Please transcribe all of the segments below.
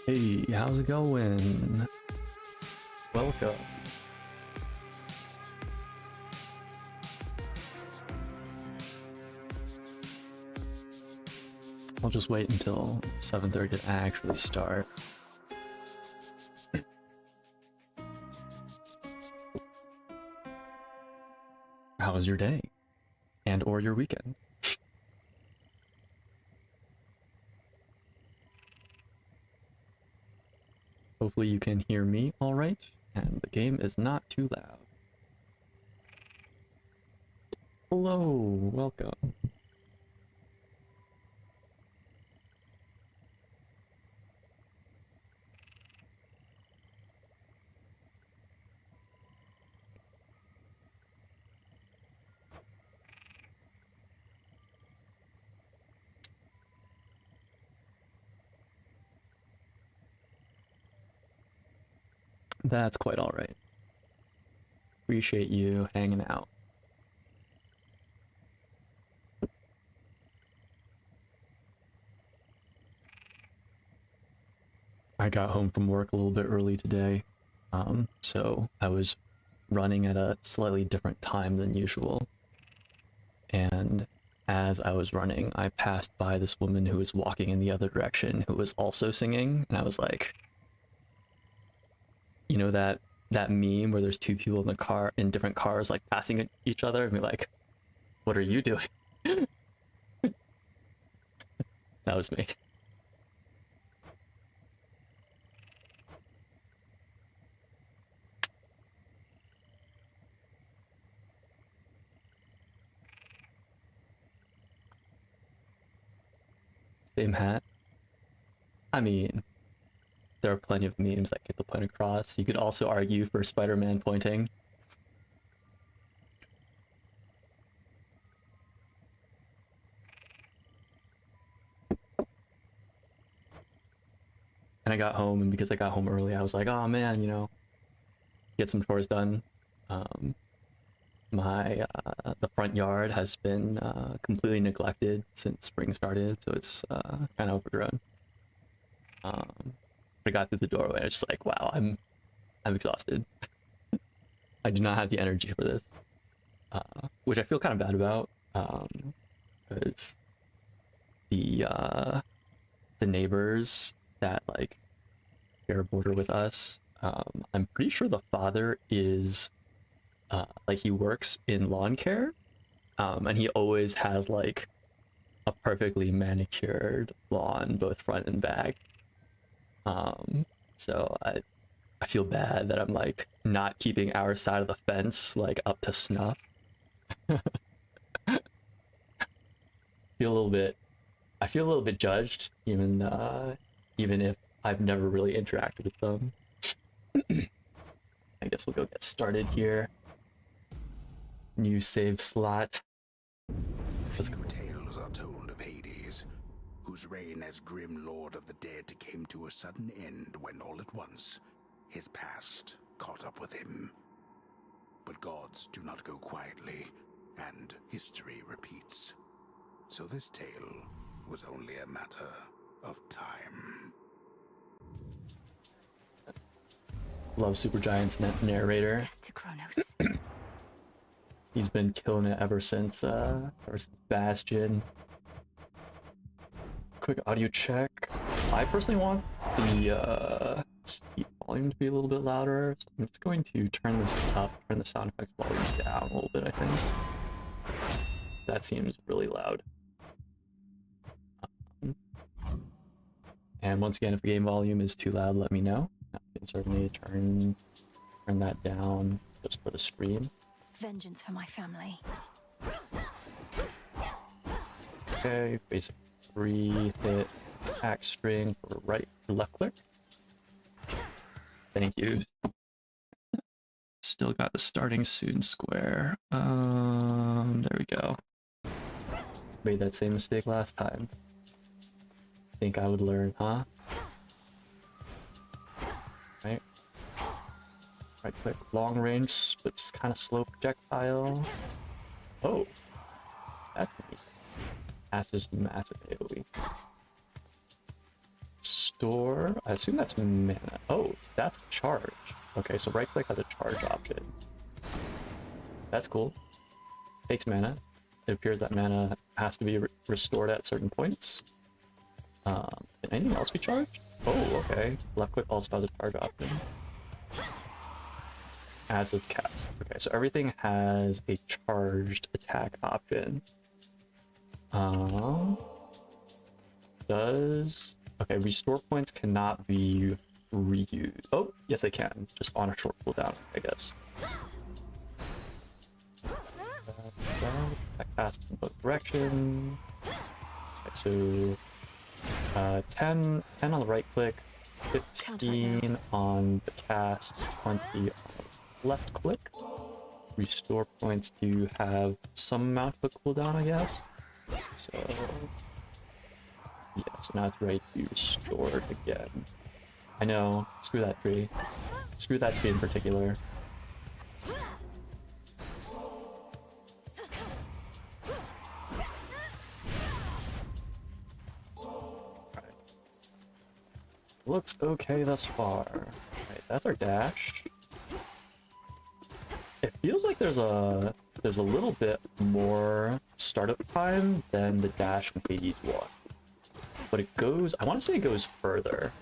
Hey, how's it going? Welcome. I'll just wait until 7:30 to actually start. How was your day? And or your weekend? Hopefully you can hear me all right, and the game is not too loud. Hello, welcome. That's quite all right. Appreciate you hanging out. I got home from work a little bit early today, so I was running at a slightly different time than usual. And as I was running, I passed by this woman who was walking in the other direction who was also singing, and I was like, you know that meme where there's two people in the car in different cars like passing each other and be like, what are you doing? That was me. Same hat. I mean, there are plenty of memes that get the point across. You could also argue for Spider-Man pointing. And I got home, and because I got home early, I was like, oh man, you know, get some chores done. The front yard has been completely neglected since spring started, so it's kind of overgrown. I got through the doorway. I was just like, wow, I'm exhausted. I do not have the energy for this, which I feel kind of bad about, because the neighbors that like share a border with us, I'm pretty sure the father is like he works in lawn care, and he always has like a perfectly manicured lawn, both front and back. So I feel bad that I'm like not keeping our side of the fence like up to snuff. Feel a little bit I feel a little bit judged, even if I've never really interacted with them. I guess we'll go get started here. New save slot. Few tales are told of Hades, whose reign as grim lord of the dead came to a sudden end when all at once his past caught up with him. But gods do not go quietly, and history repeats. So this tale was only a matter of time. Love SuperGiant's narrator. Death to Kronos. He's been killing it ever since Bastion. Quick audio check. I personally want the speed volume to be a little bit louder, so I'm just going to turn this up, turn the sound effects volume down a little bit, I think. That seems really loud. And once again, if the game volume is too loud, let me know. I can certainly turn that down just for the stream. Vengeance for my family. Okay, basic 3 hit attack string for left click. Thank you. Still got the starting soon square. There we go. Made that same mistake last time. Think I would learn, huh? Right. Right click, long range, but kind of slow projectile. Oh, that's neat. That's just massive AoE. Restore. I assume that's mana. Oh, that's charge. Okay, so right click has a charge option. That's cool. Takes mana. It appears that mana has to be restored at certain points. Can anything else be charged? Oh, okay. Left click also has a charge option. As does cast. Okay, so everything has a charged attack option. Okay, restore points cannot be reused. Oh, yes they can. Just on a short cooldown, I guess. That casts in both directions. Okay, so 10 on the right click, 15 on the cast, 20 on the left click. Restore points do have some amount of a cooldown, I guess. So yeah, so now it's ready to be restored again. I know, screw that tree. Screw that tree in particular. Looks okay thus far. Alright, that's our dash. It feels like there's a little bit more startup time than the dash from Hades 1. But it goes, I want to say it goes further.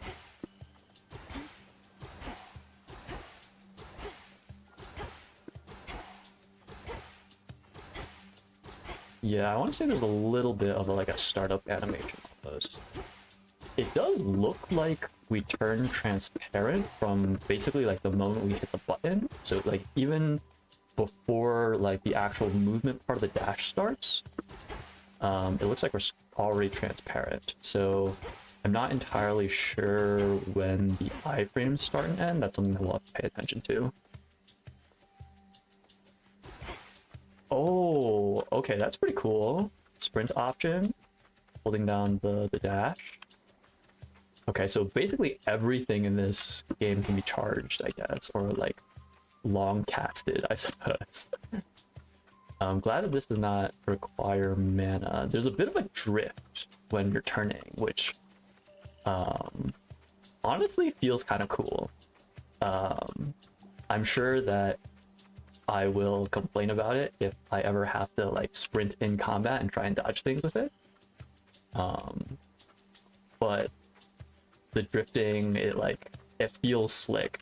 Yeah, I want to say there's a little bit of like a startup animation almost. It does look like we turn transparent from basically like the moment we hit the button. So like even before like the actual movement part of the dash starts, it looks like we're already transparent. So I'm not entirely sure when the iframes start and end. That's something that we'll have to pay attention to. Oh, okay, that's pretty cool. Sprint option, holding down the dash. Okay, so basically everything in this game can be charged, I guess, or like long casted, I suppose. I'm glad that this does not require mana. There's a bit of a drift when you're turning, which honestly feels kind of cool. I'm sure that I will complain about it if I ever have to like sprint in combat and try and dodge things with it. But the drifting, it feels slick.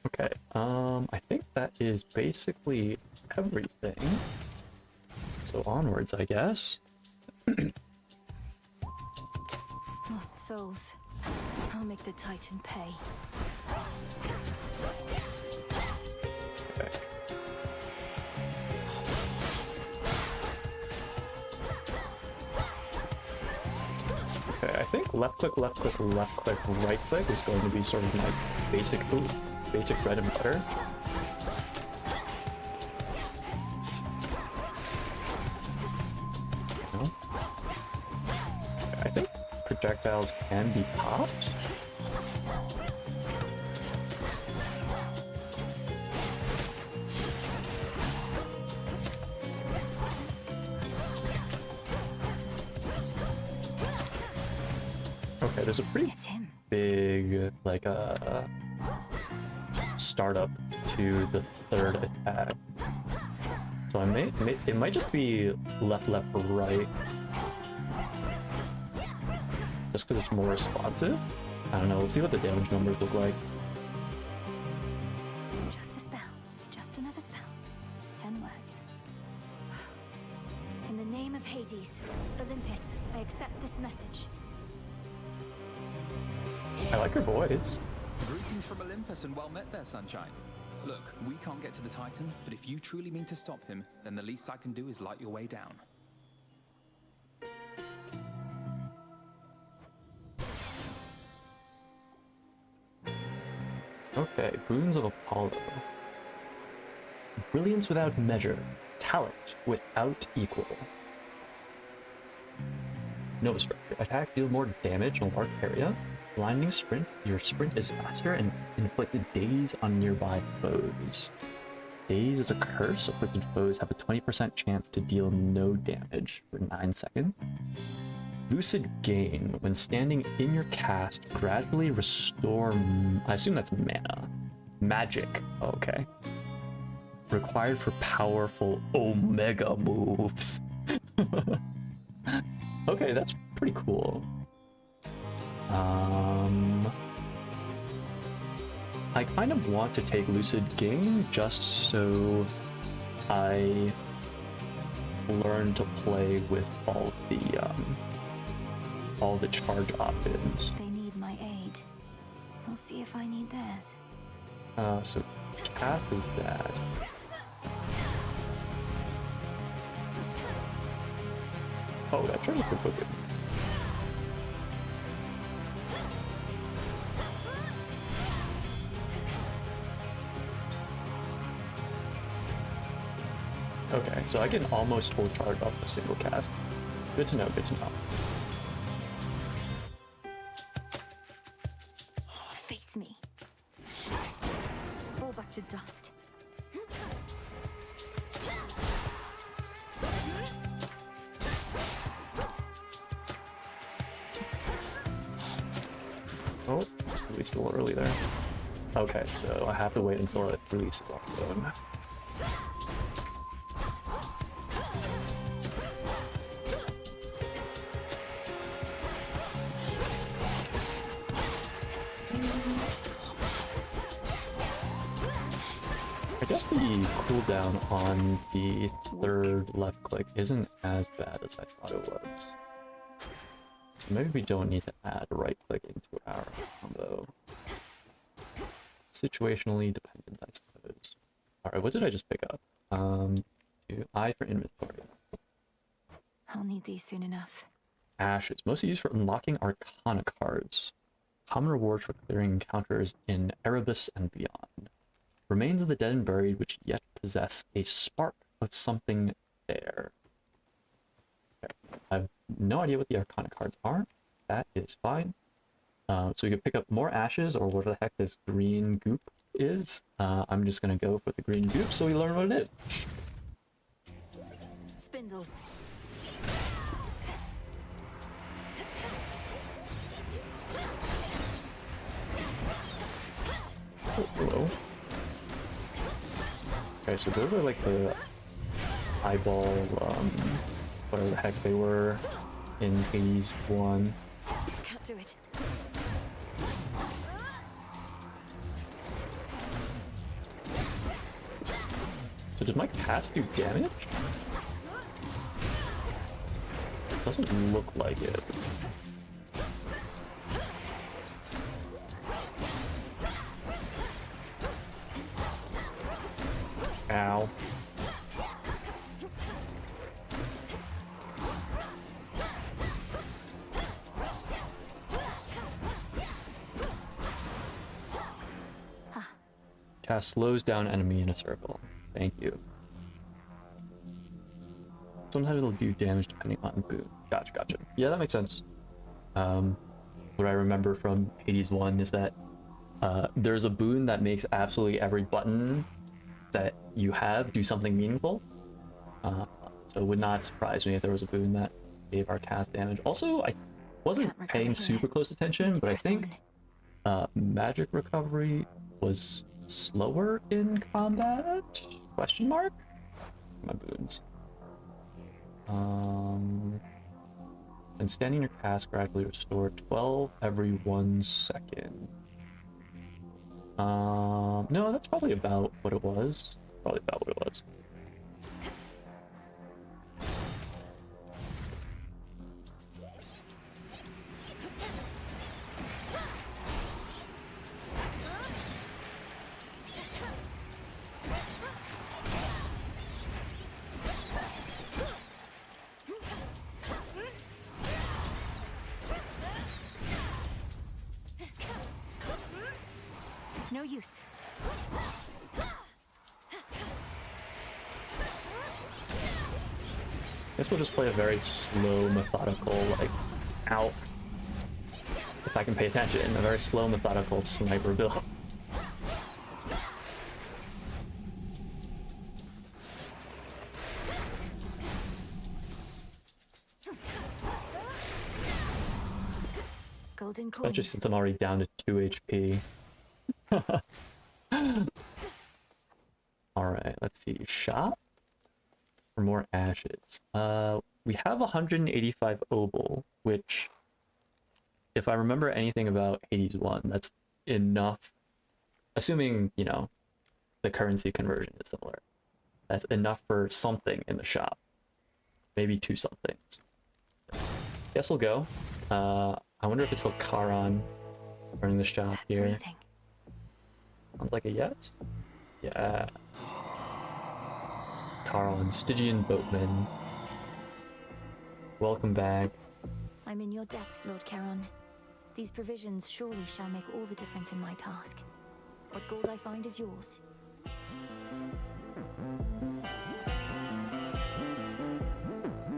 Okay, I think that is basically everything. So onwards, I guess. Lost souls. I'll make the Titan pay. Okay. Okay, I think left click, right click is going to be sort of like basic bread and butter. No? Okay, I think projectiles can be popped. Okay, there's a pretty big, like, startup to the third attack. So it might just be left, right. Just because it's more responsive. I don't know, let's see what the damage numbers look like. Just a spell. It's just another spell. 10 words. In the name of Hades, Olympus, I accept this message. I like her voice. Greetings from Olympus and well met there, Sunshine. Look, we can't get to the Titan, but if you truly mean to stop him, then the least I can do is light your way down. Okay, Boons of Apollo. Brilliance without measure. Talent without equal. Nova Structure. Attacks deal more damage in a large area. Blinding Sprint. Your sprint is faster and inflicted daze on nearby foes. Daze is a curse. Afflicted foes have a 20% chance to deal no damage for 9 seconds. Lucid Gain. When standing in your cast, gradually restore... I assume that's mana. Magic. Okay. Required for powerful Omega moves. Okay, that's pretty cool. I kind of want to take Lucid Gain just so I learn to play with all the charge options. They need my aid. We'll see if I need theirs. So cast is that. Oh, that charge is for cooking. Okay, so I can almost full charge off a single cast. Good to know, good to know. Face me. Fall back to dust. Oh, released a little early there. Okay, so I have to wait until it releases off its own. I guess the cooldown on the third left click isn't as bad as I thought it was. So maybe we don't need to add right click into our combo. Situationally dependent, I suppose. Alright, what did I just pick up? I for inventory. I'll need these soon enough. Ashes, mostly used for unlocking Arcana cards. Common rewards for clearing encounters in Erebus and beyond. Remains of the dead and buried which yet possess a spark of something there. Okay. I have no idea what the Arcana cards are. That is fine. So we could pick up more ashes, or whatever the heck this green goop is. I'm just gonna go for the green goop so we learn what it is. Spindles. Oh, hello. Okay, so those are like the eyeball, whatever the heck they were in Hades 1. Can't do it. So did my cast do damage? Doesn't look like it. Ow. Cast slows down enemy in a circle. Thank you. Sometimes it'll do damage depending on boon. Gotcha, gotcha. Yeah, that makes sense. What I remember from Hades 1 is that there's a boon that makes absolutely every button that you have do something meaningful. So it would not surprise me if there was a boon that gave our cast damage. Also, I wasn't paying super close attention, but I think magic recovery was slower in combat? Question mark? My boons. And standing your cast gradually restore 12 every 1 second. No, that's probably about what it was. Probably about what it was. It's no use. Guess we'll just play a very slow, methodical, like, ow. If I can pay attention, a very slow, methodical sniper build. golden Especially coins. since I'm already down to 2 HP. Alright, let's see. Shop for more ashes. We have 185 obol, which, if I remember anything about Hades 1, that's enough. Assuming, you know, the currency conversion is similar. That's enough for something in the shop. Maybe 2 somethings. Guess we'll go. I wonder if it's still Charon running the shop That here. breathing. Sounds like a yes? Yeah. Charon, Stygian boatman. Welcome back. I'm in your debt, Lord Charon. These provisions surely shall make all the difference in my task. What gold I find is yours.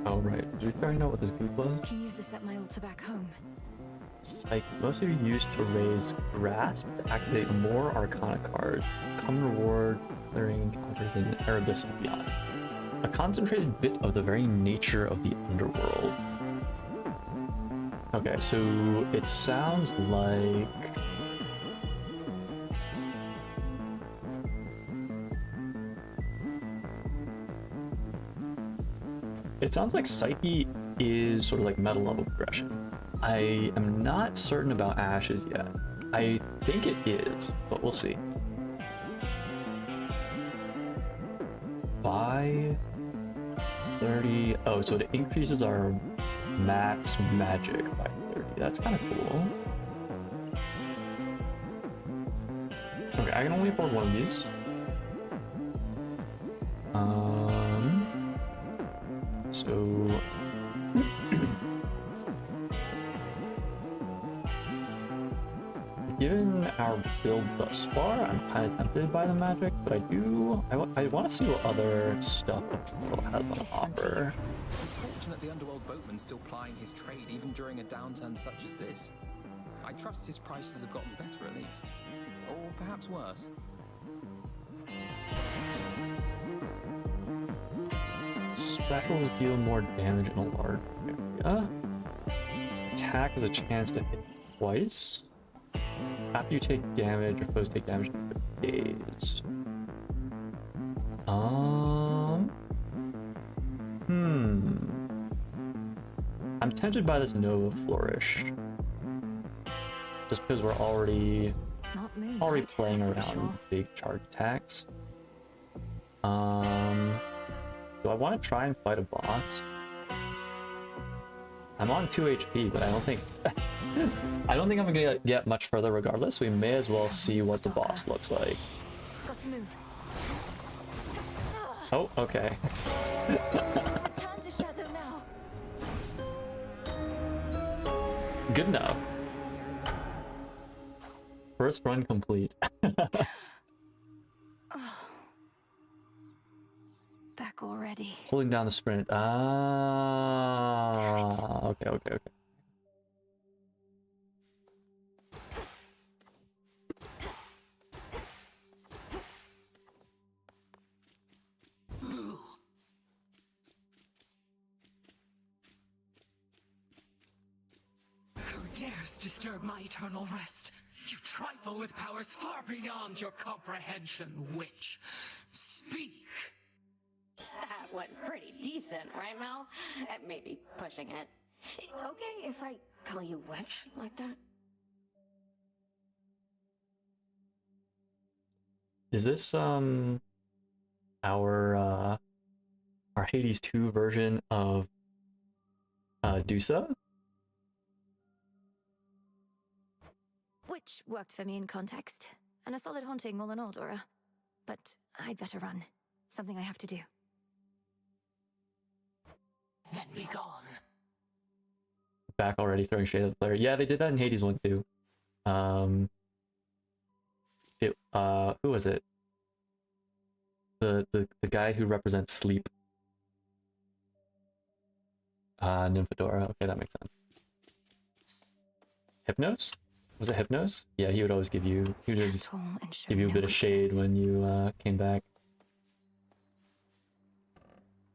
Oh, right. Did we find out what this goop was? Can use this at my altar back home. Psyche. Mostly used to raise grasp to activate more Arcana cards. Common reward, clearing encounters in Erebus and beyond. A concentrated bit of the very nature of the underworld. Okay, so it sounds like... It sounds like Psyche is sort of like meta level progression. I am not certain about Ashes yet. I think it is, but we'll see. By 30... Oh, so it increases our max magic by 30. That's kind of cool. Okay, I can only afford one of these. So... Given our build thus far, I'm kind of tempted by the magic, but I want to see what other stuff the world has on This one, offer. please. It's fortunate the underworld boatman's still plying his trade even during a downturn such as this. I trust his prices have gotten better at least. Or perhaps worse. Specials deal more damage in a large area. Attack has a chance to hit twice. After you take damage, your foes take damage for days. I'm tempted by this Nova Flourish. Just because we're already Not moonlight, playing that's for around sure. with big charge attacks. Do I want to try and fight a boss? I'm on 2 HP, but I don't think I'm gonna get much further regardless. We may as well see what the boss looks like. Got to move. Oh, okay. A turn to shadow now. Good enough. First run complete. Back already. Pulling down the sprint. Okay. Who dares disturb my eternal rest? You trifle with powers far beyond your comprehension, witch. Speak! That was pretty decent, right, Mel? Maybe pushing it. Okay if I call you witch like that? Is this our Hades 2 version of Dusa? Which worked for me in context. And a solid haunting all in all, Dora. But I'd better run. Something I have to do. Then be gone. Back already throwing shade at the player. Yeah, they did that in Hades 1 too. Who was it? The guy who represents sleep. Nymphadora. Okay, that makes sense. Hypnos? Was it Hypnos? Yeah, he would always give you a bit of shade when you came back.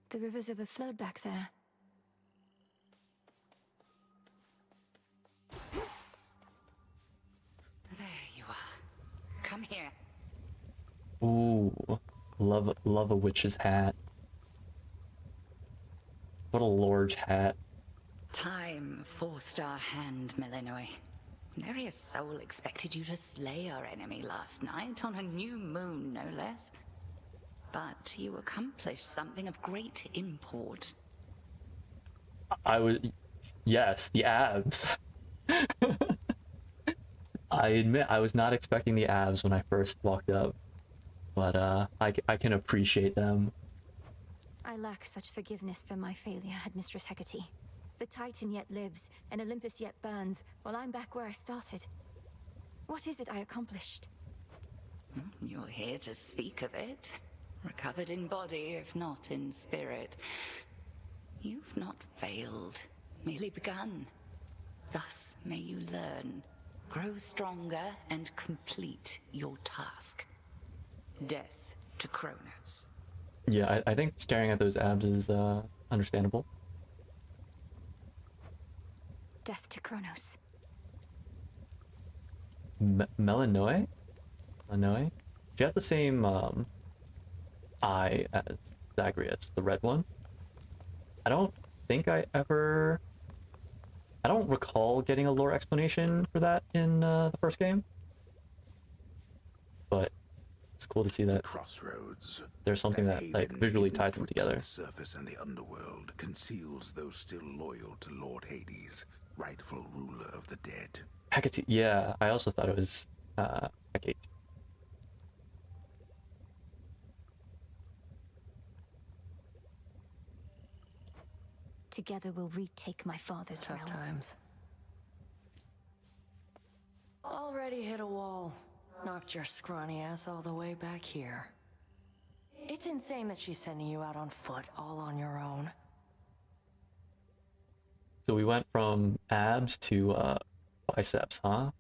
The river's overflowed back there. Love a witch's hat. What a large hat. Time forced our hand, Melinoy. Nary a soul expected you to slay our enemy last night, on a new moon, no less. But you accomplished something of great import. Yes, the abs. I admit I was not expecting the abs when I first walked up, but I can appreciate them. I lack such forgiveness for my failure, Headmistress Hecate. The Titan yet lives, and Olympus yet burns, while I'm back where I started. What is it I accomplished? You're here to speak of it. Recovered in body, if not in spirit. You've not failed, merely begun. Thus may you learn, grow stronger, and complete your task. Death to Kronos. Yeah, I think staring at those abs is understandable. Death to Kronos. Melinoy? Melinoy? She has the same eye as Zagreus, the red one. I don't think I don't recall getting a lore explanation for that in the first game. But it's cool to see that Crossroads. there's something that like haven visually hidden ties them betwixt together. The surface and the underworld conceals those still loyal to Lord Hades, rightful ruler of the dead. Hecate, yeah, I also thought it was Hecate. Together we'll retake my father's Tough realm. times. Already hit a wall. Knocked your scrawny ass all the way back here. It's insane that she's sending you out on foot, all on your own. So we went from abs to biceps, huh?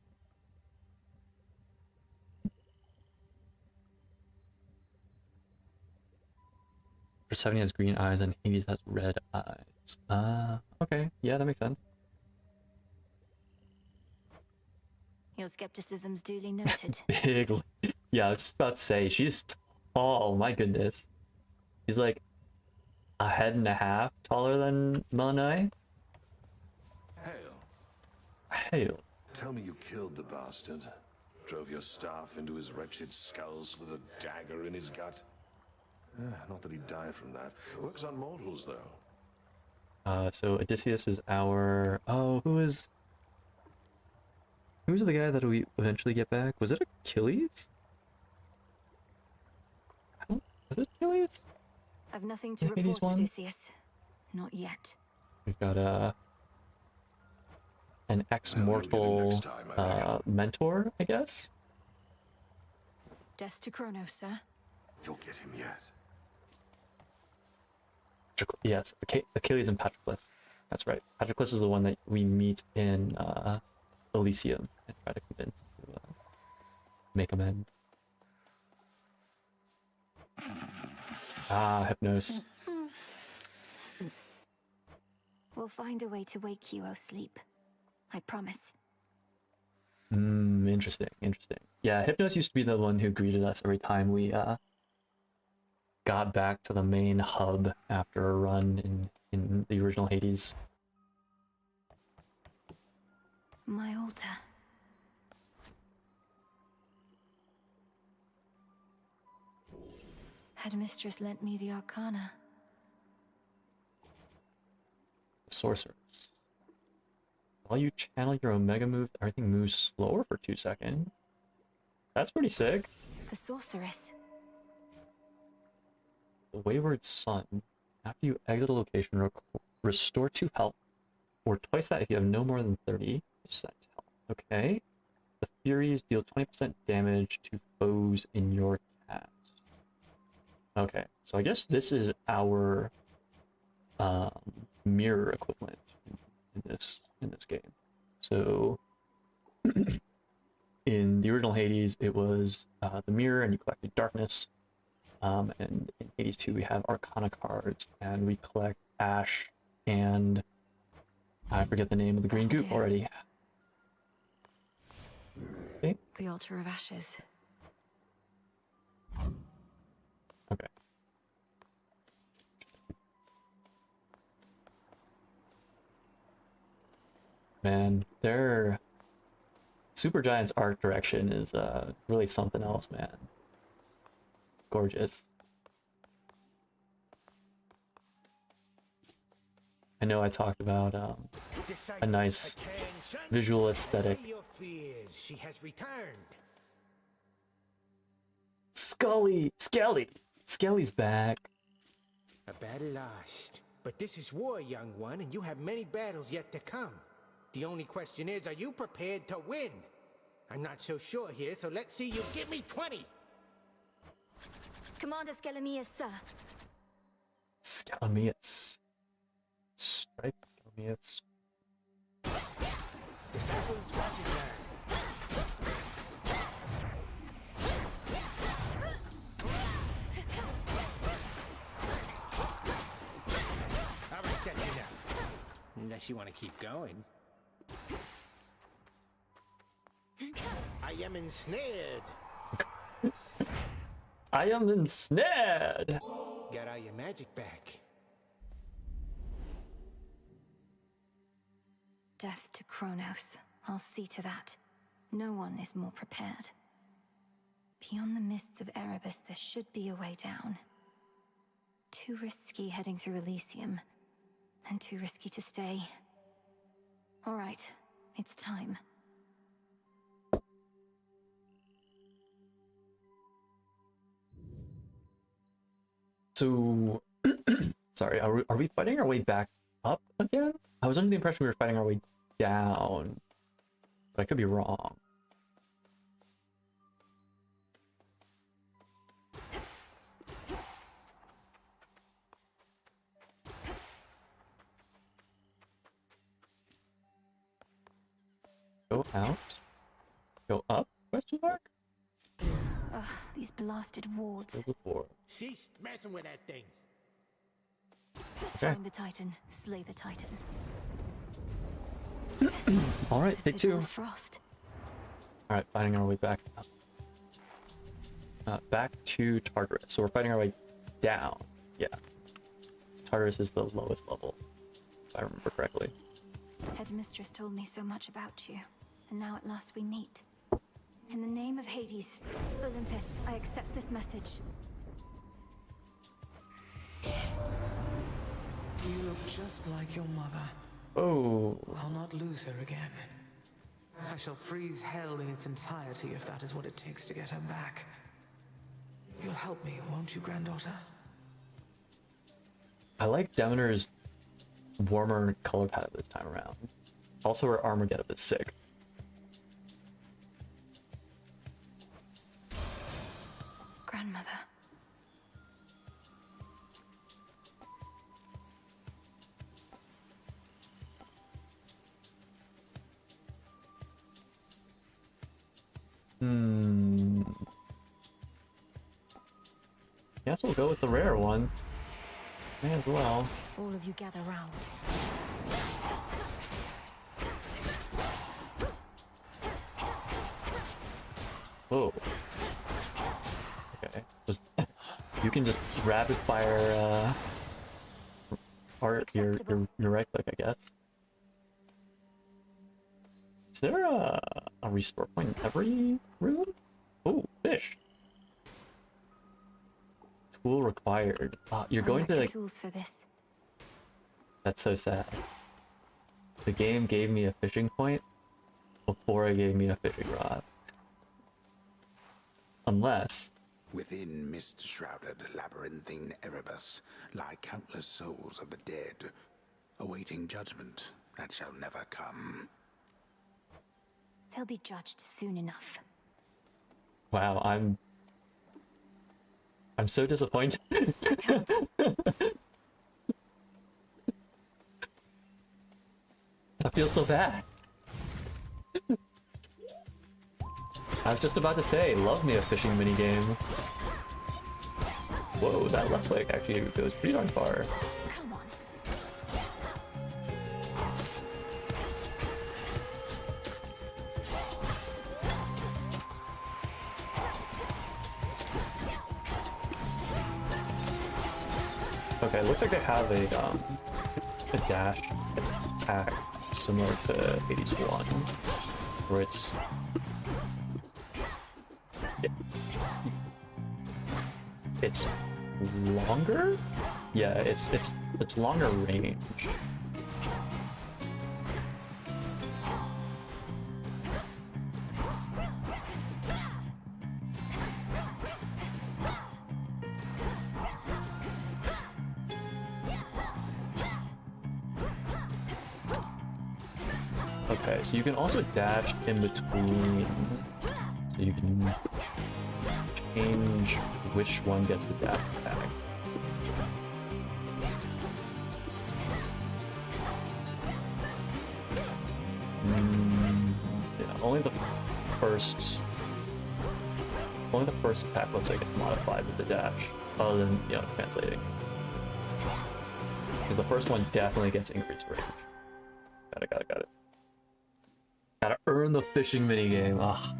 Persephone has green eyes and Hades has red eyes. Okay, yeah, that makes sense. Your skepticism's duly noted. Big, yeah, I was just about to say, she's tall, my goodness. She's like a head and a half taller than Melinoy. Hail. Hail. Tell me you killed the bastard. Drove your staff into his wretched skull, slid a dagger in his gut. Not that he died from that. Works on mortals, though. So Odysseus is our... Oh, who's the guy that we eventually get back? Was it Achilles? Was it Achilles? I've nothing to The Hades report, one? Odysseus. Not yet. We've got an ex-mortal next time, I reckon. mentor, I guess? Death to Kronos, sir. You'll get him yet. Yes, Achilles and Patroclus. That's right. Patroclus is the one that we meet in Elysium and try to convince to make amends. Hypnos. We'll find a way to wake you, O sleep. I promise. Interesting. Yeah, Hypnos used to be the one who greeted us every time we got back to the main hub after a run in the original Hades. My altar. Headmistress lent me the Arcana. Sorceress. While you channel your Omega move, everything moves slower for 2 seconds. That's pretty sick. The sorceress. The Wayward Sun. After you exit a location, restore 2 health, or twice that if you have no more than 30% health. Okay. The Furies deal 20% damage to foes in your cast. Okay, so I guess this is our mirror equivalent in this game. So in the original Hades, it was the mirror, and you collected darkness. And in Hades 2, we have Arcana cards, and we collect Ash, and I forget the name of the green goop already. Okay. The altar of ashes. Okay. Man, their SuperGiant's art direction is really something else, man. Gorgeous. I know I talked about a nice visual aesthetic. She has returned. Skelly's back. A battle lost. But this is war, young one, and you have many battles yet to come. The only question is, are you prepared to win? I'm not so sure here, so let's see you give me 20! Commander Skelemius, sir. Skelemius. Strike Skelemius. Disciples Roger. All right, that's enough. Unless you want to keep going. I am ensnared. I am ensnared. Got all your magic back. Death to Kronos. I'll see to that. No one is more prepared. Beyond the mists of Erebus, there should be a way down. Too risky heading through Elysium, and too risky to stay. All right, it's time. So, sorry, are we fighting our way back up again? I was under the impression we were fighting our way down, but I could be wrong. Go out? Go up? Question mark? Ugh, these blasted wards. Filled with war. Cease messing with that thing. Okay. Find the Titan, slay the Titan. All right, The take sigil two. of Frost. All right, fighting our way back up. Back to Tartarus. So we're fighting our way down. Yeah. Tartarus is the lowest level, if I remember correctly. Headmistress told me so much about you, and now at last we meet. In the name of Hades, Olympus, I accept this message. You look just like your mother. Oh. I'll not lose her again. I shall freeze hell in its entirety if that is what it takes to get her back. You'll help me, won't you, granddaughter? I like Demeter's warmer color palette this time around. Also, her armor getup is sick. Grandmother. Guess we'll go with the rare one. May as well. All of you gather round. Whoa. Okay. Just you can just rapid fire your right click, I guess. Is there a restore point in every room? Oh, fish. Tool required. You're going to like, tools for this. that's so sad. The game gave me a fishing point before it gave me a fishing rod. Unless Within mist-shrouded labyrinthine Erebus lie countless souls of the dead, awaiting judgment that shall never come. They'll be judged soon enough. wow, I'm so disappointed. I feel so bad. I was just about to say, love me a fishing minigame. Whoa, that left click actually goes pretty darn far. Come on. Okay, it looks like they have a dash attack similar to Hades 1, where it's it's longer. Yeah, it's longer range. Okay, so you can also dash in between, so you can change which one gets the dash attack. Yeah, only the first attack looks like it's modified with the dash, other than, you know, translating. Because the first one definitely gets increased range. Got it. Gotta earn the fishing minigame. Ugh.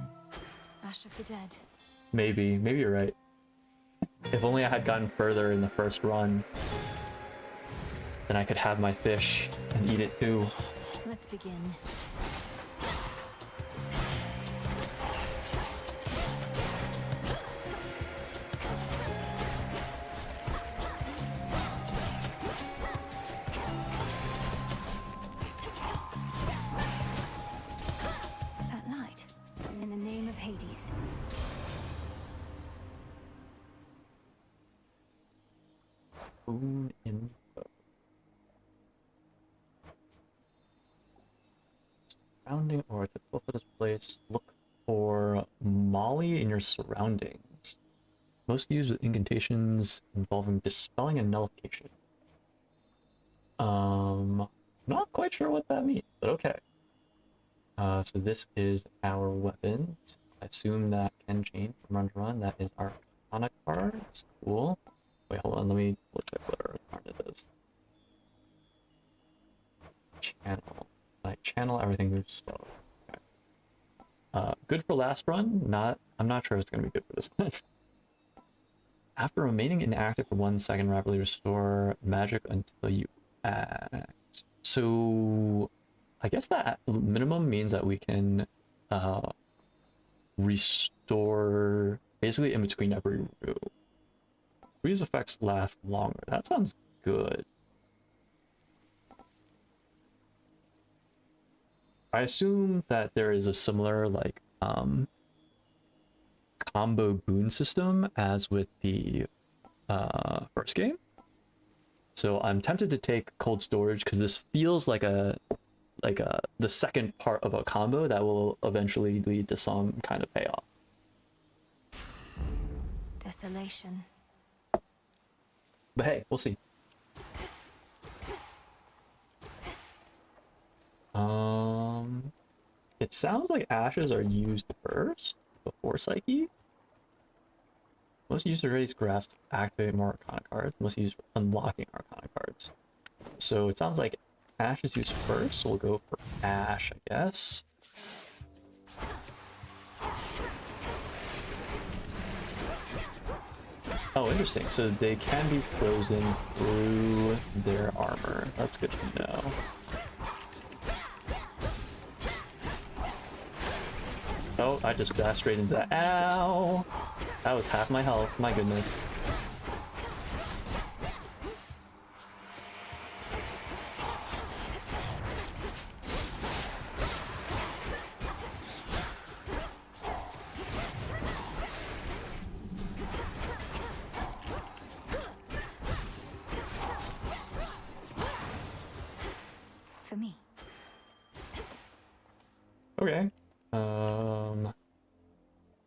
Ash of the Dead. Maybe you're right. If only I had gotten further in the first run, then I could have my fish and eat it too. Let's begin. That light, in the name of Hades. Boon info. Surrounding or at the top of this place, look for Molly in your surroundings. Most used with incantations involving dispelling and nullification. Not quite sure what that means, but okay. So this is our weapon. I assume that can change from run to run. That is our Arcana cards. Cool. Wait, hold on. Let me check what our Arcana is. Channel. Like channel everything moves slow. Okay. Good for last run. I'm not sure if it's gonna be good for this one. After remaining inactive for 1 second, rapidly restore magic until you act. So I guess that minimum means that we can restore basically in between every room. Freeze effects last longer. That sounds good. I assume that there is a similar like combo boon system as with the first game. So I'm tempted to take cold storage because this feels like the second part of a combo that will eventually lead to some kind of payoff. Desolation. But hey, we'll see. It sounds like ashes are used first before Psyche. Most used to raise grass to activate more Arcana cards. Most used for unlocking Arcana cards. So it sounds like Ash is used first, so we'll go for Ash, I guess. Oh, interesting. So they can be frozen through their armor. That's good to know. Oh, I just dashed straight into that. Ow! That was half my health. My goodness. For me. Okay.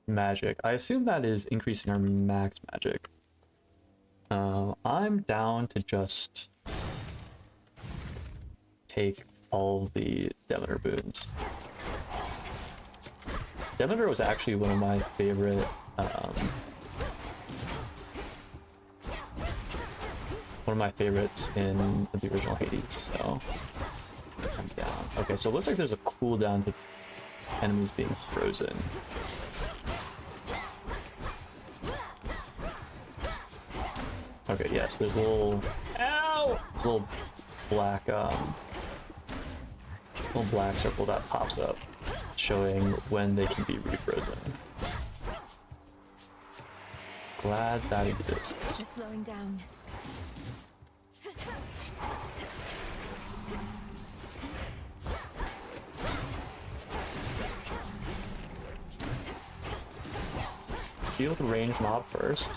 Magic. I assume that is increasing our max magic. I'm down to just take all the Demeter boons. Demeter was actually one of my favorite favorites in the original Hades, so I'm down. Okay, so it looks like there's a cooldown to enemies being frozen. Okay, yes, there's a little... Ow! There's a little black little black circle that pops up, showing when they can be refrozen. Glad that exists. They're slowing down. Kill the ranged mob first.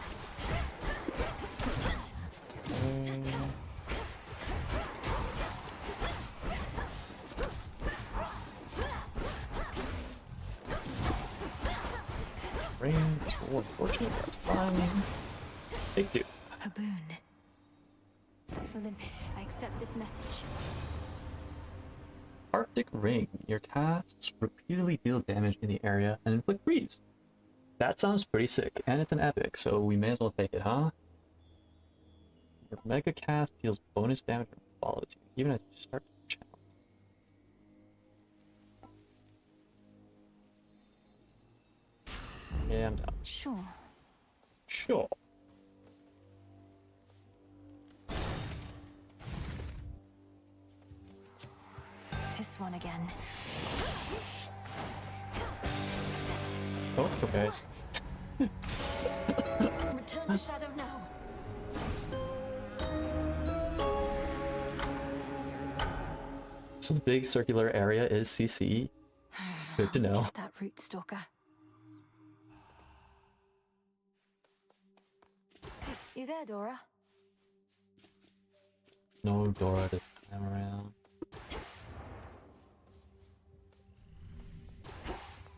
Range, oh, unfortunate, that's fine. Big dude. A boon. Olympus, I accept this message. Arctic Ring. Your casts repeatedly deal damage in the area and inflict freeze. That sounds pretty sick, and it's an epic, so we may as well take it, huh? Your mega cast deals bonus damage and follows you, even as you start to channel. Yeah, I'm down. Sure. Sure. This one again. Oh, okay. Return to shadow now. So the big circular area is CC. Good to know. That root stalker. You there, Dora? No Dora this time around.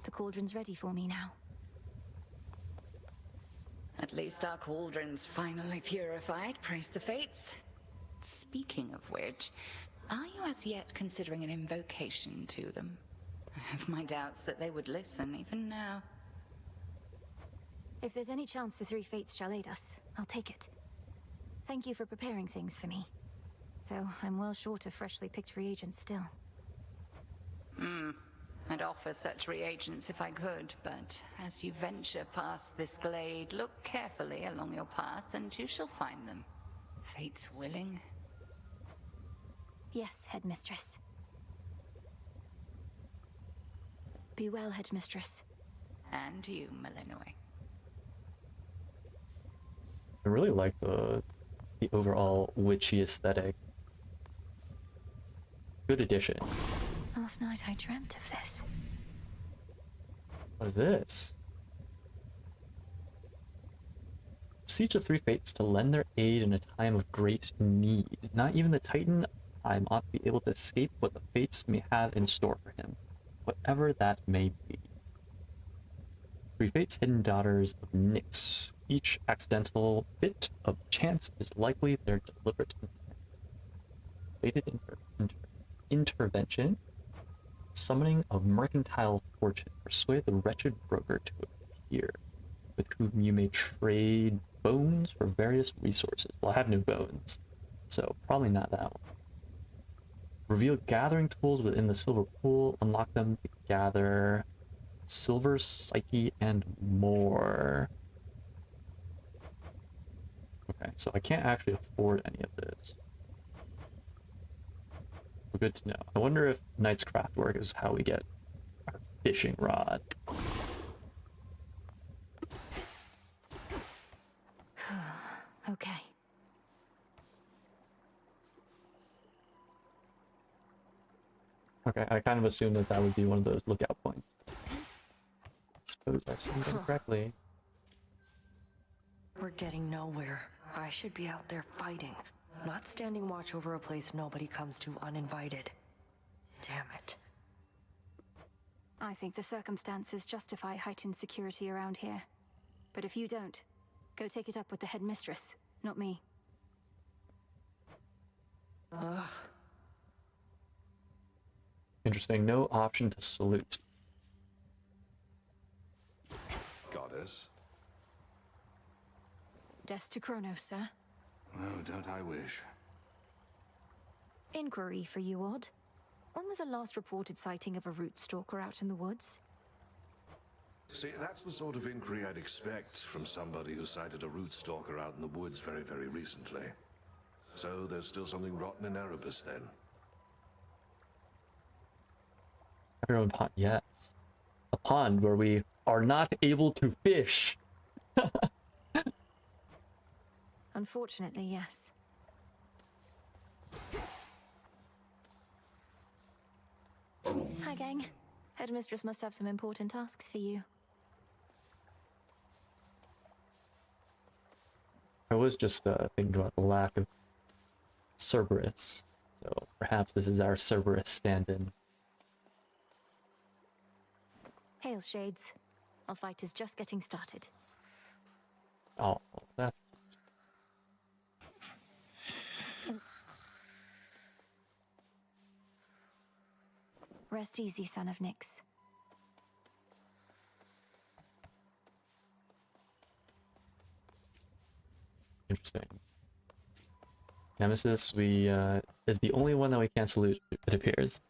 The cauldron's ready for me now. At least our cauldron's finally purified, praise the fates. Speaking of which, are you as yet considering an invocation to them? I have my doubts that they would listen even now. If there's any chance the three fates shall aid us, I'll take it. Thank you for preparing things for me. Though I'm well short of freshly picked reagents still. I'd offer such reagents if I could, but as you venture past this glade, look carefully along your path and you shall find them. Fate's willing. Yes, Headmistress. Be well, Headmistress. And you, Malinois. I really like the overall witchy aesthetic. Good addition. Last night I dreamt of this. What is this? Beseech the three fates to lend their aid in a time of great need. Not even the Titan time ought to be able to escape what the fates may have in store for him, whatever that may be. Three fates, hidden daughters of Nyx. Each accidental bit of chance is likely their deliberate intent. Fated intervention. Summoning of mercantile fortune. Persuade the wretched broker to appear, with whom you may trade bones for various resources. Well, I have no bones, so probably not that one. Reveal gathering tools within the silver pool. Unlock them to gather silver, psyche, and more. Okay, so I can't actually afford any of this. Well, good to know. I wonder if Knight's Craftwork is how we get our fishing rod. Okay. Okay, I kind of assumed that that would be one of those lookout points. I suppose I've seen them correctly. We're getting nowhere. I should be out there fighting, not standing watch over a place nobody comes to uninvited. Damn it. I think the circumstances justify heightened security around here. But if you don't, go take it up with the headmistress, not me. Ugh. Interesting. No option to salute. Goddess? Death to Kronos, sir. Oh, don't I wish. Inquiry for you, Odd. When was the last reported sighting of a root stalker out in the woods? See, that's the sort of inquiry I'd expect from somebody who sighted a root stalker out in the woods very, very recently. So there's still something rotten in Erebus, then. Have your own pond, yes. A pond where we are not able to fish. Unfortunately, yes. Hi, gang. Headmistress must have some important tasks for you. I was just thinking about the lack of Cerberus, so perhaps this is our Cerberus stand-in. Hail, Shades. Our fight is just getting started. Oh, that's Rest easy, son of Nyx. interesting. Nemesis, we is the only one that we can't salute, it appears.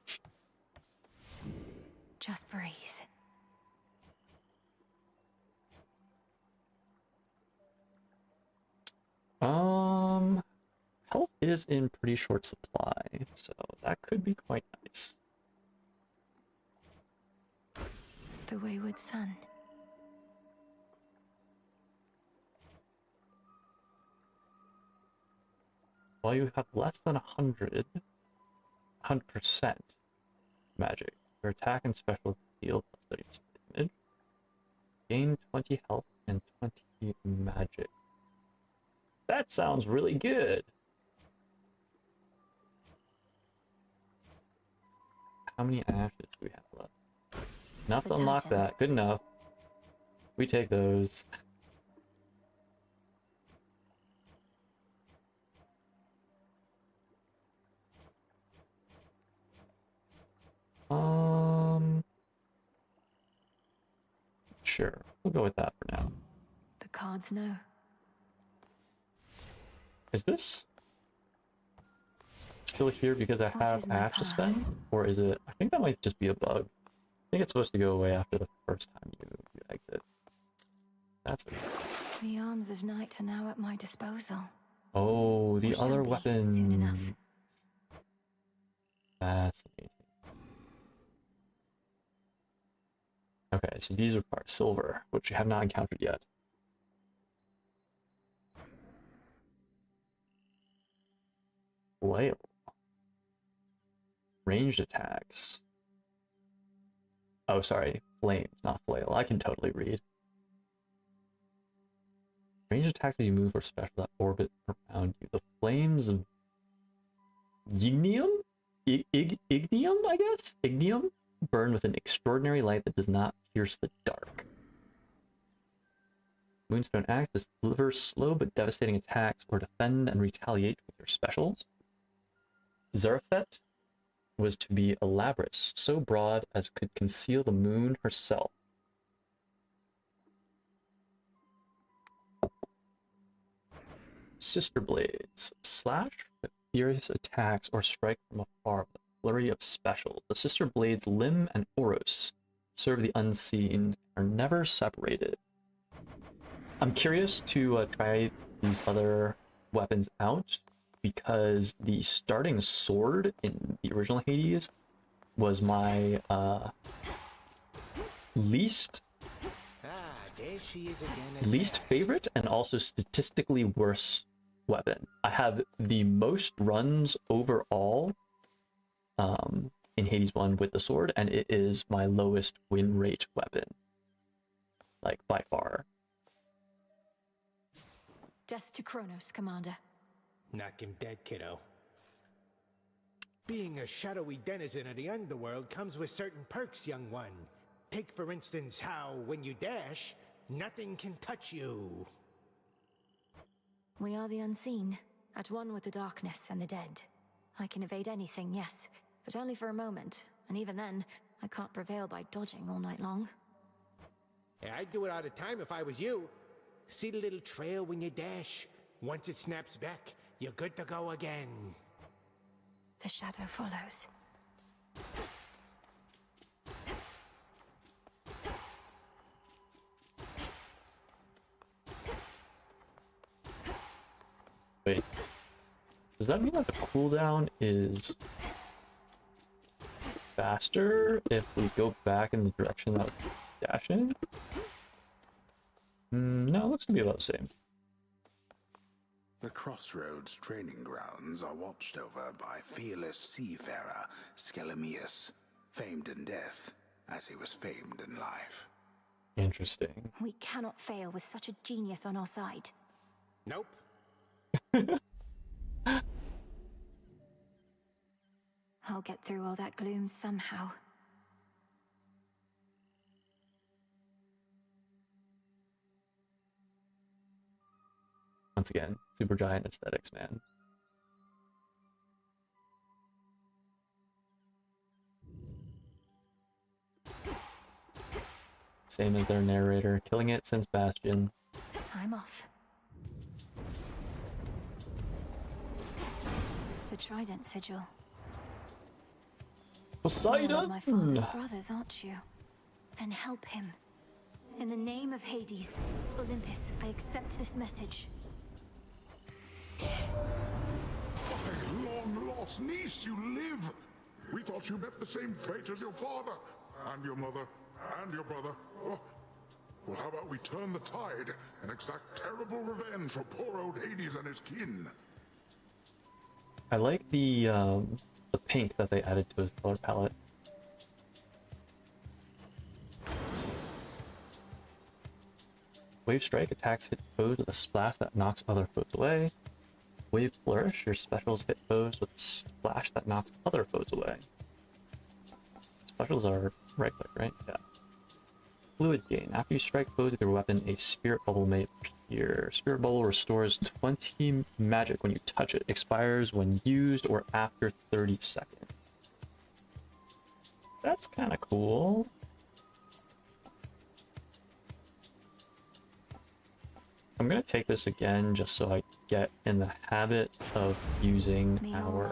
Just breathe. Health is in pretty short supply, so that could be quite nice. The wayward son. While you have less than 100% magic, your attack and special deal plus 30% damage. Gain 20 health and 20 magic. That sounds really good. How many ashes do we have left? Enough to unlock that. Good enough. We take those. Sure. We'll go with that for now. The cards know. Is this still here because I have ash to spend? Or is it... I think that might just be a bug. I think it's supposed to go away after the first time you exit. That's okay. The arms of night are now at my disposal. Oh, the Or other shall be weapon. soon enough. Fascinating. Okay, so these require silver, which we have not encountered yet. Flail. Ranged attacks. Oh, sorry. Flames, not flail. I can totally read. Ranged attacks as you move or special that orbit around you. The flames of Ignium? Ignium, I guess? Ignium? Burn with an extraordinary light that does not pierce the dark. Moonstone Axe delivers slow but devastating attacks or defend and retaliate with your specials. Zarephet was to be a labrys, so broad as could conceal the moon herself. Sister Blades. Slash with furious attacks or strike from afar with a flurry of specials. The Sister Blades Limb and Oros serve the unseen, are never separated. I'm curious to try these other weapons out, because the starting sword in the original Hades was my least favorite and also statistically worse weapon. I have the most runs overall in Hades 1 with the sword, and it is my lowest win rate weapon, like by far. Death to Kronos, Commander. Knock him dead, kiddo. Being a shadowy denizen of the underworld comes with certain perks, young one. Take, for instance, how, when you dash, nothing can touch you. We are the unseen, at one with the darkness and the dead. I can evade anything, yes, but only for a moment, and even then, I can't prevail by dodging all night long. Yeah, I'd do it all the time if I was you. See the little trail when you dash? Once it snaps back, you're good to go again. The shadow follows. Wait, does that mean that the cooldown is faster if we go back in the direction that we're dashing. No, it looks to be about the same. The Crossroads training grounds are watched over by fearless seafarer Skelemius, famed in death as he was famed in life. Interesting. We cannot fail with such a genius on our side. Nope. I'll get through all that gloom somehow. Once again, SuperGiant aesthetics, man. Same as their narrator, killing it since Bastion. I'm off. The Trident Sigil. Poseidon! You're one of my father's brothers, aren't you? Then help him. In the name of Hades, Olympus, I accept this message. My long-lost niece, you live! We thought you met the same fate as your father, and your mother, and your brother. Oh. Well, how about we turn the tide and exact terrible revenge for poor old Hades and his kin? I like the pink that they added to his color palette. Wave Strike attacks hit foes with a splash that knocks other foes away. Wave Flourish, your specials hit foes with a splash that knocks other foes away. Specials are right click, right? Yeah. Fluid Gain. After you strike foes with your weapon, a Spirit Bubble may appear. Spirit Bubble restores 20 magic when you touch it. Expires when used or after 30 seconds. That's kind of cool. I'm gonna take this again just so I get in the habit of using our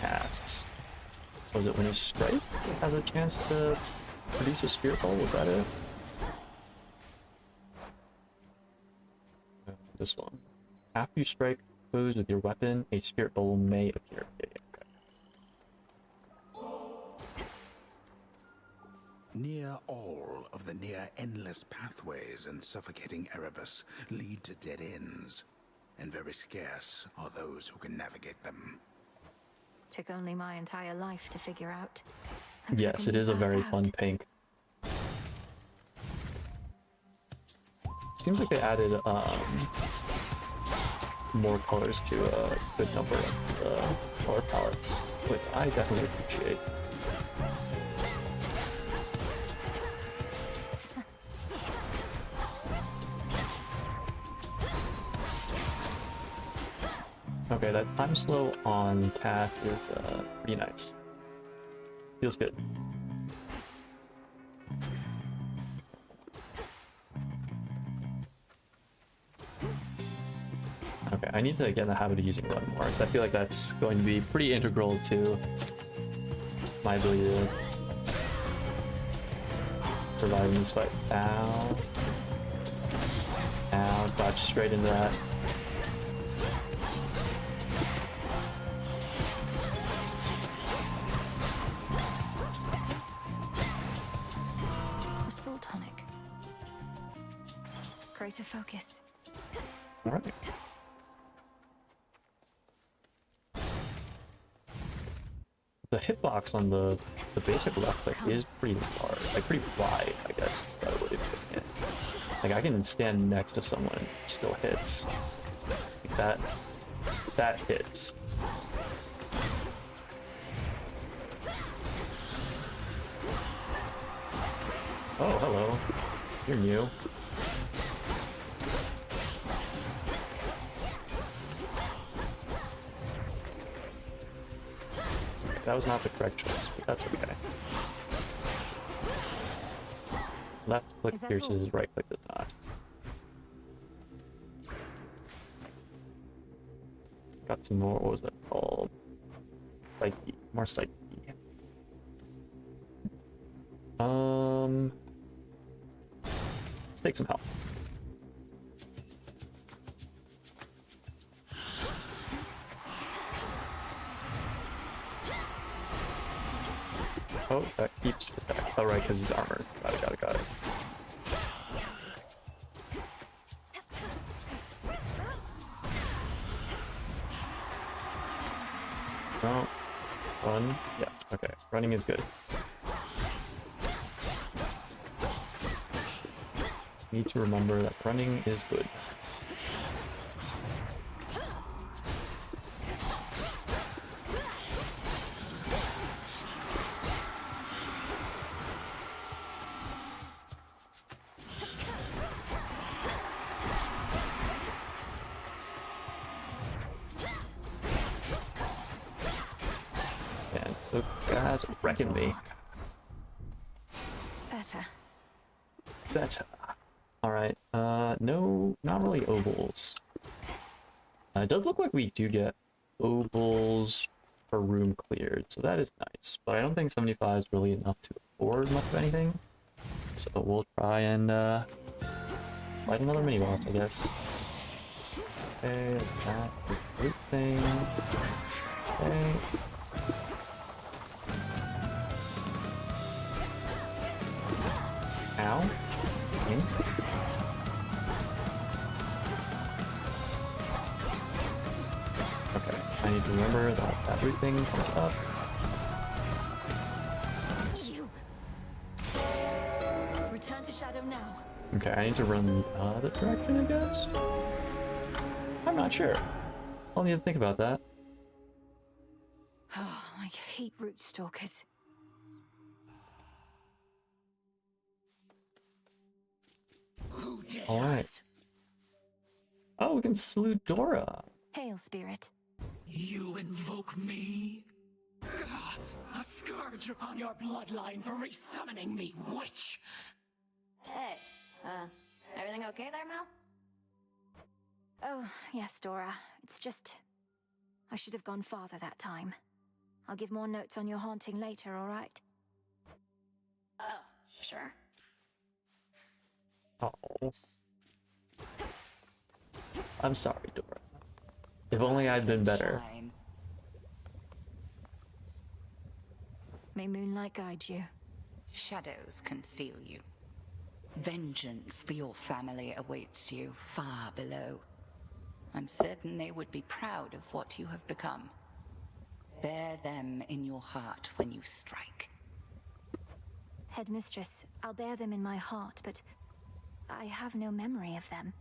casts. Was it when you strike, it has a chance to produce a Spirit Ball? Was that it? This one. After you strike foes with your weapon, a Spirit Bubble may appear. Okay. Near all of the near-endless pathways in suffocating Erebus lead to dead ends, and very scarce are those who can navigate them. Took only my entire life to figure out. Yes, it is a very fun pink. Seems like they added more colors to a good number of color palettes, which I definitely appreciate. Okay, that time slow on cast is pretty nice. Feels good. Okay, I need to get in the habit of using one more, because I feel like that's going to be pretty integral to my ability to survive in this fight. Ow. Ow, dodge straight into that. To focus. All right. The hitbox on the basic left click is pretty large, like pretty wide, I guess is the way of putting it. Like I can stand next to someone and it still hits. Like that hits. Oh, hello. You're new. That was not the correct choice, but that's okay. Left click pierces, right click does not. Got some more, what was that called? Psyche, more psyche. Let's take some health. Oh, that keeps attack. Oh, right, because he's armored. Got it. No. Run. Yes, okay. Running is good. Need to remember that running is good. And the guys wrecking me. Better. Alright, no, not really ovals. It does look like we do get ovals per room cleared, so that is nice. But I don't think 75 is really enough to afford much of anything. So we'll try and, fight another mini-boss, I guess. Okay, that is everything. Okay. Ow. Okay. Okay, I need to remember that everything comes up. You return to Shadow now. Okay, I need to run the other direction, I guess? I'm not sure. I'll need to think about that. Oh, I hate root stalkers. Who dares? Alright. Oh, we can salute Dora. Hail, spirit. You invoke me? A scourge upon your bloodline for resummoning me, witch! Hey, everything okay there, Mel? Oh, yes, Dora. It's just... I should have gone farther that time. I'll give more notes on your haunting later, alright? Oh, sure. Oh. I'm sorry, Dora. If only I'd been better. May moonlight guide you. Shadows conceal you. Vengeance for your family awaits you far below. I'm certain they would be proud of what you have become. Bear them in your heart when you strike. Headmistress, I'll bear them in my heart, but I have no memory of them.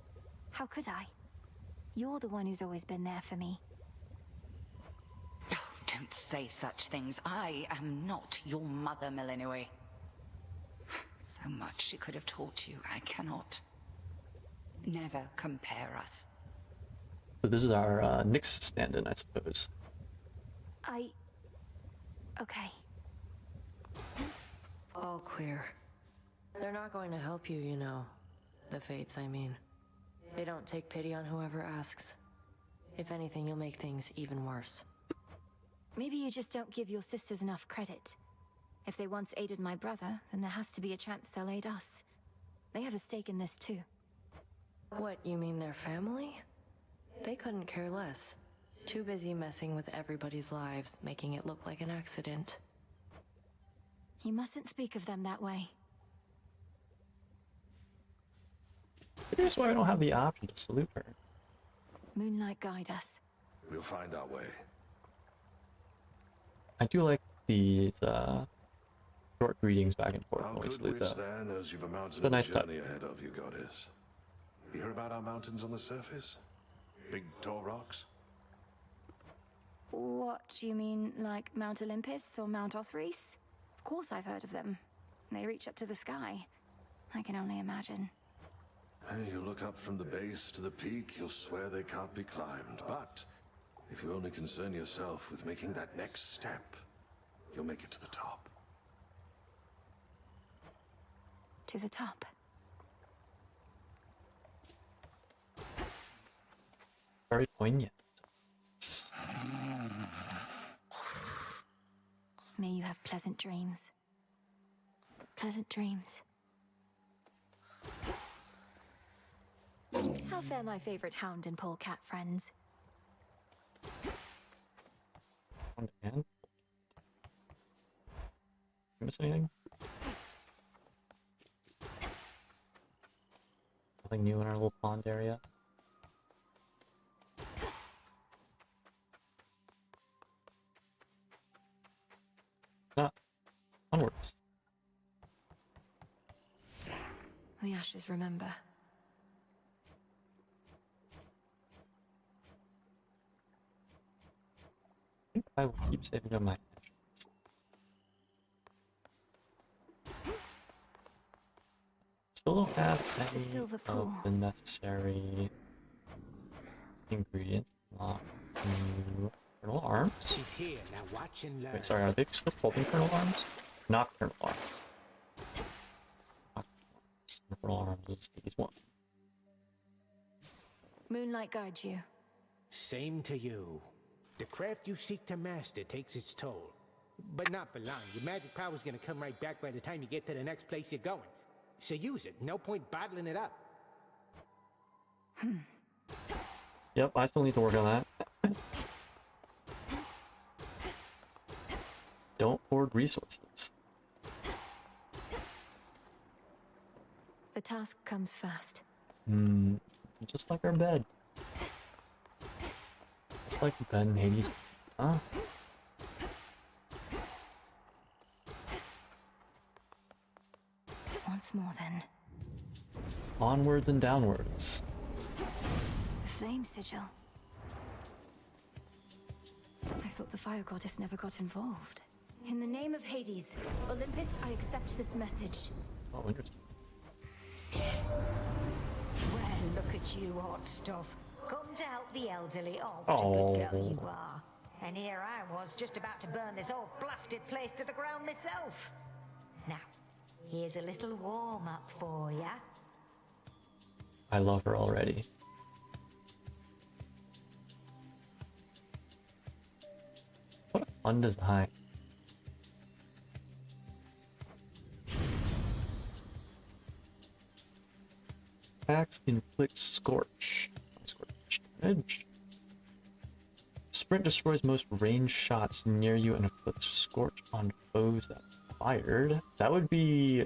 How could I? You're the one who's always been there for me. Oh, don't say such things. I am not your mother, Melinoe. So much she could have taught you. I cannot. Never compare us. So this is our Nyx stand-in, I suppose. Okay. All clear. They're not going to help you, you know. The Fates, I mean. They don't take pity on whoever asks. If anything, you'll make things even worse. Maybe you just don't give your sisters enough credit. If they once aided my brother, then there has to be a chance they'll aid us. They have a stake in this too. What, you mean their family? They couldn't care less. Too busy messing with everybody's lives, making it look like an accident. You mustn't speak of them that way. Here's why I don't have the option to salute her. Moonlight guide us. We'll find our way. I do like these short greetings back and forth Our when we good salute witch though. there knows you've a mountain a of nice journey ahead of you, goddess. You hear about our mountains on the surface? Big tall rocks? What, do you mean like Mount Olympus or Mount Othries? Of course I've heard of them. They reach up to the sky. I can only imagine. Hey, you look up from the base to the peak, you'll swear they can't be climbed. But if you only concern yourself with making that next step, you'll make it to the top. To the top. Very poignant. May you have pleasant dreams. Pleasant dreams. How fare my favorite hound and polecat friends? And miss anything? Nothing new in our little pond area. Ah, onwards. The ashes remember. I think I will keep saving up my actions. Still don't have any silver of pool. the necessary ingredients. New kernel arms. She's here, now watch and learn. Wait, sorry, are they still holding kernel arms? Nocturnal arms. Nocturnal arms is these one. Moonlight guides you. Same to you. The craft you seek to master takes its toll. But not for long. Your magic power's gonna come right back by the time you get to the next place you're going. So use it. No point bottling it up. Yep, I still need to work on that. Don't hoard resources. The task comes fast. Just like our bed. Just like Ben and Hades. Huh? Once more then. Onwards and downwards. The flame sigil. I thought the fire goddess never got involved. In the name of Hades, Olympus, I accept this message. Oh, interesting. Well, look at you, hot stuff. Come to help the elderly. Oh, what a good girl you are. And here I was, just about to burn this whole blasted place to the ground myself. Now, here's a little warm-up for ya. I love her already. What a fun design. Axe inflicts scorch. Scorch damage. Sprint destroys most ranged shots near you and inflicts scorch on foes that fired. That would be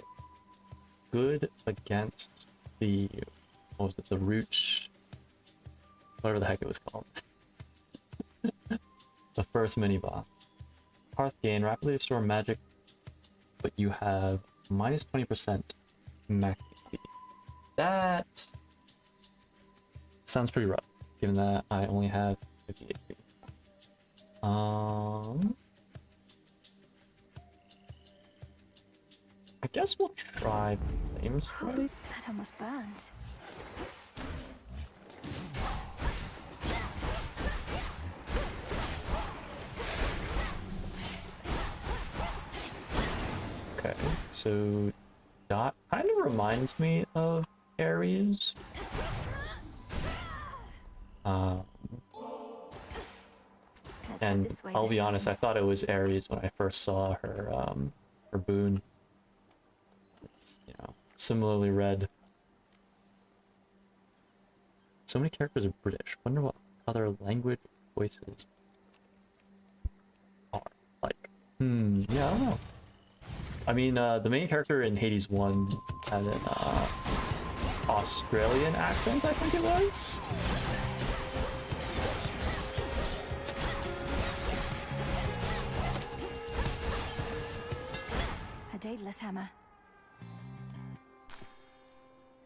good against the, what was it, the root, whatever the heck it was called. The first mini boss. Hearth gain, rapidly restore magic, but you have minus 20% max HP. That sounds pretty rough, given that I only have 50 HP. I guess we'll try flames. That almost burns. Okay, so Dot kind of reminds me of Ares. And I'll be honest, I thought it was Ares when I first saw her her boon. It's, you know, similarly red. So many characters are British. Wonder what other language voices are like. Yeah, I don't know. I mean, the main character in Hades 1 had an Australian accent, I think it was. A daedalus hammer.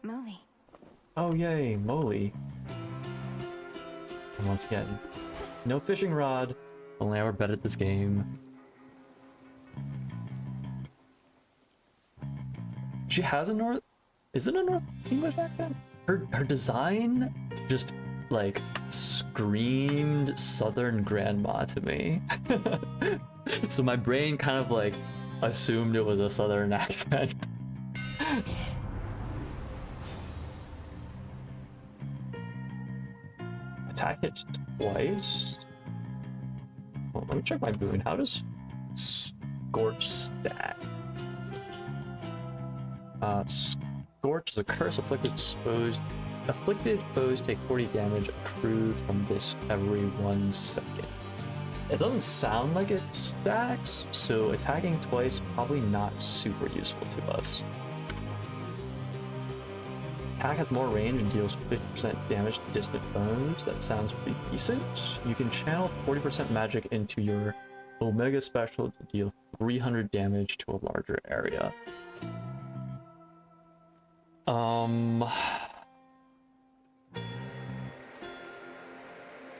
Moly. Oh yay, Moly. And once again, no fishing rod. Only I were better at this game. She has a North... Is it a North English accent? Her design just, like, screamed Southern grandma to me. So my brain kind of, like, assumed it was a Southern accent. Attack hits twice? Well, let me check my boon. How does Scorch stack? Scorch is a curse afflicted foes take 40 damage accrued from this every 1 second. It doesn't sound like it stacks, so attacking twice probably not super useful to us. Attack has more range and deals 50% damage to distant foes. That sounds pretty decent. You can channel 40% magic into your Omega special to deal 300 damage to a larger area.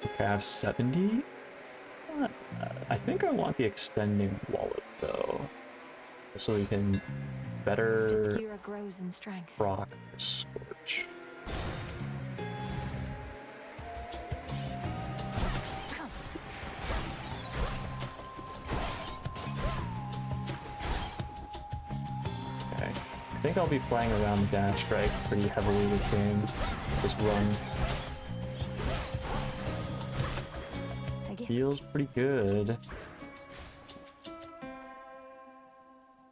Okay, I have 70. I think I want the extending wallet though, so we can better Obscura grows in strength. proc Scorch. Okay, I think I'll be playing around Dash Strike pretty heavily this game, this run. Feels pretty good.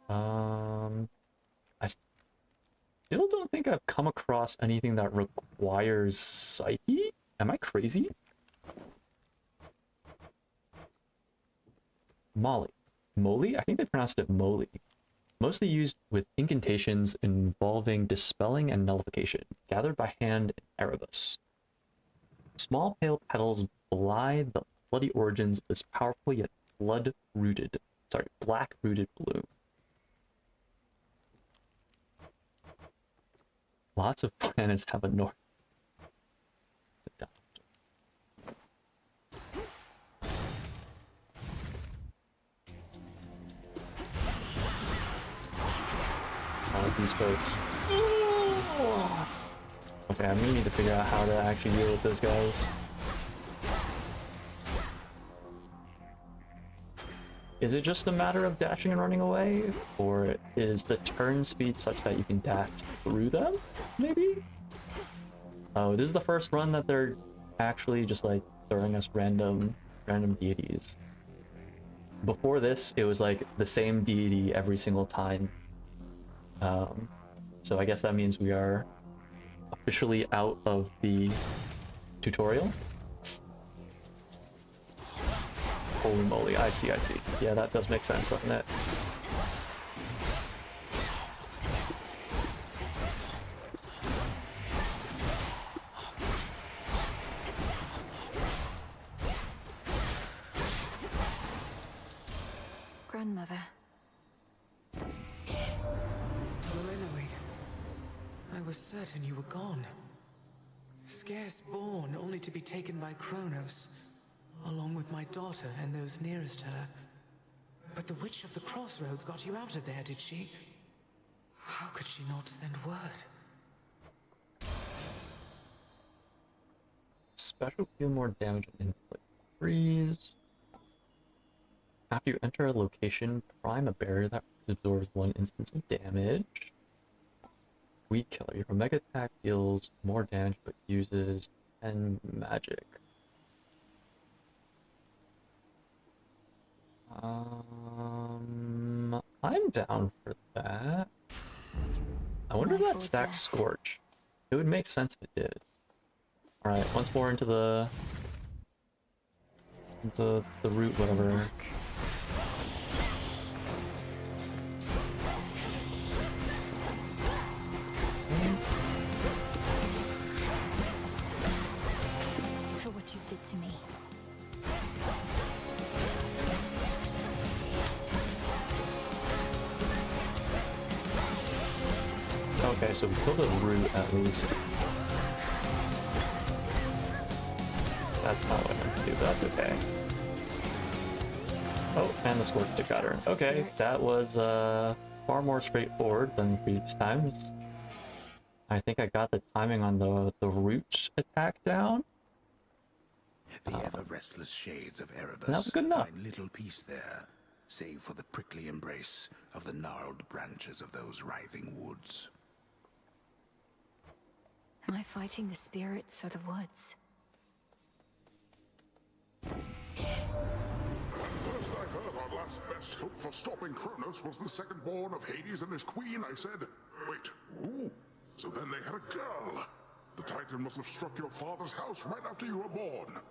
I still don't think I've come across anything that requires Psyche. Am I crazy? Molly. Moly? I think they pronounced it Moly. Mostly used with incantations involving dispelling and nullification, gathered by hand in Erebus. Small pale petals belie the bloody origins of this powerful yet black-rooted bloom. Lots of planets have a north. These folks. Okay, I'm gonna need to figure out how to actually deal with those guys. Is it just a matter of dashing and running away? Or is the turn speed such that you can dash through them? Maybe? Oh, this is the first run that they're actually just like throwing us random deities. Before this, it was like the same deity every single time. So I guess that means we are officially out of the tutorial. Holy moly, I see. Yeah, that does make sense, doesn't it? Grandmother. I was certain you were gone. Scarce born, only to be taken by Kronos, along with my daughter and those nearest her. But the Witch of the Crossroads got you out of there, did she? How could she not send word? Special deal more damage and inflict freeze. After you enter a location, prime a barrier that absorbs 1 instance of damage. Weed Killer. Your Omega attack deals more damage but uses 10 magic. I'm down for that. I wonder if that stacks Scorch. It would make sense if it did. Alright, once more into the route, whatever. For what you did to me. Okay, so we killed a root at least. That's not what I meant to do, but that's okay. Oh, and the Scorch took out her. Okay, that was far more straightforward than previous times. I think I got the timing on the root attack down. The ever-restless shades of Erebus that was good enough. find little peace there, save for the prickly embrace of the gnarled branches of those writhing woods. Am I fighting the spirits or the woods? First I heard our last best hope for stopping Kronos was the second-born of Hades and his queen. I said, wait, who? So then they had a girl. The Titan must have struck your father's house right after you were born.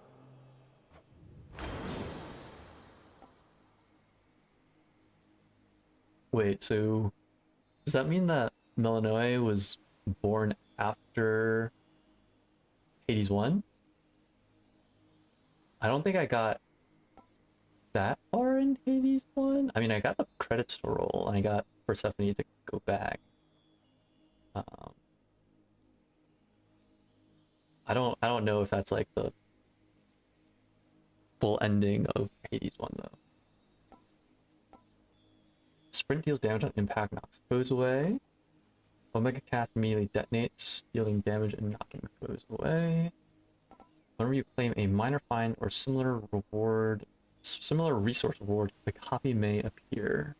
Wait, so does that mean that Melanoe was born after Hades 1? I don't think I got that far in Hades 1. I mean, I got the credits to roll, and I got Persephone to go back. I don't know if that's like the full ending of Hades 1 though. Sprint deals damage on impact, knocks foes away. Omega cast immediately detonates, dealing damage and knocking foes away. Whenever you claim a minor fine or similar resource reward, the copy may appear.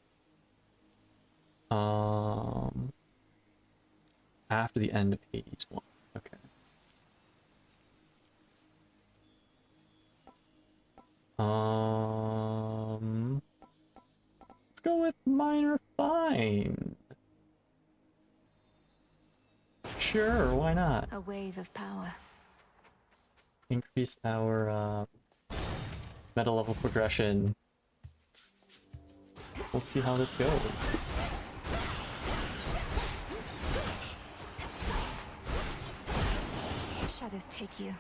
After the end of Hades 1. Okay. Let's go with minor fine. Sure, why not? A wave of power. Increase our meta level progression. Let's see how this goes. Shadows take you.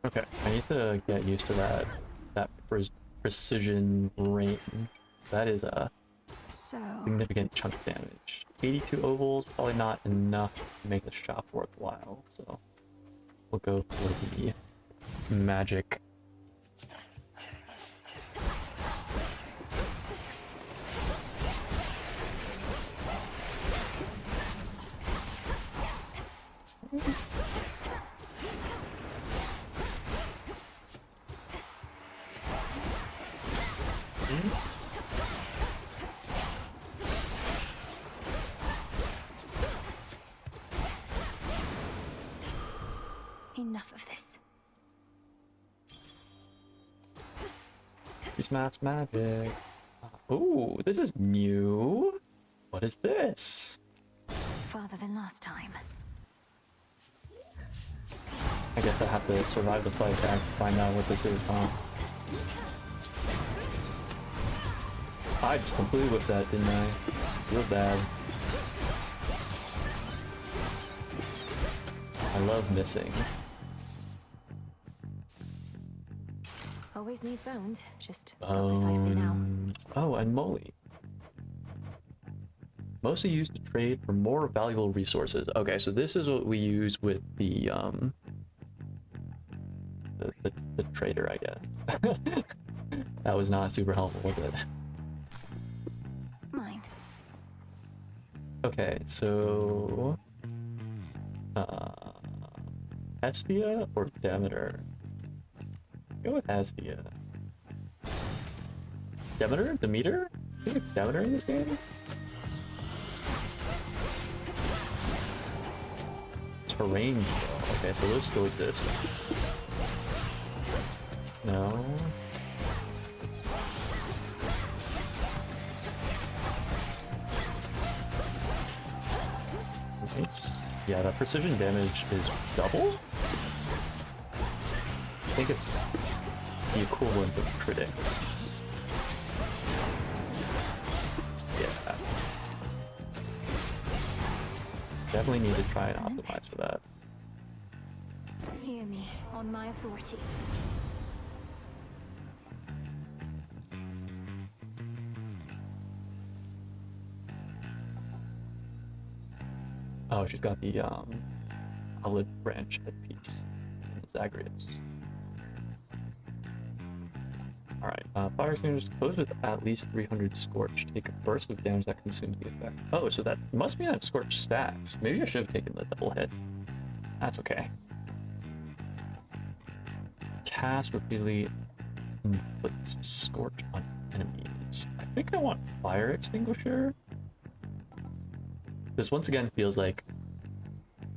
Okay, I need to get used to that precision range. That is a significant chunk of damage. 82 ovals, probably not enough to make the shop worthwhile, so we'll go for the magic. Enough of this. Increase mass magic. Oh, this is new. What is this? Farther than last time. I guess I have to survive the fight to find out what this is, huh? I just completely whipped that, didn't I? Real bad. I love missing. Always need bones, just not precisely now. Oh, and moly. Mostly used to trade for more valuable resources. Okay, so this is what we use with the trader, I guess. That was not super helpful, was it? Mine. Okay, so Hestia or Demeter? Go with Hestia. Demeter? Demeter? I think it's Demeter in this game? Terrain. Okay, so let's go with this. No. Nice. Yeah, that precision damage is double? I think it's the equivalent of critic. Yeah. Definitely need to try and optimize for that. Hear me on my authority. Oh, she's got the olive branch headpiece. Zagreus. Alright, fire extinguishers close with at least 300 scorch. Take a burst of damage that consumes the effect. Oh, so that must mean that scorch stacks. Maybe I should have taken the double hit. That's okay. Cast repeatedly inflicts scorch on enemies. I think I want fire extinguisher. This once again feels like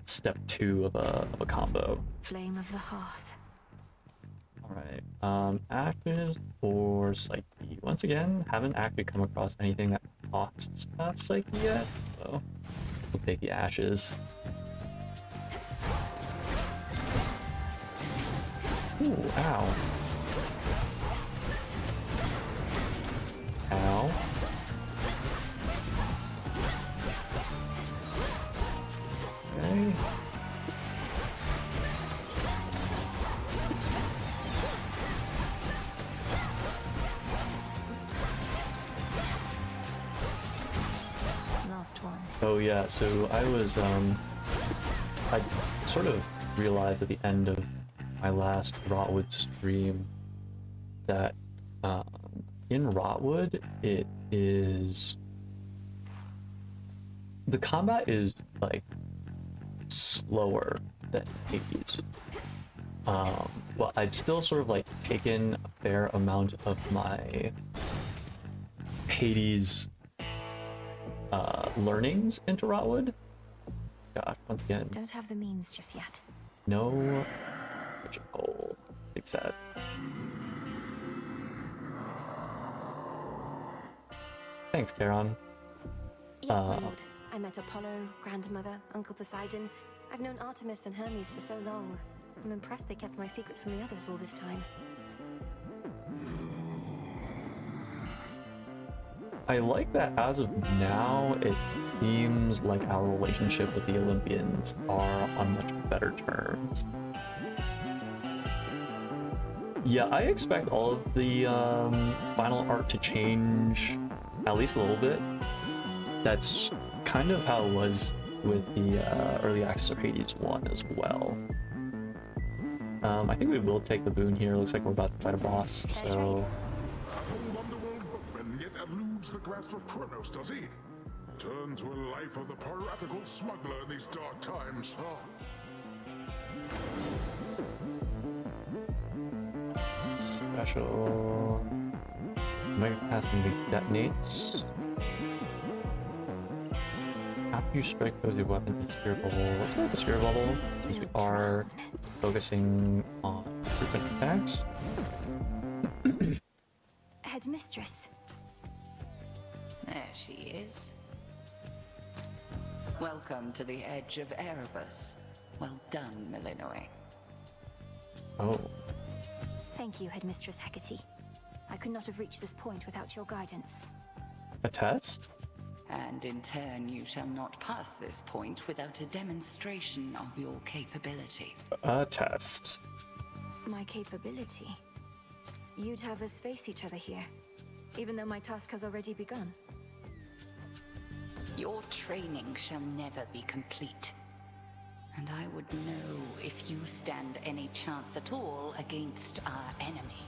step 2 of a combo. Flame of the hearth. Alright, ashes or psyche. Once again, haven't actually come across anything that costs psyche yet, so we'll take the ashes. Ooh, ow. Ow. Okay. Last one. Oh yeah, so I was I sort of realized at the end of my last Rotwood stream that in Rotwood it is the combat is like slower than Hades. Well, I'd still sort of like taken a fair amount of my Hades learnings into Rotwood. Gosh, once again, Don't have the means just yet. no goal. Big sad. Thanks, Charon. Yes, my lord. I met Apollo, Grandmother, Uncle Poseidon. I've known Artemis and Hermes for so long. I'm impressed they kept my secret from the others all this time. I like that as of now, it seems like our relationship with the Olympians are on much better terms. Yeah, I expect all of the final art to change at least a little bit. That's kind of how it was with the early access of Hades 1 as well. I think we will take the boon here. Looks like we're about to fight a boss, so... Underworld bookman yet eludes the grasp of Kronos, does he? Turn to a life of the piratical smuggler in these dark times, huh? Special... Mega casting detonates. After you strike those with weapon, each spirit bubble. Let's go with the spirit bubble, since we are focusing on frequent attacks. Headmistress. There she is. Welcome to the edge of Erebus. Well done, Millenoi. Oh. Thank you, Headmistress Hecate. I could not have reached this point without your guidance. A test? And in turn, you shall not pass this point without a demonstration of your capability. A test. My capability? You'd have us face each other here, even though my task has already begun. Your training shall never be complete. And I would know if you stand any chance at all against our enemy.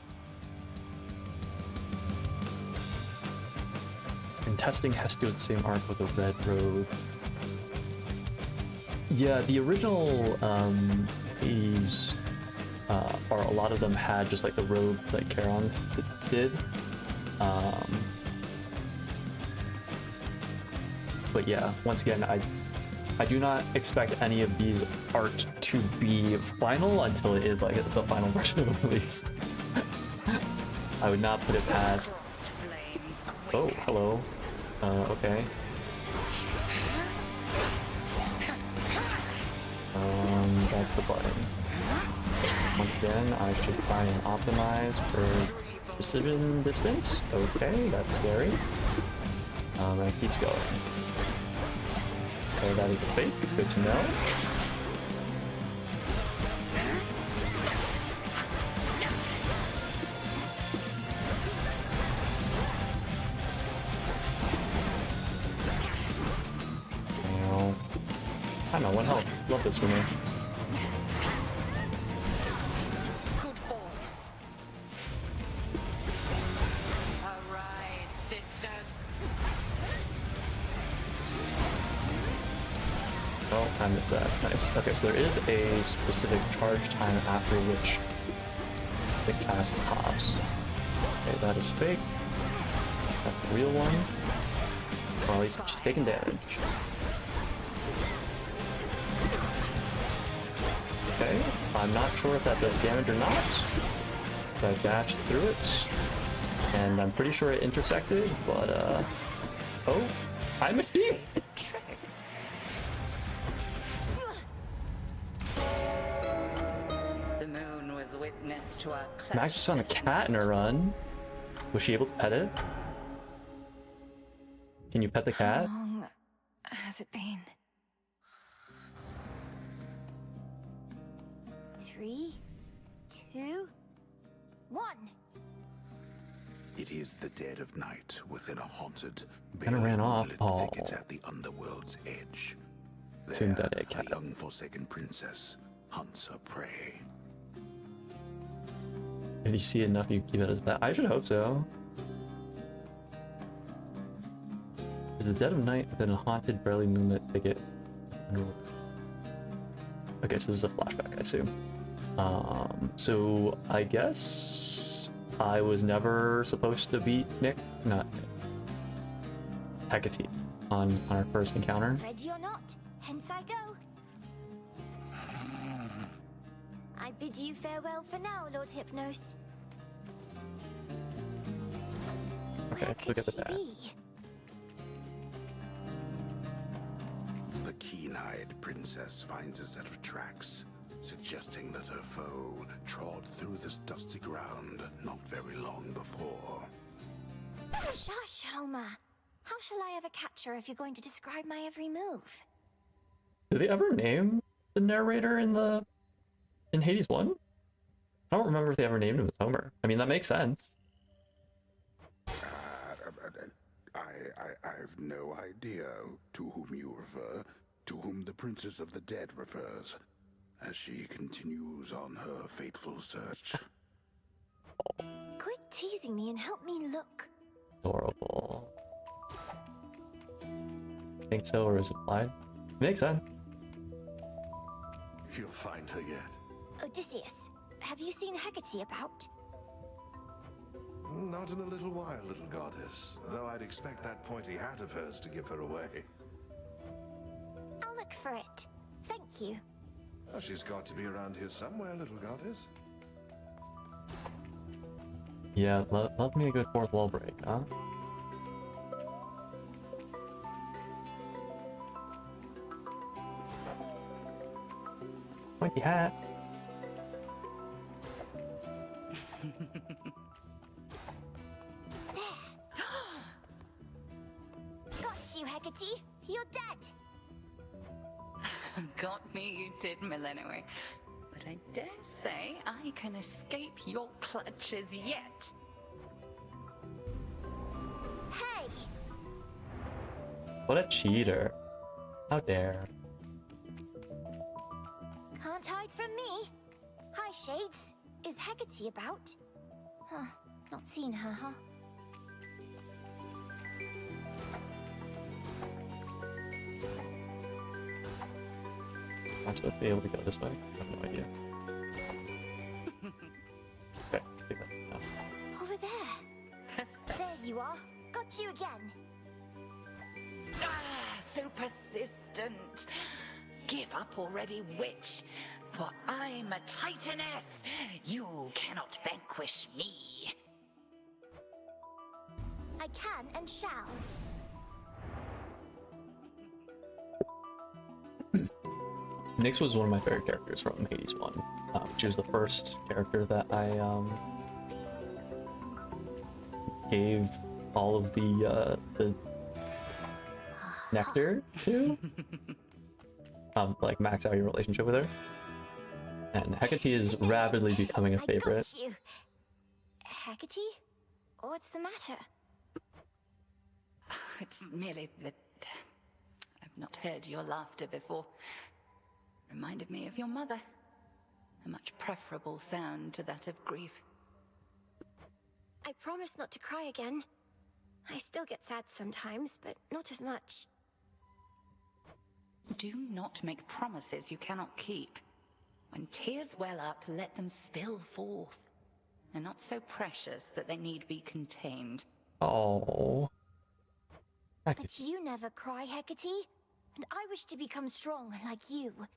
In testing, Hestia was the same arc with a red robe. Yeah, the original Hades, or a lot of them had just like the robe that Charon did. But yeah, once again, I do not expect any of these art to be final until it is like the final version of the release. I would not put it past. Oh, hello. Okay. That's the button. Once again, I should try and optimize for precision distance. Okay, that's scary. And it keeps going. Okay, that is a fake. Good to know. I don't know, one health. Love this for me. Good boy. Arise, sisters. Oh, I missed that. Nice. Okay, so there is a specific charge time after which the cast pops. Okay, that is fake. That's the real one. Or at least she's taking damage. Okay, I'm not sure if that does damage or not. So I dashed through it, and I'm pretty sure it intersected, but oh, I'm a thief! The moon was witness witness to our Max just found a cleverness, cat in her run. Was she able to pet it? Can you pet the cat? How long has it been? 3, 2, 1. It is the dead of night within a haunted, Kinda ran off. moonlit thicket at the underworld's edge. Soon There, dead cat. a young forsaken princess hunts her prey. If you see enough, you keep it as pet. I should hope so. Is the dead of night within a haunted, barely moonlit thicket? Okay, so this is a flashback, I assume. So I guess I was never supposed to beat not Hecate on our first encounter. Ready or not, hence I go. I bid you farewell for now, Lord Hypnos. Okay, Where look at could the she bat. be? The keen-eyed princess finds a set of tracks, suggesting that her foe trod through this dusty ground not very long before. Shush, Homer. How shall I ever catch her if you're going to describe my every move? Did they ever name the narrator in Hades 1? I don't remember if they ever named him as Homer. I mean, that makes sense. I've no idea to whom you refer, to whom the Princess of the Dead refers, as she continues on her fateful search. Quit teasing me and help me look. Adorable. Think so, or is it implied? Makes sense. You'll find her yet. Odysseus, have you seen Hecate about? Not in a little while, little goddess. Though I'd expect that pointy hat of hers to give her away. I'll look for it. Thank you. Oh, she's got to be around here somewhere, little goddess. Yeah, love me a good fourth wall break, huh? Pointy hat. Got you, Hecate. You're dead. Got me, you did, Millenary. But I dare say I can escape your clutches yet. Hey! What a cheater. How dare. Can't hide from me. Hi, Shades. Is Hecate about? Huh. Not seen her, huh? Am I supposed to be able to go this way? I have no idea. Okay, I think that's enough. Over there. There you are. Got you again. Ah, so persistent. Give up already, witch. For I'm a titaness. You cannot vanquish me. I can and shall. Nyx was one of my favorite characters from Hades 1. She was the first character that I gave all of the nectar to. Like max out your relationship with her. And Hecate is rapidly becoming a favorite. I got you. Hecate? What's the matter? It's merely that I've not heard your laughter before. Reminded me of your mother. A much preferable sound to that of grief. I promise not to cry again. I still get sad sometimes, but not as much. Do not make promises you cannot keep. When tears well up, let them spill forth. They're not so precious that they need be contained. Oh. But you never cry, Hecate. And I wish to become strong like you.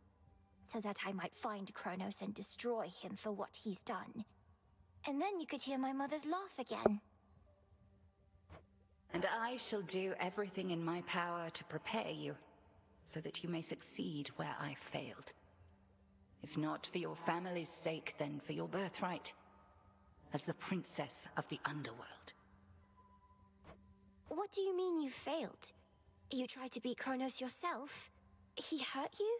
So that I might find Kronos and destroy him for what he's done. And then you could hear my mother's laugh again. And I shall do everything in my power to prepare you, so that you may succeed where I failed. If not for your family's sake, then for your birthright. As the princess of the underworld. What do you mean you failed? You tried to beat Kronos yourself? He hurt you?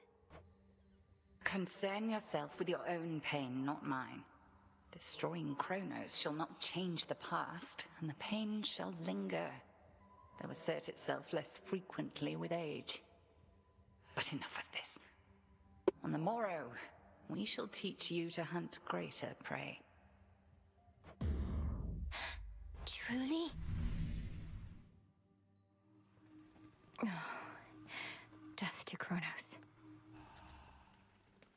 Concern yourself with your own pain, not mine. Destroying Kronos shall not change the past, and the pain shall linger, though assert itself less frequently with age. But enough of this. On the morrow, we shall teach you to hunt greater prey. Truly? Death to Kronos.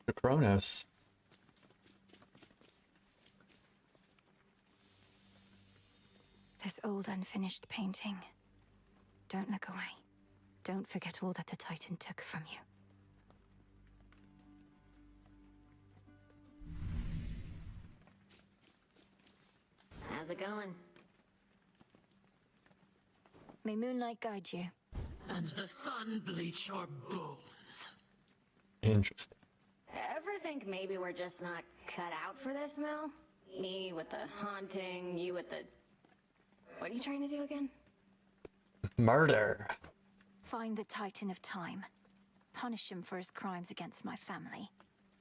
To Kronos. This old unfinished painting. Don't look away. Don't forget all that the Titan took from you. How's it going? May moonlight guide you. And the sun bleach your bones. Interesting. Ever think maybe we're just not cut out for this, Mel? Me with the haunting, you with the... What are you trying to do again? Murder. Find the Titan of Time. Punish him for his crimes against my family.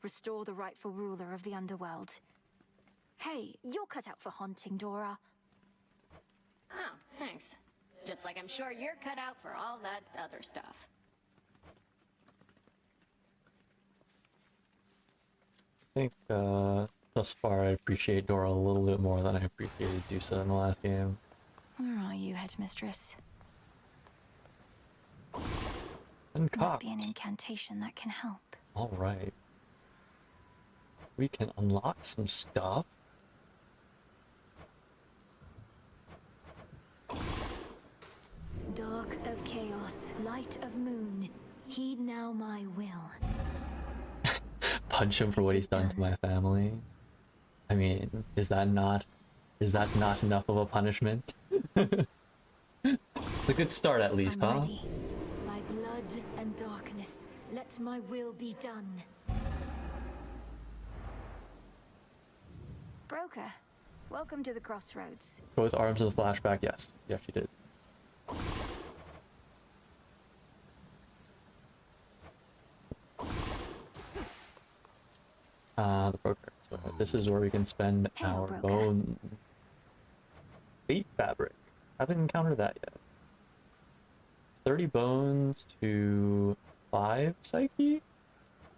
Restore the rightful ruler of the underworld. Hey, you're cut out for haunting, Dora. Oh, thanks. Just like I'm sure you're cut out for all that other stuff. I think thus far I appreciate Dora a little bit more than I appreciated Dusa in the last game. Where are you, headmistress? Uncocked. Must be an incantation that can help. Alright. We can unlock some stuff. Dark of chaos, light of moon, heed now my will. Punch him for what he's done to my family. I mean, is that not enough of a punishment? It's a good start at least, huh? Ready. By blood and darkness, let my will be done. Broker, welcome to the crossroads. Both arms of the flashback, yes. Yes, she did. The broker. So this is where we can spend our broker. bone. Fate fabric. Haven't encountered that yet. 30 bones to 5 psyche,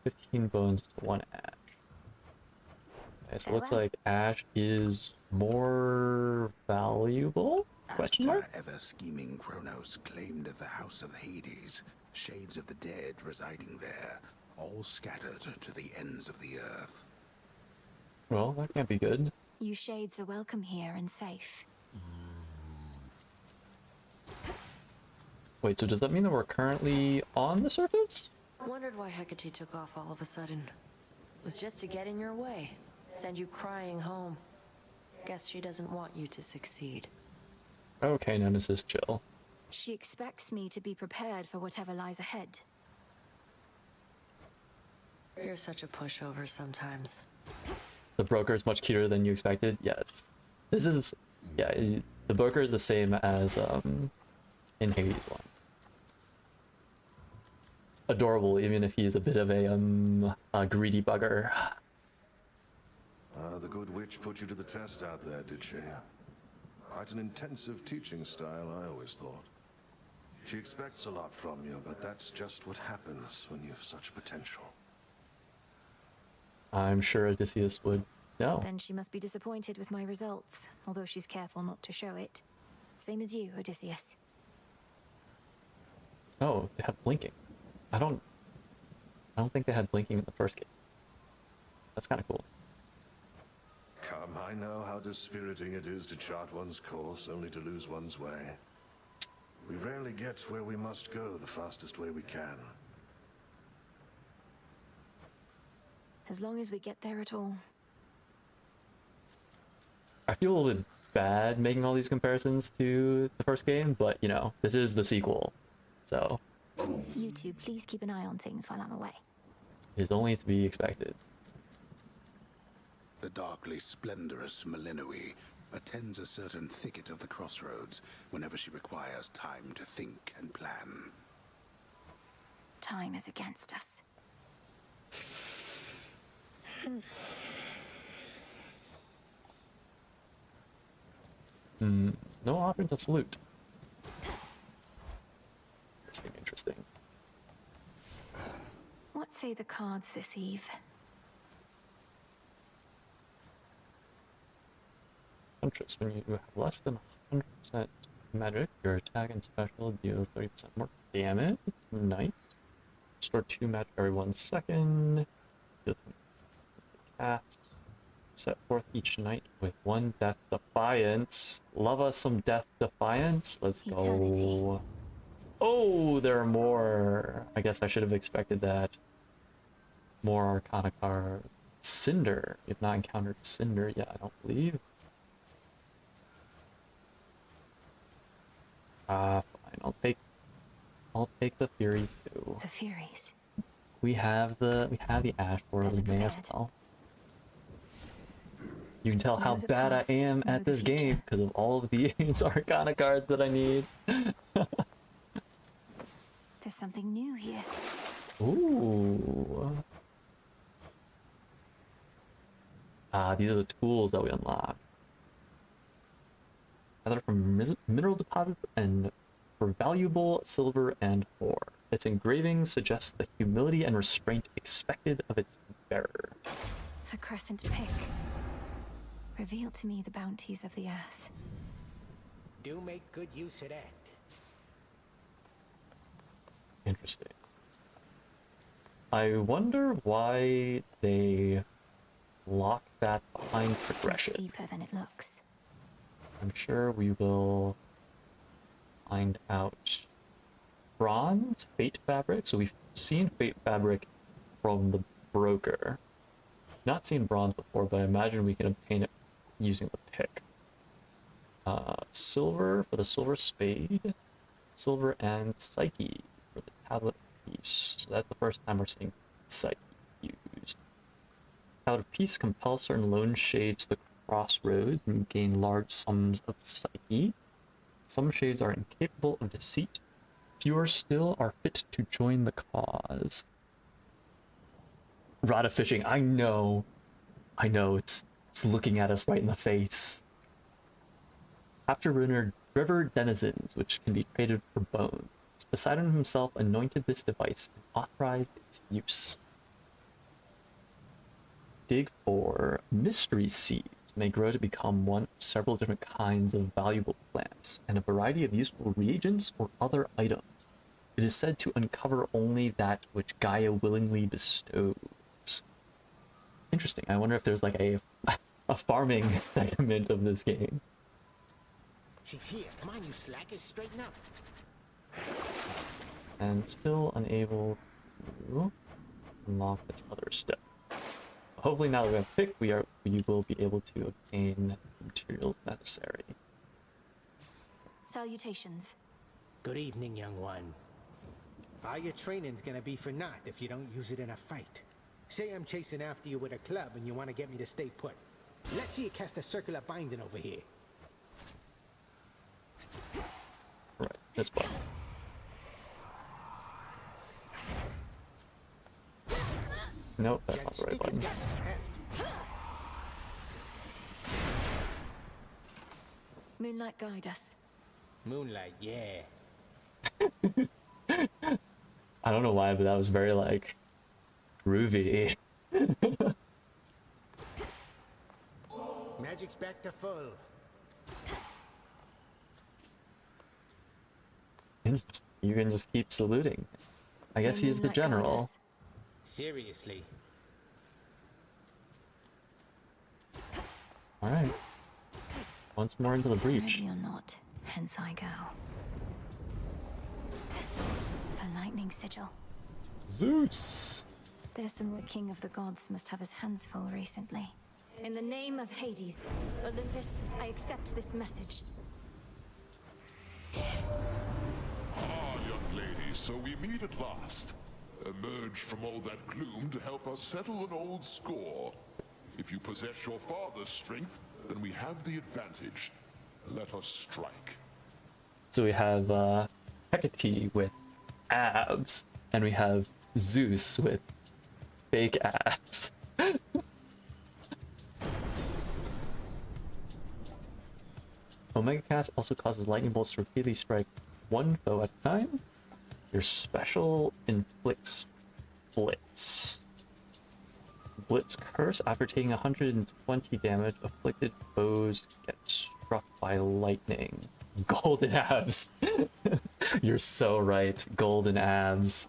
15 bones to 1 ash. Okay, so it looks like ash is more valuable? Question mark? After ever scheming Kronos claimed the House of Hades, shades of the dead residing there, all scattered to the ends of the earth. Well, that can't be good. You shades are welcome here and safe. Wait, so does that mean that we're currently on the surface? Wondered why Hecate took off all of a sudden. Was just to get in your way. Send you crying home. Guess she doesn't want you to succeed. Okay, Nemesis, chill. She expects me to be prepared for whatever lies ahead. You're such a pushover sometimes. The broker is much cuter than you expected? Yes. This is... yeah, the broker is the same as, in Hades 1. Adorable, even if he's a bit of a greedy bugger. The good witch put you to the test out there, did she? Quite an intensive teaching style, I always thought. She expects a lot from you, but that's just what happens when you have such potential. I'm sure Odysseus would know. Then she must be disappointed with my results, although she's careful not to show it. Same as you, Odysseus. Oh, they have blinking. I don't think they had blinking in the first game. That's kind of cool. Come, I know how dispiriting it is to chart one's course only to lose one's way. We rarely get where we must go the fastest way we can. As long as we get there at all. I feel a little bit bad making all these comparisons to the first game, but you know, this is the sequel, so You two, please keep an eye on things while I'm away. it is only to be expected. The darkly splendorous Malinoi attends a certain thicket of the crossroads whenever she requires time to think and plan. Time is against us. No offering to salute. Interesting. What say the cards this eve? Interest. When you have less than 100% magic, your attack and special deal 30% more damage. Nice. Restore 2 magic every 1 second. Cast. Set forth each night with 1 Death Defiance. Love us some Death Defiance. Let's go. Oh, there are more. I guess I should have expected that. More Arcana cards. Cinder. You've not encountered Cinder yet, I don't believe. Fine. I'll take the Furies too. The Furies. We have the Ash Ward. We may as well. You can tell how bad I am at this game because of all of these Arcana cards that I need. There's something new here. Ooh. These are the tools that we unlock. Either from mineral deposits and for valuable silver and ore. Its engraving suggests the humility and restraint expected of its bearer. The crescent pick. Reveal to me the bounties of the earth. Do make good use of that. Interesting. I wonder why they lock that behind progression. Deeper than it looks. I'm sure we will find out. Bronze, Fate Fabric. So we've seen Fate Fabric from the broker. Not seen bronze before, but I imagine we can obtain it using the pick. Silver for the silver spade. Silver and Psyche for the tablet piece. So that's the first time we're seeing Psyche used. Tablet of Peace compels certain lone shades to the crossroads and gain large sums of Psyche. Some shades are incapable of deceit. Fewer still are fit to join the cause. Rod of Fishing, I know, it's looking at us right in the face. After river denizens, which can be traded for bones. Poseidon himself anointed this device and authorized its use. Dig for mystery seeds may grow to become one of several different kinds of valuable plants and a variety of useful reagents or other items. It is said to uncover only that which Gaia willingly bestows. Interesting. I wonder if there's like a farming segment of this game. She's here. Come on, you slackers, straighten up. And still unable to unlock this other step. Hopefully now that we have pick, we will be able to obtain the materials necessary. Salutations. Good evening, young one. All your training's gonna be for naught if you don't use it in a fight. Say I'm chasing after you with a club and you want to get me to stay put. Let's see you cast a circular binding over here. Right, this button. Nope, that's not the right button. Moonlight guide us. Moonlight, yeah. I don't know why, but that was very like groovy. Magic's back to full. You can just keep saluting. I guess he is the general. Seriously. Alright. Once more into the breach. Ready or not, hence I go. The lightning sigil. Zeus! There's some the king of the gods must have his hands full recently. In the name of Hades, Olympus, I accept this message. Ah, young lady, so we meet at last. Emerged from all that gloom to help us settle an old score. If you possess your father's strength, then we have the advantage. Let us strike. So we have Hecate with abs, and we have Zeus with fake abs. Omega Cast also causes lightning bolts to repeatedly strike one foe at a time. Your special inflicts Blitz. Blitz Curse. After taking 120 damage, afflicted foes get struck by lightning. Golden abs. You're so right. Golden abs.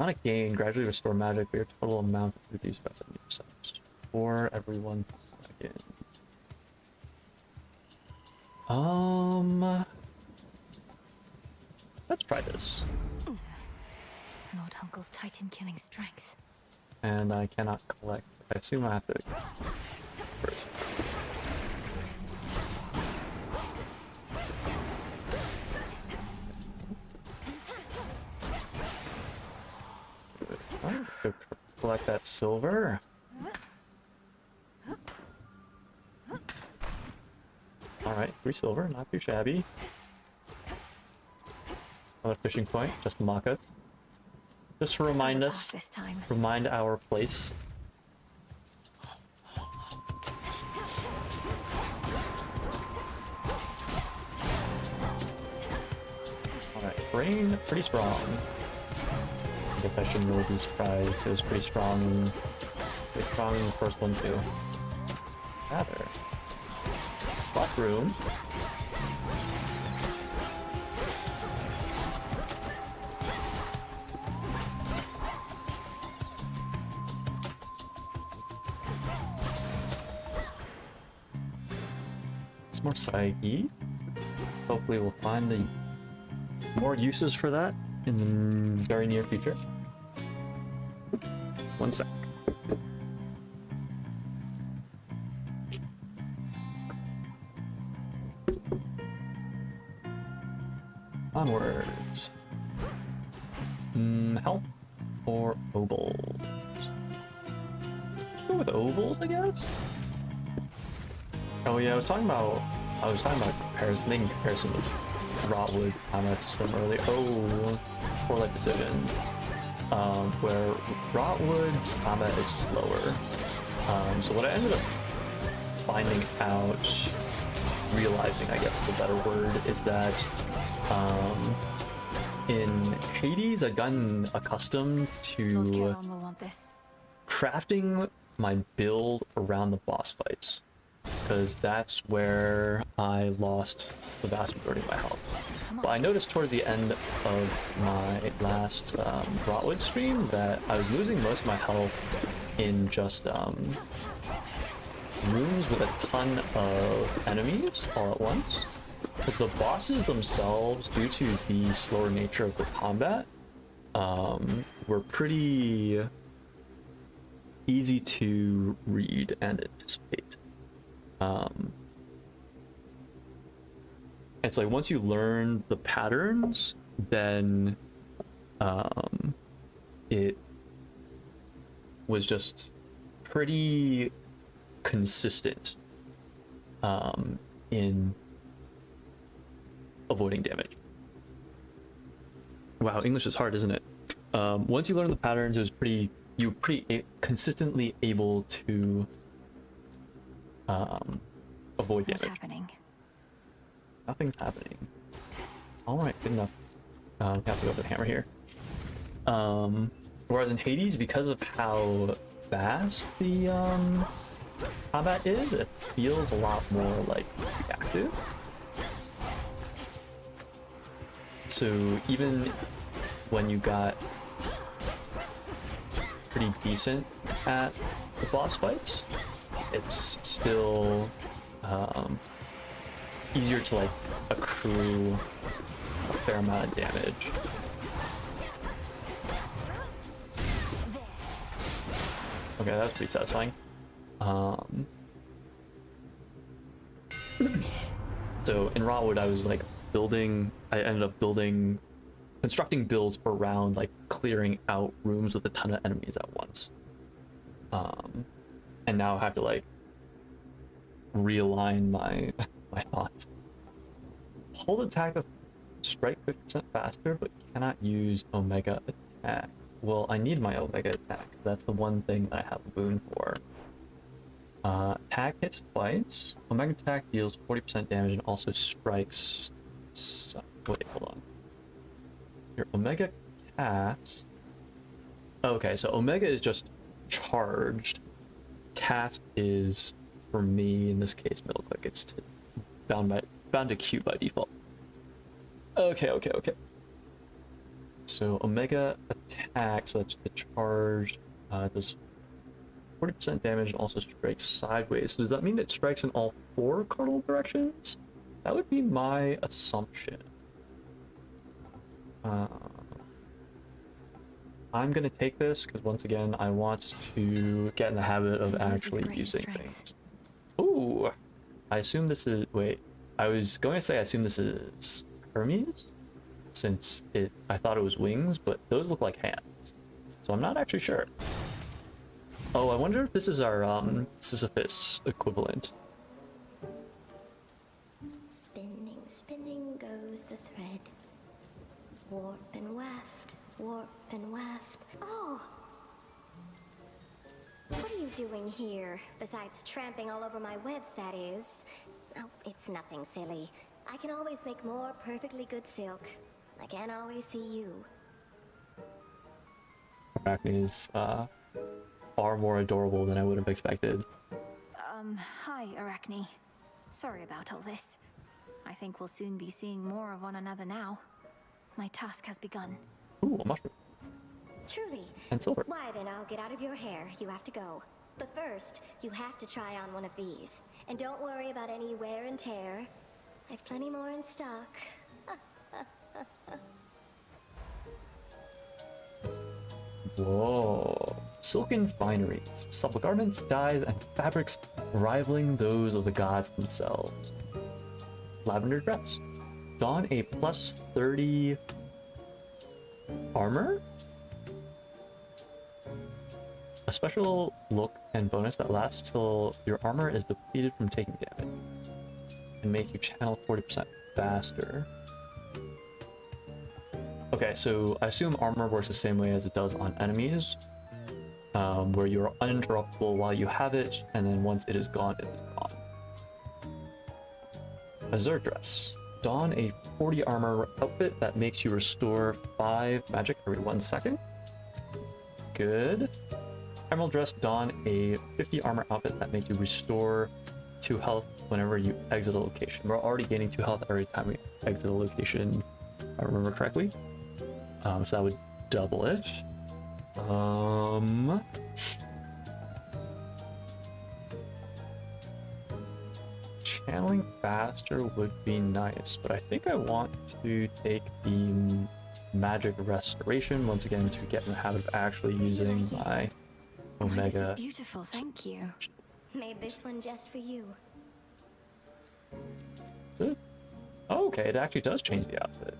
Not a gain. Gradually restore magic, but your total amount is reduced by 70% for every 1 second. Let's try this. Lord Uncle's Titan killing strength. And I cannot collect. I assume I have to first. Go collect that silver. Alright, 3 silver, not too shabby. Another fishing point, just to mock us. Just to remind us, this time. remind our place. Alright, brain, pretty strong. I guess I shouldn't really be surprised. It was pretty strong in the first one too. Rather. Black room. It's more Psyche. Hopefully we'll find the more uses for that in the very near future. 1 sec. Onwards. Health or ovals? Go with ovals, I guess. Oh yeah, I was talking about making comparison with Rotwood combat system earlier. Oh, for like decision. Where Rotwood's combat is slower. So what I ended up finding out, realizing, I guess is a better word, is that in Hades I've gotten accustomed to crafting my build around the boss fights, because that's where I lost the vast majority of my health. But I noticed towards the end of my last Rotwood stream that I was losing most of my health in just rooms with a ton of enemies all at once. Because the bosses themselves, due to the slower nature of the combat, were pretty easy to read and anticipate. It's like once you learn the patterns, then it was just pretty consistent in avoiding damage. Wow, English is hard, isn't it? Once you learn the patterns, you were pretty consistently able to avoid damage. What's happening? Nothing's happening. Alright, good enough. We have to go for the hammer here. Whereas in Hades, because of how fast the combat is, it feels a lot more like reactive. So even when you got pretty decent at the boss fights, it's still easier to like accrue a fair amount of damage. Okay, that was pretty satisfying. So in Rotwood, I was like I ended up constructing builds around like clearing out rooms with a ton of enemies at once. And now I have to like realign my my thoughts. Hold attack to strike 50% faster, but cannot use Omega attack. Well, I need my Omega attack. That's the one thing that I have a boon for. Attack hits twice. Omega attack deals 40% damage and also strikes. Wait, hold on. Your Omega cast. Okay, so Omega is just charged. Cast is, for me in this case, middle click. It's bound to Q by default. Okay. So Omega attack, so that's the charge. Does 40% damage and also strikes sideways. So does that mean it strikes in all 4 cardinal directions? That would be my assumption. I'm gonna take this because once again I want to get in the habit of actually using things. Ooh, I assume this is, wait, I was going to say I assume this is Hermes, since I thought it was wings, but those look like hands, so I'm not actually sure. Oh, I wonder if this is our Sisyphus equivalent. Spinning, spinning goes the thread. Warp and waft, warp and waft. Oh! What are you doing here? Besides tramping all over my webs, that is. Oh, it's nothing silly. I can always make more perfectly good silk. I can't always see you. Arachne is far more adorable than I would have expected. Hi, Arachne. Sorry about all this. I think we'll soon be seeing more of one another now. My task has begun. Ooh, a mushroom. Truly. And silver. Why then, I'll get out of your hair. You have to go. But first, you have to try on one of these. And don't worry about any wear and tear. I've plenty more in stock. Whoa. Silken fineries, supple garments, dyes, and fabrics rivaling those of the gods themselves. Lavender dress. Don a plus 30 armor? A special look and bonus that lasts till your armor is depleted from taking damage. And makes you channel 40% faster. Okay, so I assume armor works the same way as it does on enemies, where you're uninterruptible while you have it, and then once it is gone, it is gone. Azure dress. Don a 40 armor outfit that makes you restore 5 magic every 1 second. Good. Emerald dress. Don a 50 armor outfit that makes you restore 2 health whenever you exit a location. We're already gaining 2 health every time we exit a location, if I remember correctly. So that would double it. Channeling faster would be nice, but I think I want to take the magic restoration once again to get in the habit of actually using my Omega. This is beautiful, thank you. Made this one just for you. Oh, okay, it actually does change the outfit.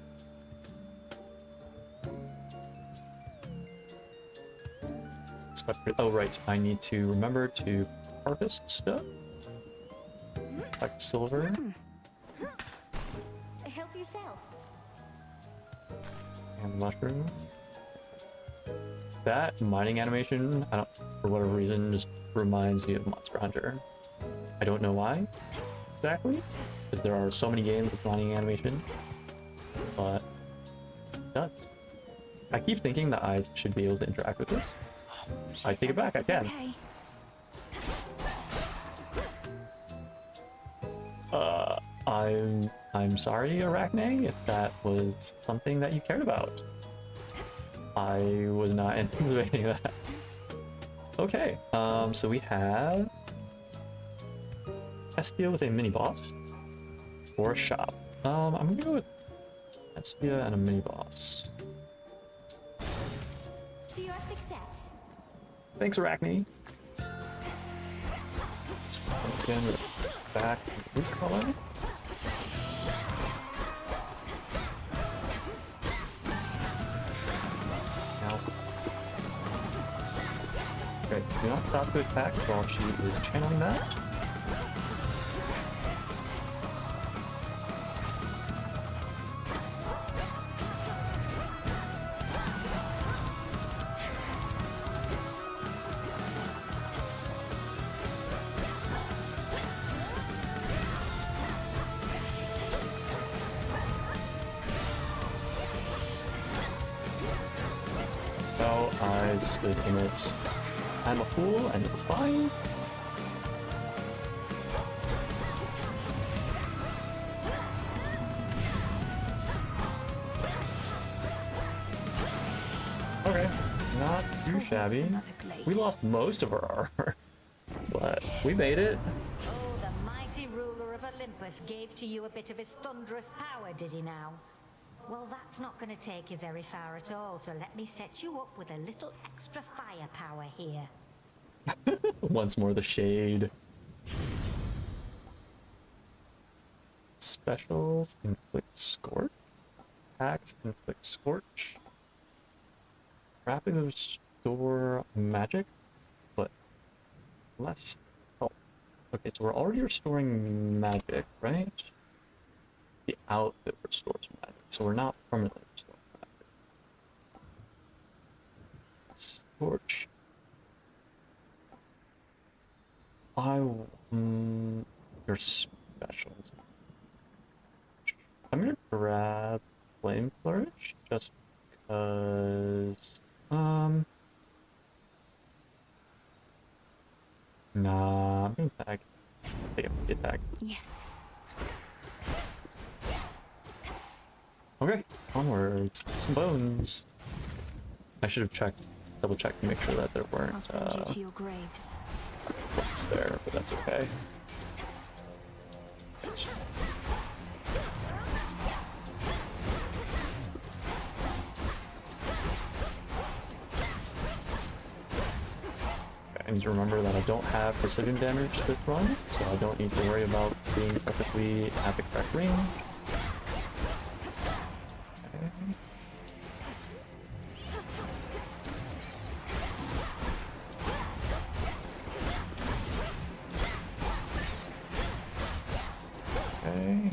Oh right, I need to remember to harvest stuff. Like silver. Help yourself. And mushroom. That mining animation, I don't, for whatever reason, just reminds me of Monster Hunter. I don't know why exactly, because there are so many games with mining animation, but it does. I keep thinking that I should be able to interact with this. I take it back, I can. Okay. I'm sorry, Arachne, if that was something that you cared about. I was not anticipating that. Okay, so we have Estia with a mini boss or a shop. I'm gonna go with Estia and a mini boss. To your success. Thanks, Arachne. Once again, we're back to blue color. Now, Okay, do not stop to attack while she is channeling that. So I stood in it. I'm a fool, and it's fine. Okay, not too shabby. We lost most of our armor, but we made it. Oh, the mighty ruler of Olympus gave to you a bit of his thunderous power, did he now? Well, that's not going to take you very far at all, so let me set you up with a little extra firepower here. Once more, the shade. Specials inflict scorch. Attacks inflict scorch. Rapidly restore magic, but less health. Okay, so we're already restoring magic, right? The outfit restores magic, so we're not permanently restoring magic. Scorch. Your specials. I'm gonna grab Flame Flourish just because. Nah, I'm gonna attack. Take a attack. Yes. Okay, onwards. Some bones. I should have double checked to make sure that there weren't. I'll send you to your graves. Books there, but that's okay. I need to remember that I don't have precision damage this run, so I don't need to worry about being perfectly at the correct range. Okay. Okay.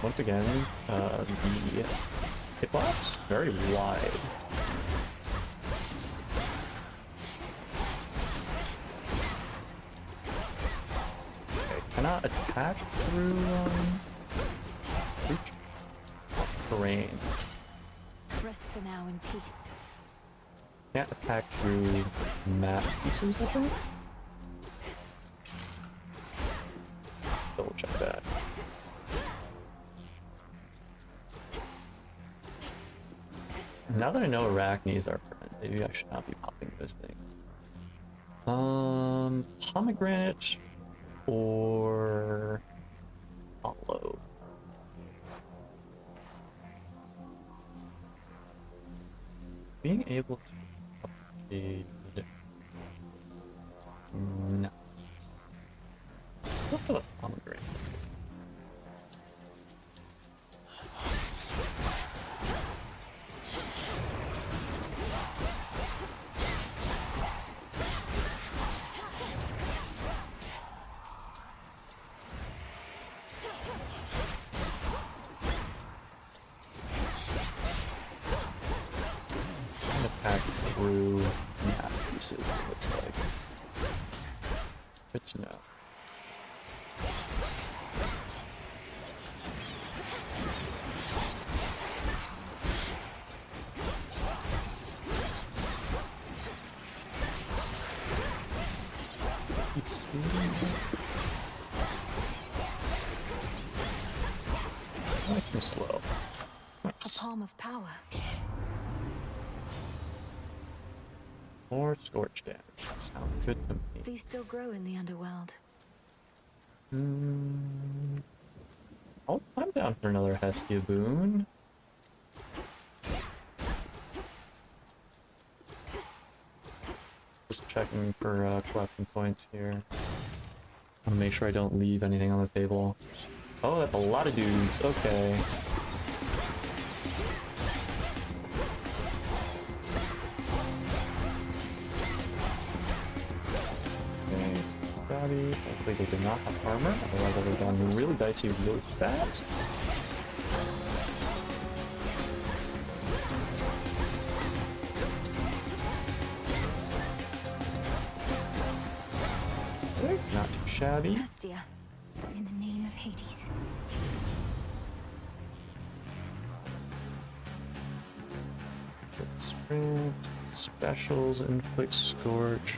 Once again, the hitbox very wide. Okay, cannot attack through reach terrain. Rest for now in peace. Can't attack through map pieces, I think. Double check that. Now that I know arachnes are friends, maybe I should not be popping those things. Pomegranate or hollow. Being able to upgrade. No. What the pomegranate? Attack through map pieces, it looks like. Good to know. Let's see. Nice and slow. A palm of power. More scorch damage. Sounds good to me. These still grow in the underworld. I'm down for another Hestia boon. Just checking for collection points here. I want to make sure I don't leave anything on the table. Oh, that's a lot of dudes. Okay. stabby. Hopefully they do not have armor, otherwise they'll go down really dicey really fast. Okay, not too shabby. Hestia, in the name of Hades. Sprint, specials, inflict scorch.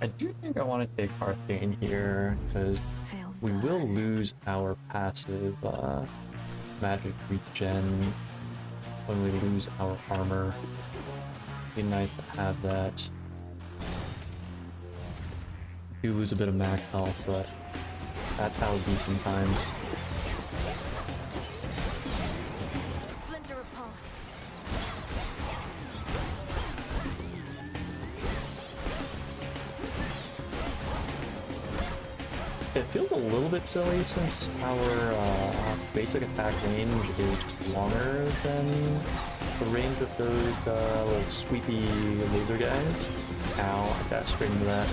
I do think I want to take Arcane here, because we will lose our passive magic regen when we lose our armor. Be nice to have that. Do lose a bit of max health, but that's how decent times. Splinter apart. It feels a little bit silly since our basic attack range is just longer than the range of those little sweepy laser guys. Ow, I got straight into that.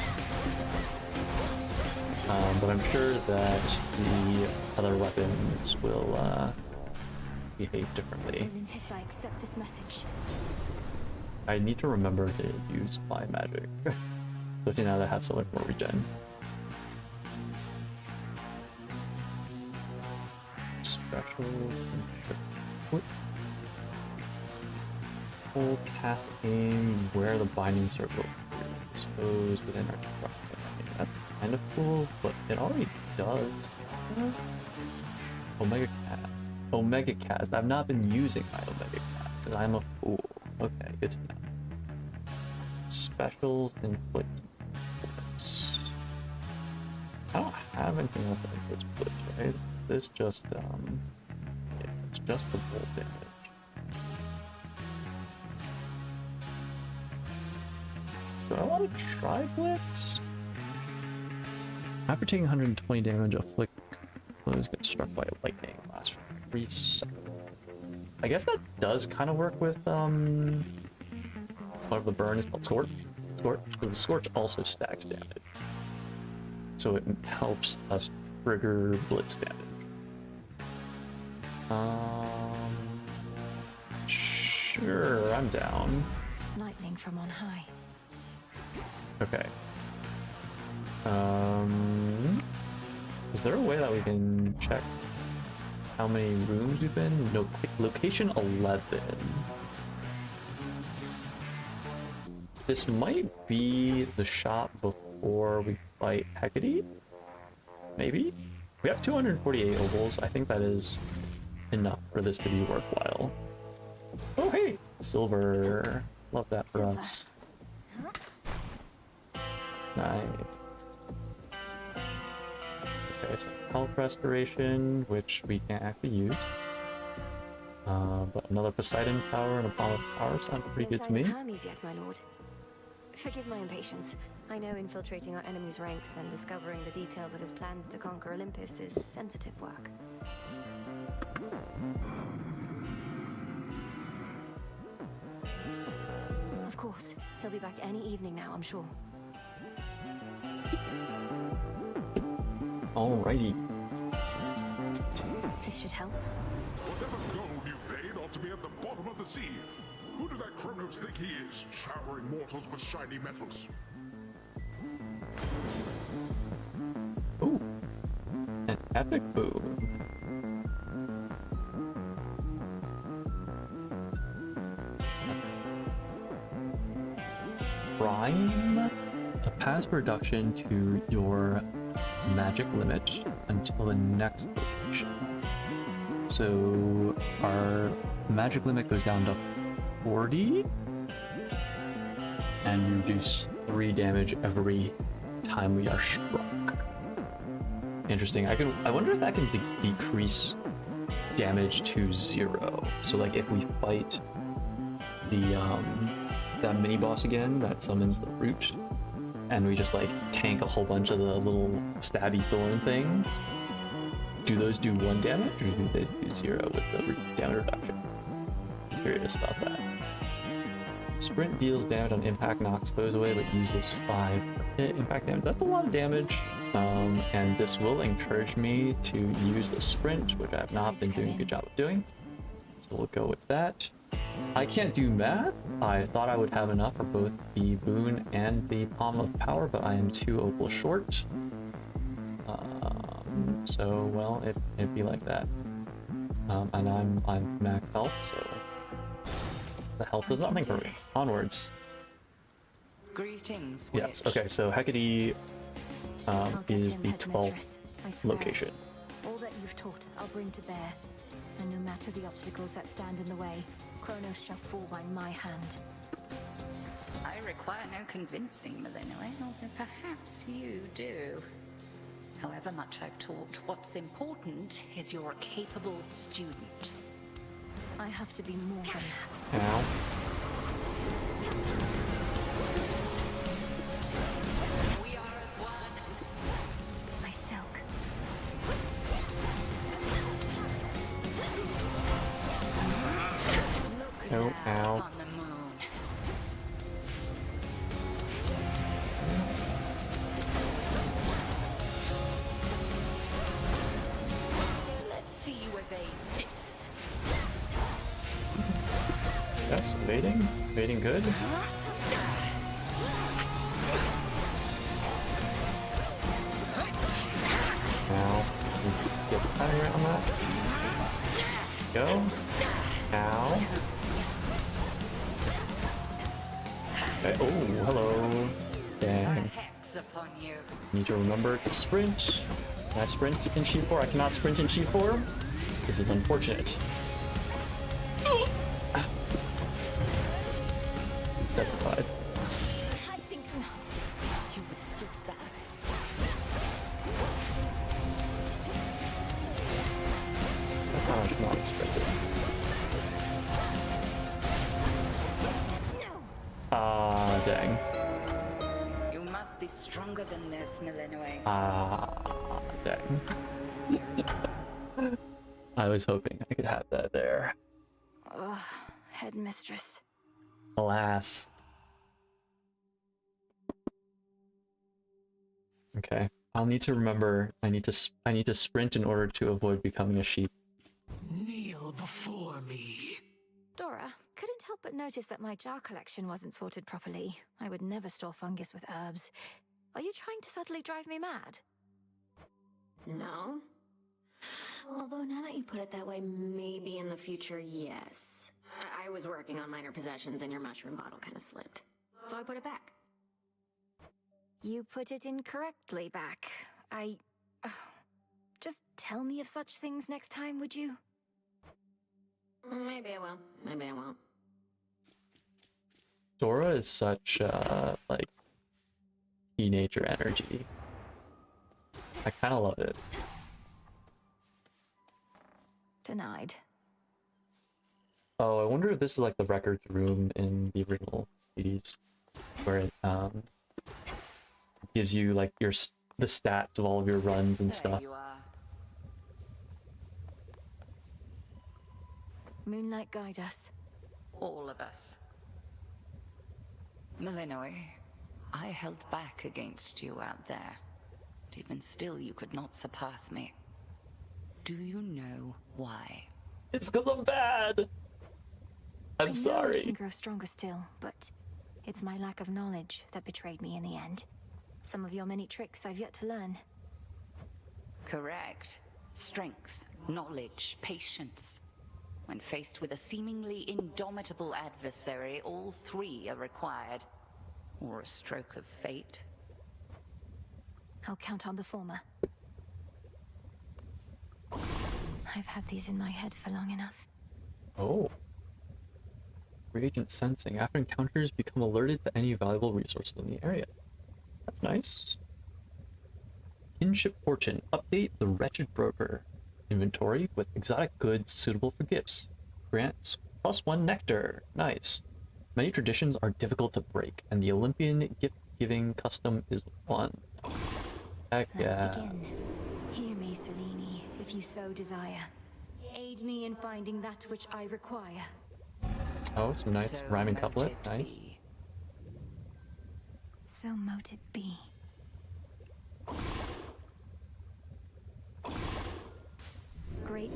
But I'm sure that the other weapons will behave differently. Olympus, I accept this message. I need to remember to use fly magic, especially now that I have so much more regen. Special. Hold, cast, aim, where the binding circle is exposed within our truck. That's kind of cool, but it already does. Omega Cast. Omega Cast. I've not been using my Omega Cast because I'm a fool. Okay, good to know. Specials inflict bullets. I don't have anything else that inflicts bullets, right? This just yeah, it's just the bolt damage. Do I want to try Blitz? After taking 120 damage, afflict blows get struck by lightning. Lasts for 3 seconds. I guess that does kind of work with one of the burn is called Scorch. Scorch, because the Scorch also stacks damage, so it helps us trigger Blitz damage. Sure, I'm down. Lightning from on high. Okay. Is there a way that we can check how many rooms we've been? No, location 11. This might be the shop before we fight Hecate? Maybe? We have 248 ovals. I think that is enough for this to be worthwhile. Oh, hey! Silver. Love that for us. Nice. Okay, so health restoration, which we can't actually use. But another Poseidon power and a bomb of power sound pretty good to me. Hermes yet, my lord. Forgive my impatience. I know infiltrating our enemy's ranks and discovering the details of his plans to conquer Olympus is sensitive work. Of course. He'll be back any evening now, I'm sure. Alrighty. This should help. Whatever gold you paid ought to be at the bottom of the sea. Who does that Kronos think he is, showering mortals with shiny metals? Ooh. An epic boom. Prime a passive reduction to your magic limit until the next location. So our magic limit goes down to 40 and reduce 3 damage every time we are struck. Interesting. I wonder if that can decrease damage to 0. So like if we fight the that mini boss again that summons the root, and we just like tank a whole bunch of the little stabby thorn things, do those do 1 damage or do they do 0 with the damage reduction? Curious about that. Sprint deals damage on impact, knocks foes away, but uses 5 per hit impact damage. That's a lot of damage. And this will encourage me to use the sprint, which I have not been doing a good job of doing. So we'll go with that. I can't do math. I thought I would have enough for both the boon and the palm of power, but I am 2 opals short. So well, it'd be like that. And I'm max health, so the health is nothing for me. Onwards. Greetings. Yes. Okay. So Hecate is the 12th location. All that you've taught, I'll bring to bear, and no matter the obstacles that stand in the way, Kronos shall fall by my hand. I require no convincing, Millennium, although perhaps you do. However much I've taught, what's important is you're a capable student. I have to be more than that. Ow. We are as one. My silk. Oh, ow. On the moon. Let's see you evade this. Yes, evading. Evading good. Ow. Get out of here on that. Go. Ow. Okay. Oh, hello. Dang. Hex upon you. Need to remember to sprint. Can I sprint in Sheep 4? I cannot sprint in Sheep 4. This is unfortunate. Petrified. I think not. You withstood that. I did not expect it. Ah, dang. You must be stronger than this, Millennium. Ah, dang. I was hoping I could have that there. Ugh, headmistress. Alas. Okay. I'll need to remember I need to sprint in order to avoid becoming a sheep. Kneel before me. Dora, couldn't help but notice that my jar collection wasn't sorted properly. I would never store fungus with herbs. Are you trying to subtly drive me mad? No. Although now that you put it that way, maybe in the future, yes. I was working on minor possessions and your mushroom bottle kind of slipped. So I put it back. You put it incorrectly back. Just tell me of such things next time, would you? Maybe I will. Maybe I won't. Dora is such like teenager energy. I kind of love it. Denied. Oh, I wonder if this is like the records room in the original CDs, where it gives you like the stats of all of your runs and stuff. There you are. Moonlight, guide us. All of us. Millennium, I held back against you out there. But even still, you could not surpass me. Do you know why? It's because I'm bad. I'm sorry. I know I can grow stronger still, but it's my lack of knowledge that betrayed me in the end. Some of your many tricks I've yet to learn. Correct. Strength, knowledge, patience. When faced with a seemingly indomitable adversary, all three are required. Or a stroke of fate. I'll count on the former. I've had these in my head for long enough. Oh. Reagent sensing. After encounters, become alerted to any valuable resources in the area. That's nice. Kinship fortune. Update the wretched broker inventory with exotic goods suitable for gifts. Grants +1 nectar. Nice. Many traditions are difficult to break, and the Olympian gift-giving custom is one. Heck yeah. Let's begin. Hear me, Selene, if you so desire. Aid me in finding that which I require. Oh, some nice So rhyming couplet. mote it Nice. be. So mote it be.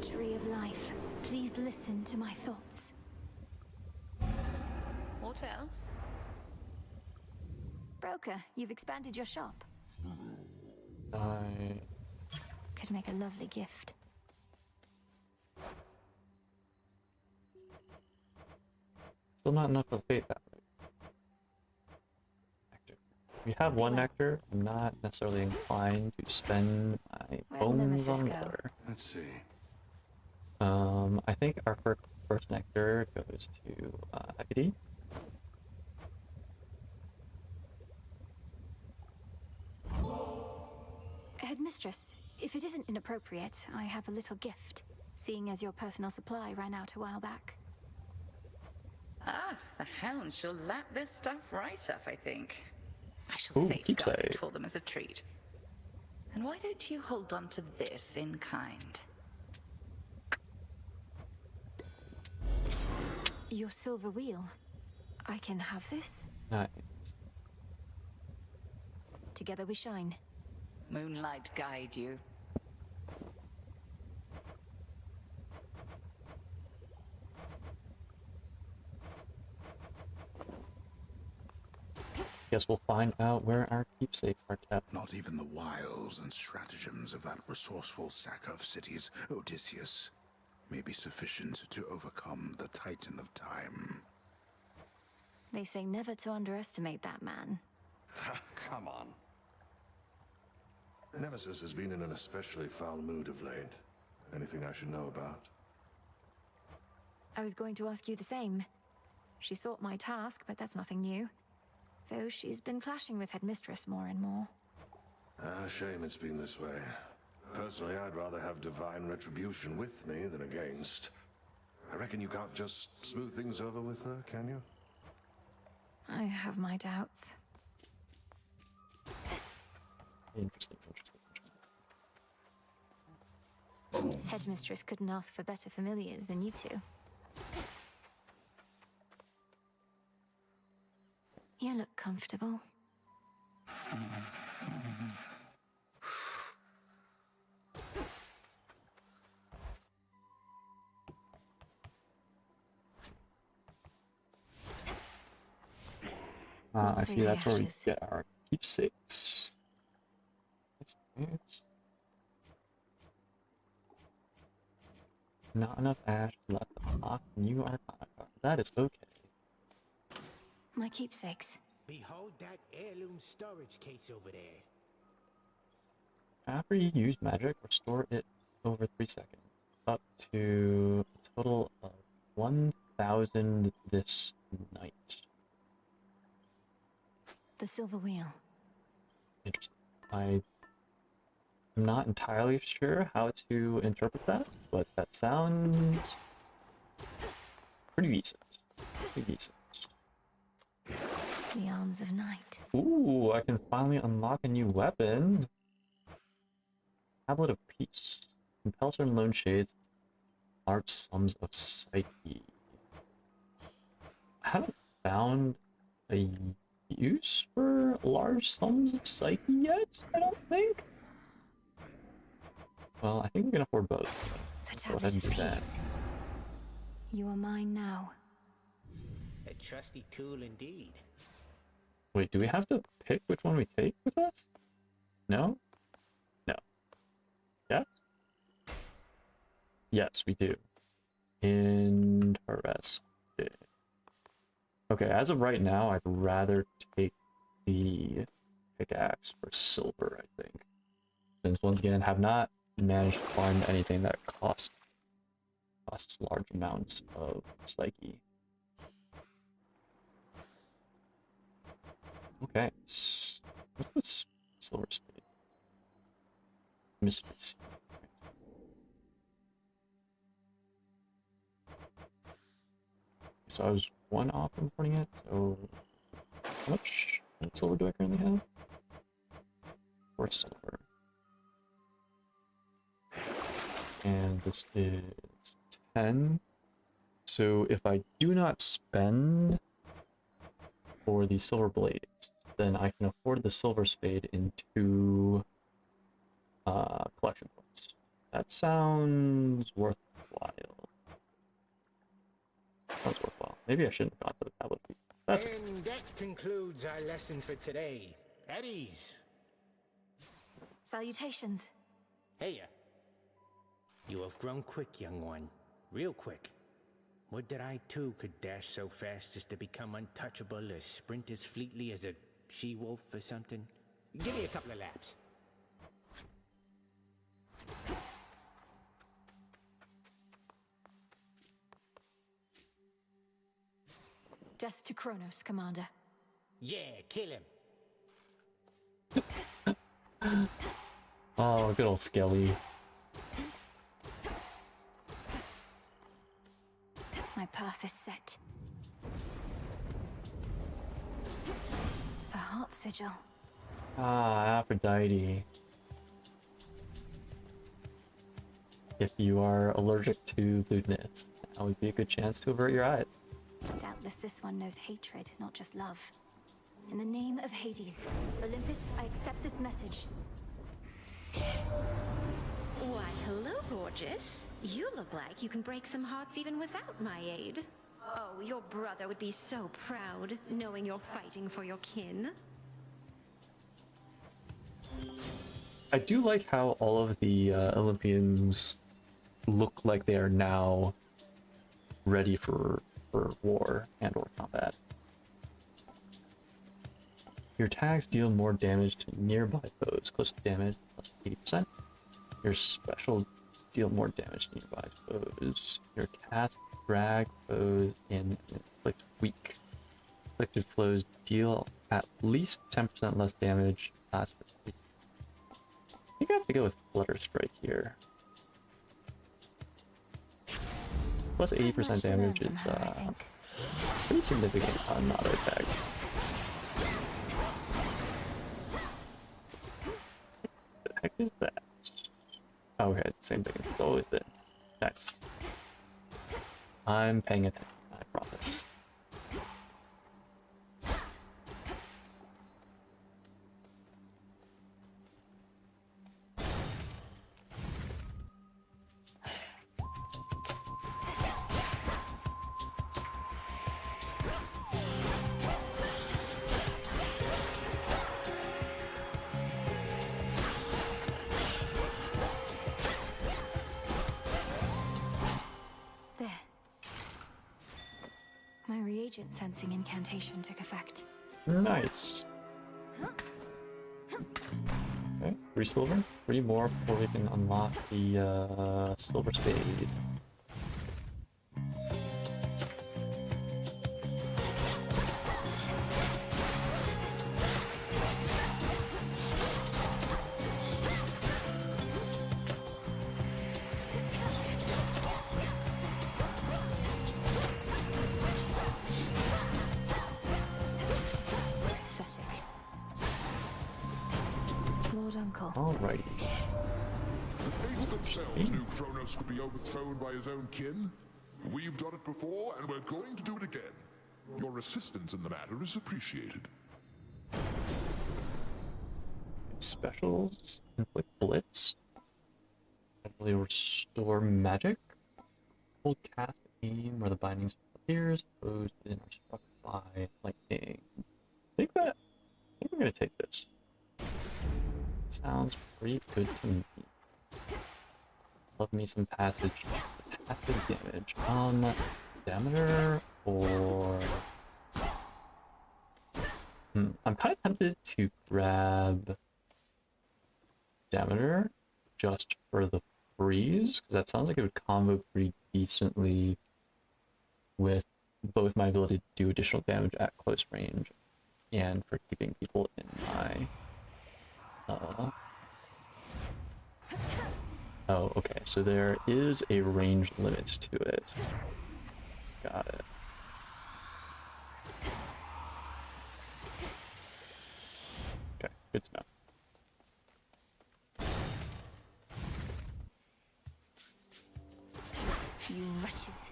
Tree of life, please listen to my thoughts. What else? Broker, you've expanded your shop. I Could make a lovely gift. still not enough of fate that way. Nectar. We have one nectar. I'm not necessarily inclined to spend my bones on another. Let's see. I think our first nectar goes to Hecate. Headmistress, if it isn't inappropriate, I have a little gift, seeing as your personal supply ran out a while back. Ah, the hounds shall lap this stuff right up, I think. I shall Ooh, safeguard keepsake. it for them as a treat. And why don't you hold on to this in kind? Your silver wheel. I can have this? Nice. Together we shine. Moonlight guide you. Guess we'll find out where our keepsakes are kept. Not even the wiles and stratagems of that resourceful sacker of cities, Odysseus, may be sufficient to overcome the Titan of Time. They say never to underestimate that man. Come on. Nemesis has been in an especially foul mood of late. Anything I should know about? I was going to ask you the same. She sought my task, but that's nothing new. Though she's been clashing with Headmistress more and more. Shame it's been this way. Personally, I'd rather have divine retribution with me than against. I reckon you can't just smooth things over with her, can you? I have my doubts. Interesting. Headmistress couldn't ask for better familiars than you two. You look comfortable. I see that's where we get our keepsakes. That's nice. Not enough ash left to unlock new Arcana card. That is okay. My keepsakes. Behold that heirloom storage case over there. After you use magic, restore it over 3 seconds. Up to a total of 1,000 this night. The silver wheel. Interesting. I'm not entirely sure how to interpret that, but that sounds pretty decent. Pretty decent. The arms of night. Ooh, I can finally unlock a new weapon. Tablet of Peace. Compel certain lone shades large sums of psyche. I haven't found a use for large sums of psyche yet, I don't think. Well, I think we can afford both. The Go ahead tablet and of do that. peace. You are mine now. A trusty tool indeed. Wait, do we have to pick which one we take with us? No? No. Yeah? Yes, we do. Interesting. Okay, as of right now, I'd rather take the pickaxe for silver, I think. Since, once again, have not managed to find anything that costs large amounts of psyche. Okay, what's this silver spade? Mystery seed. So I was one off from putting it, so how much silver do I currently have? 4 silver. And this is 10. So if I do not spend for the silver blades, then I can afford the silver spade in 2 collection points. That sounds worthwhile. Sounds worthwhile. Maybe I shouldn't have gone for the tablet piece. That's okay. And that concludes our lesson for today. At ease. Salutations. Hey, you have grown quick, young one. Real quick. Would that I too could dash so fast as to become untouchable or sprint as fleetly as a she-wolf or something. Give me a couple of laps. Death to Kronos, Commander. Yeah, kill him. Oh, good old Skelly. My path is set. The heart sigil. Ah, Aphrodite. If you are allergic to lewdness, that would be a good chance to avert your eye. Doubtless this one knows hatred, not just love. In the name of Hades, Olympus, I accept this message. Why, hello, gorgeous. You look like you can break some hearts even without my aid. Oh, your brother would be so proud, knowing you're fighting for your kin. I do like how all of the Olympians look like they are now ready for war and or combat. Your tags deal more damage to nearby foes, close damage plus 80%. Your special deal more damage to nearby foes. Your cast drag foes and inflict weak. Inflicted flows deal at least 10% less damage. Last for 3. I think I have to go with Flutter Strike here. Plus 80% damage is pretty significant on auto tag. What the heck is that? Oh, okay, it's the same thing it's always been. Nice. I'm paying attention, I promise. My reagent sensing incantation took effect. Nice. Okay, 3 silver. 3 more before we can unlock the silver spade. Alrighty. The fates themselves knew Kronos could be overthrown by his own kin. We've done it before, and we're going to do it again. Your assistance in the matter is appreciated. Specials, inflict blitz, heavily restore magic, hold cast aim where the bindings appears, opposed and are struck by lightning. I think I'm gonna take this. Sounds pretty good to me. Love me some passive damage. Demeter or I'm kind of tempted to grab Demeter just for the freeze, because that sounds like it would combo pretty decently with both my ability to do additional damage at close range and for keeping people in my oh, okay, so there is a range limit to it. Got it. Okay, good to know. You wretches.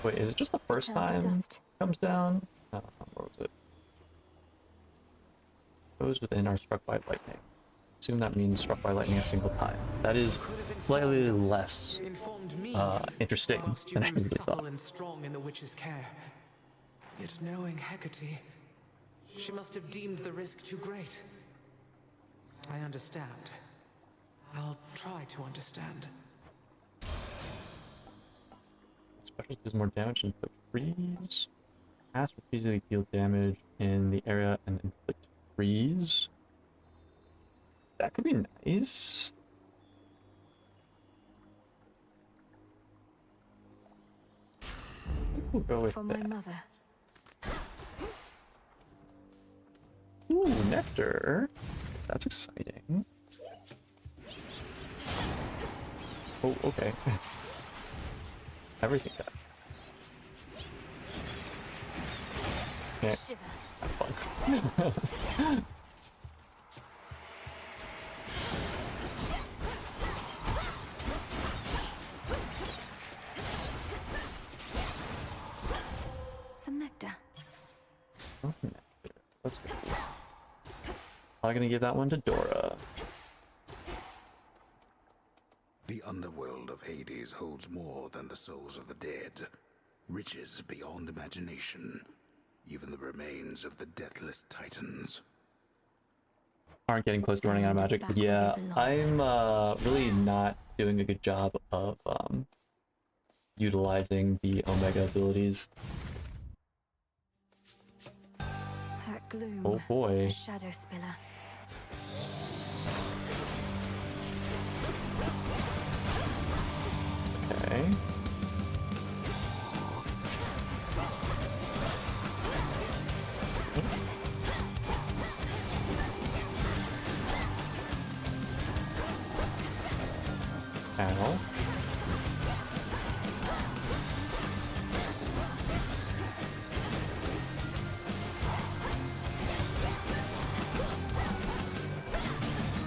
Wait, is it just the first Turn to time dust. it comes down? Where was it? Those within are struck by lightning. Assume that means struck by lightning a single time. That is slightly less interesting Whilst you than I grew really supple thought. and strong in the witch's care. Yet knowing Hecate, she must have deemed the risk too great. I understand. I'll try to understand. Special does more damage and inflict freeze. Cast repeatedly deal damage in the area and inflict freeze. That could be nice. We'll go with For my that. mother. Ooh, nectar. That's exciting. Oh, okay. Everything died. Yeah, Shiver. have fun. Some nectar. Some nectar. Let's go. I'm gonna give that one to Dora. The underworld of Hades holds more than the souls of the dead. Riches beyond imagination. Even the remains of the deathless titans. Aren't getting close to running out of magic. Back where Yeah, they belong. I'm really not doing a good job of utilizing the Omega abilities. That gloom. Oh boy. A shadow spiller. Okay. Ow.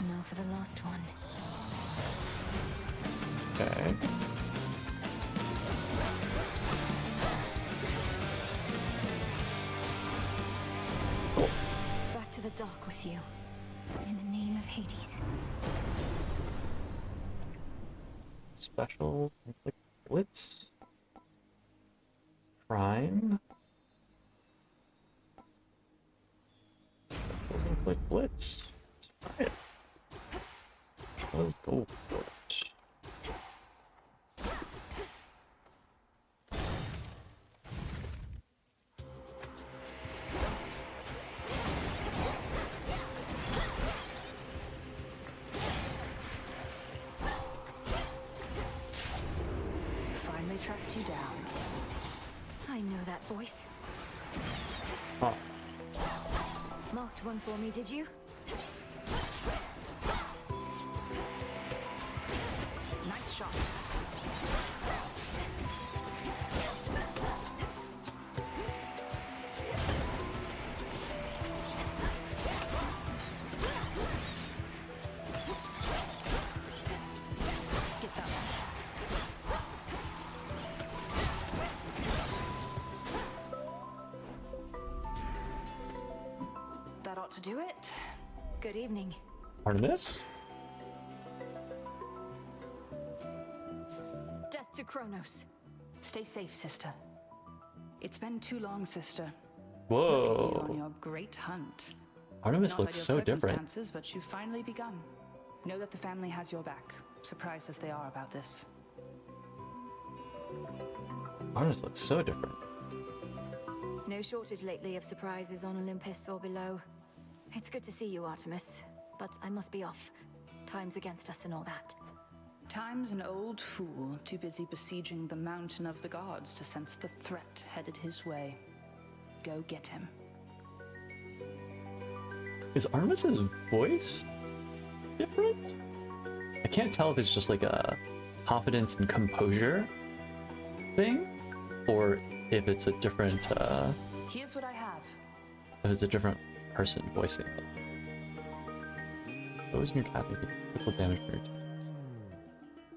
Now for the last one. Okay. Cool. Back to the dark with you. In the name of Hades. Special inflict blitz. Crime. Special inflict blitz. Let's try it. Let's go for it. Finally tracked you down. I know that voice. Oh, Marked one for me, did you? Nice shot. Get that one. That ought to do it. Good evening. Artemis? Death to Kronos. Stay safe, sister. It's been too long, sister. Lucky you on Whoa. your great hunt. Artemis Not looks ideal so different. circumstances, but you've finally begun. Know that the family has your back, surprised as they are about this. Artemis looks so different. No shortage lately of surprises on Olympus or below. It's good to see you, Artemis, but I must be off. Time's against us and all that. Time's an old fool, too busy besieging the mountain of the gods to sense the threat headed his way. Go get him. Is Artemis's voice different? I can't tell if it's just like a confidence and composure thing, or if it's a different, Here's what I have. if it's a different person voicing it. Those in your cast with critical damage for your attacks.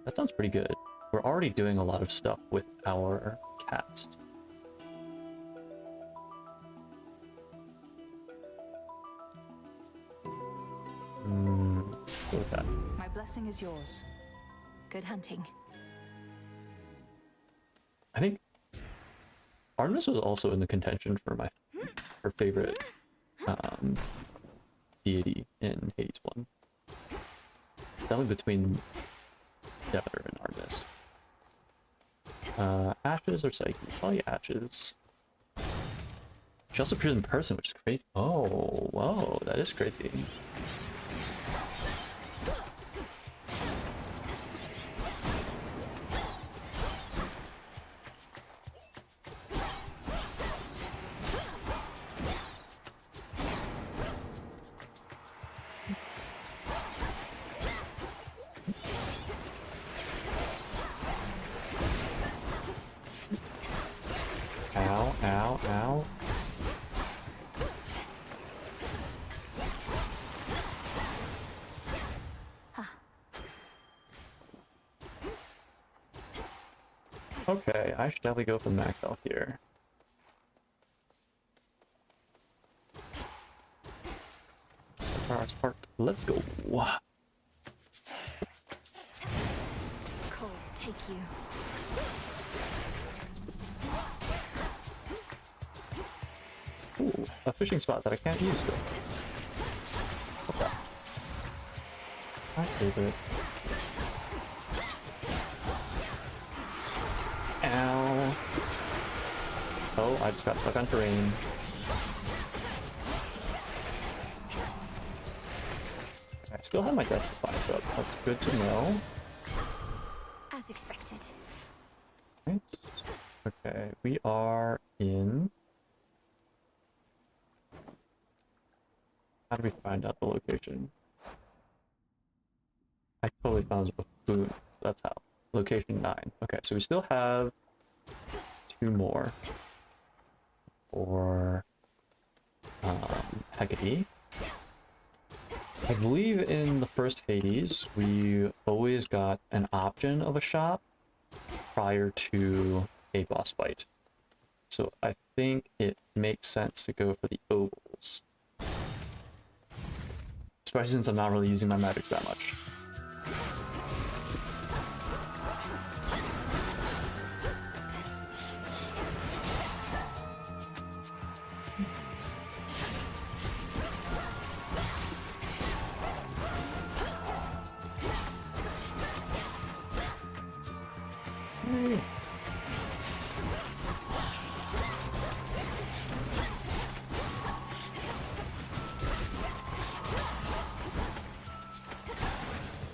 That sounds pretty good. We're already doing a lot of stuff with our cast. Go with that. My blessing is yours. Good hunting. I think Artemis was also in the contention for her favorite deity in Hades 1. Definitely between Demeter and Artemis. Ashes or Psyche? Probably Ashes. She also appears in person, which is crazy. Oh, whoa, that is crazy. Ow, ow, ow. Okay, I should definitely go for max health here. Centaur Spark, let's go. Cold, take you. Ooh, a fishing spot that I can't use though. Okay. My favorite. Ow. Oh, I just got stuck on terrain. I still have my death defiance up. That's good to know. As expected. Right. Okay, we are in. How do we find out the location? I totally found it with boom. That's how. Location 9. Okay, so we still have 2 more for Hecate. I believe in the first Hades, we always got an option of a shop prior to a boss fight. So I think it makes sense to go for the ovals. Especially since I'm not really using my magics that much.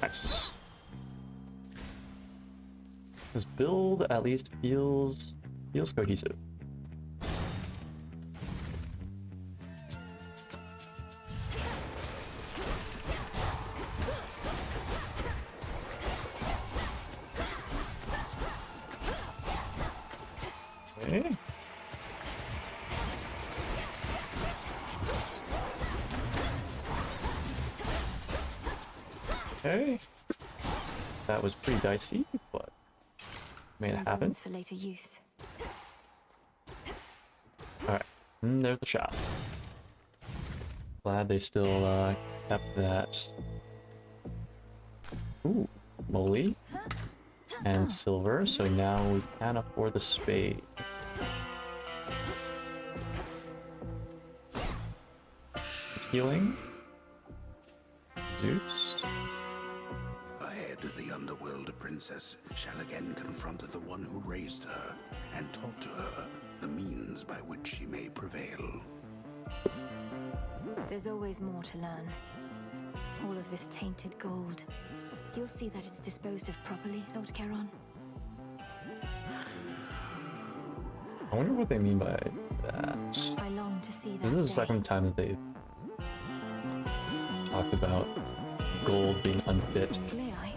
Nice. This build at least feels cohesive. Okay. Okay. That was pretty dicey, but made it Some happen. bones for later use. Alright, there's the shop. Glad they still kept that. Ooh, moly and silver, so now we can afford the spade. Healing. Zeus. Ahead, the underworld princess shall again confront the one who raised her and taught to her the means by which she may prevail. There's always more to learn. All of this tainted gold. You'll see that it's disposed of properly, Lord Charon. I wonder what they mean by that. I long to see that. This is the second time that they've talked about gold being unfit. May I?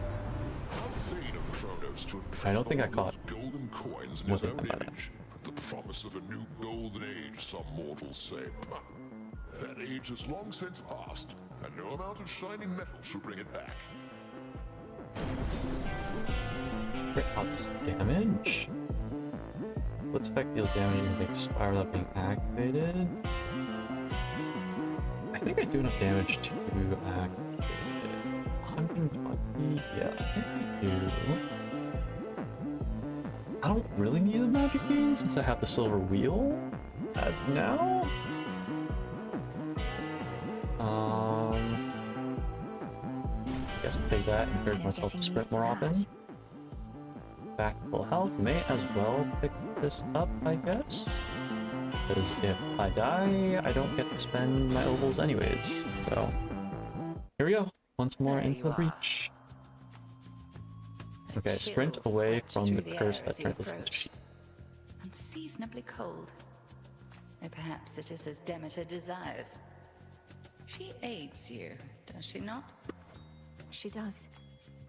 I don't think I caught golden coins in what his they own meant by that. image. The promise of a new golden age, some mortals say. That age has long since passed, and no amount of shining metal shall bring it back. Crit damage. Split spec deals damage when they expire without being activated. I think I do enough damage to activate it. 120? Yeah, I think I do. I don't really need the magic bean since I have the silver wheel as of now. Guess we'll take that and encourage myself to sprint more often. Back to full health. May as well pick this up, I guess. Because if I die, I don't get to spend my ovals anyways. So, here we go. Once more into the breach. Okay, sprint away from the curse that turns us into sheep. Unseasonably cold. Or perhaps it is as Demeter desires. She aids you, does she not? She does.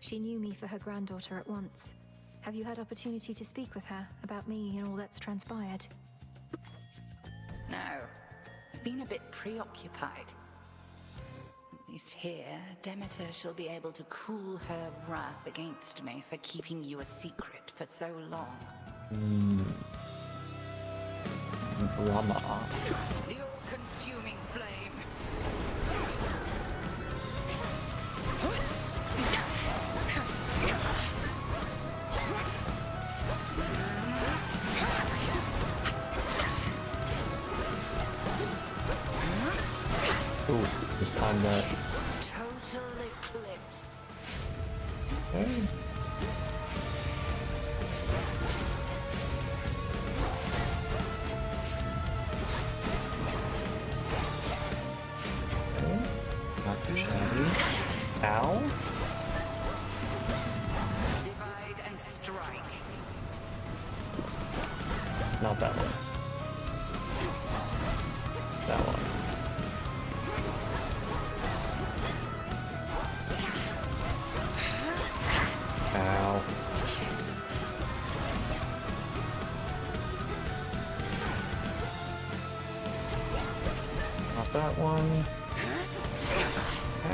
She knew me for her granddaughter at once. Have you had opportunity to speak with her about me and all that's transpired? No. I've been a bit preoccupied. At least here, Demeter shall be able to cool her wrath against me for keeping you a secret for so long. Drama. The all-consuming flame. Ooh, this time that. Total eclipse. Okay. Not too shabby. Ow. Divide and strike. Not that one. That one. Ow. Not that one.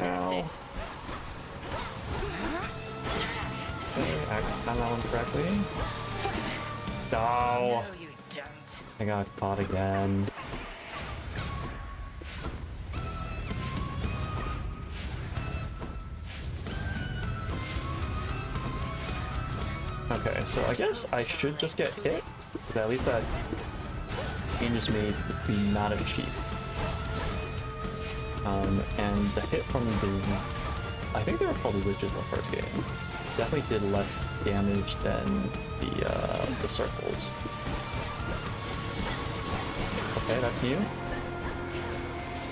Ow. Okay, I found that one correctly. Oh. No, you don't. I got caught again. Okay, so I guess I should just get hit, but at least that changes me to be not a cheat. And the hit from the... I think they were called the witches in the first game. Definitely did less damage than the circles. Okay, that's new.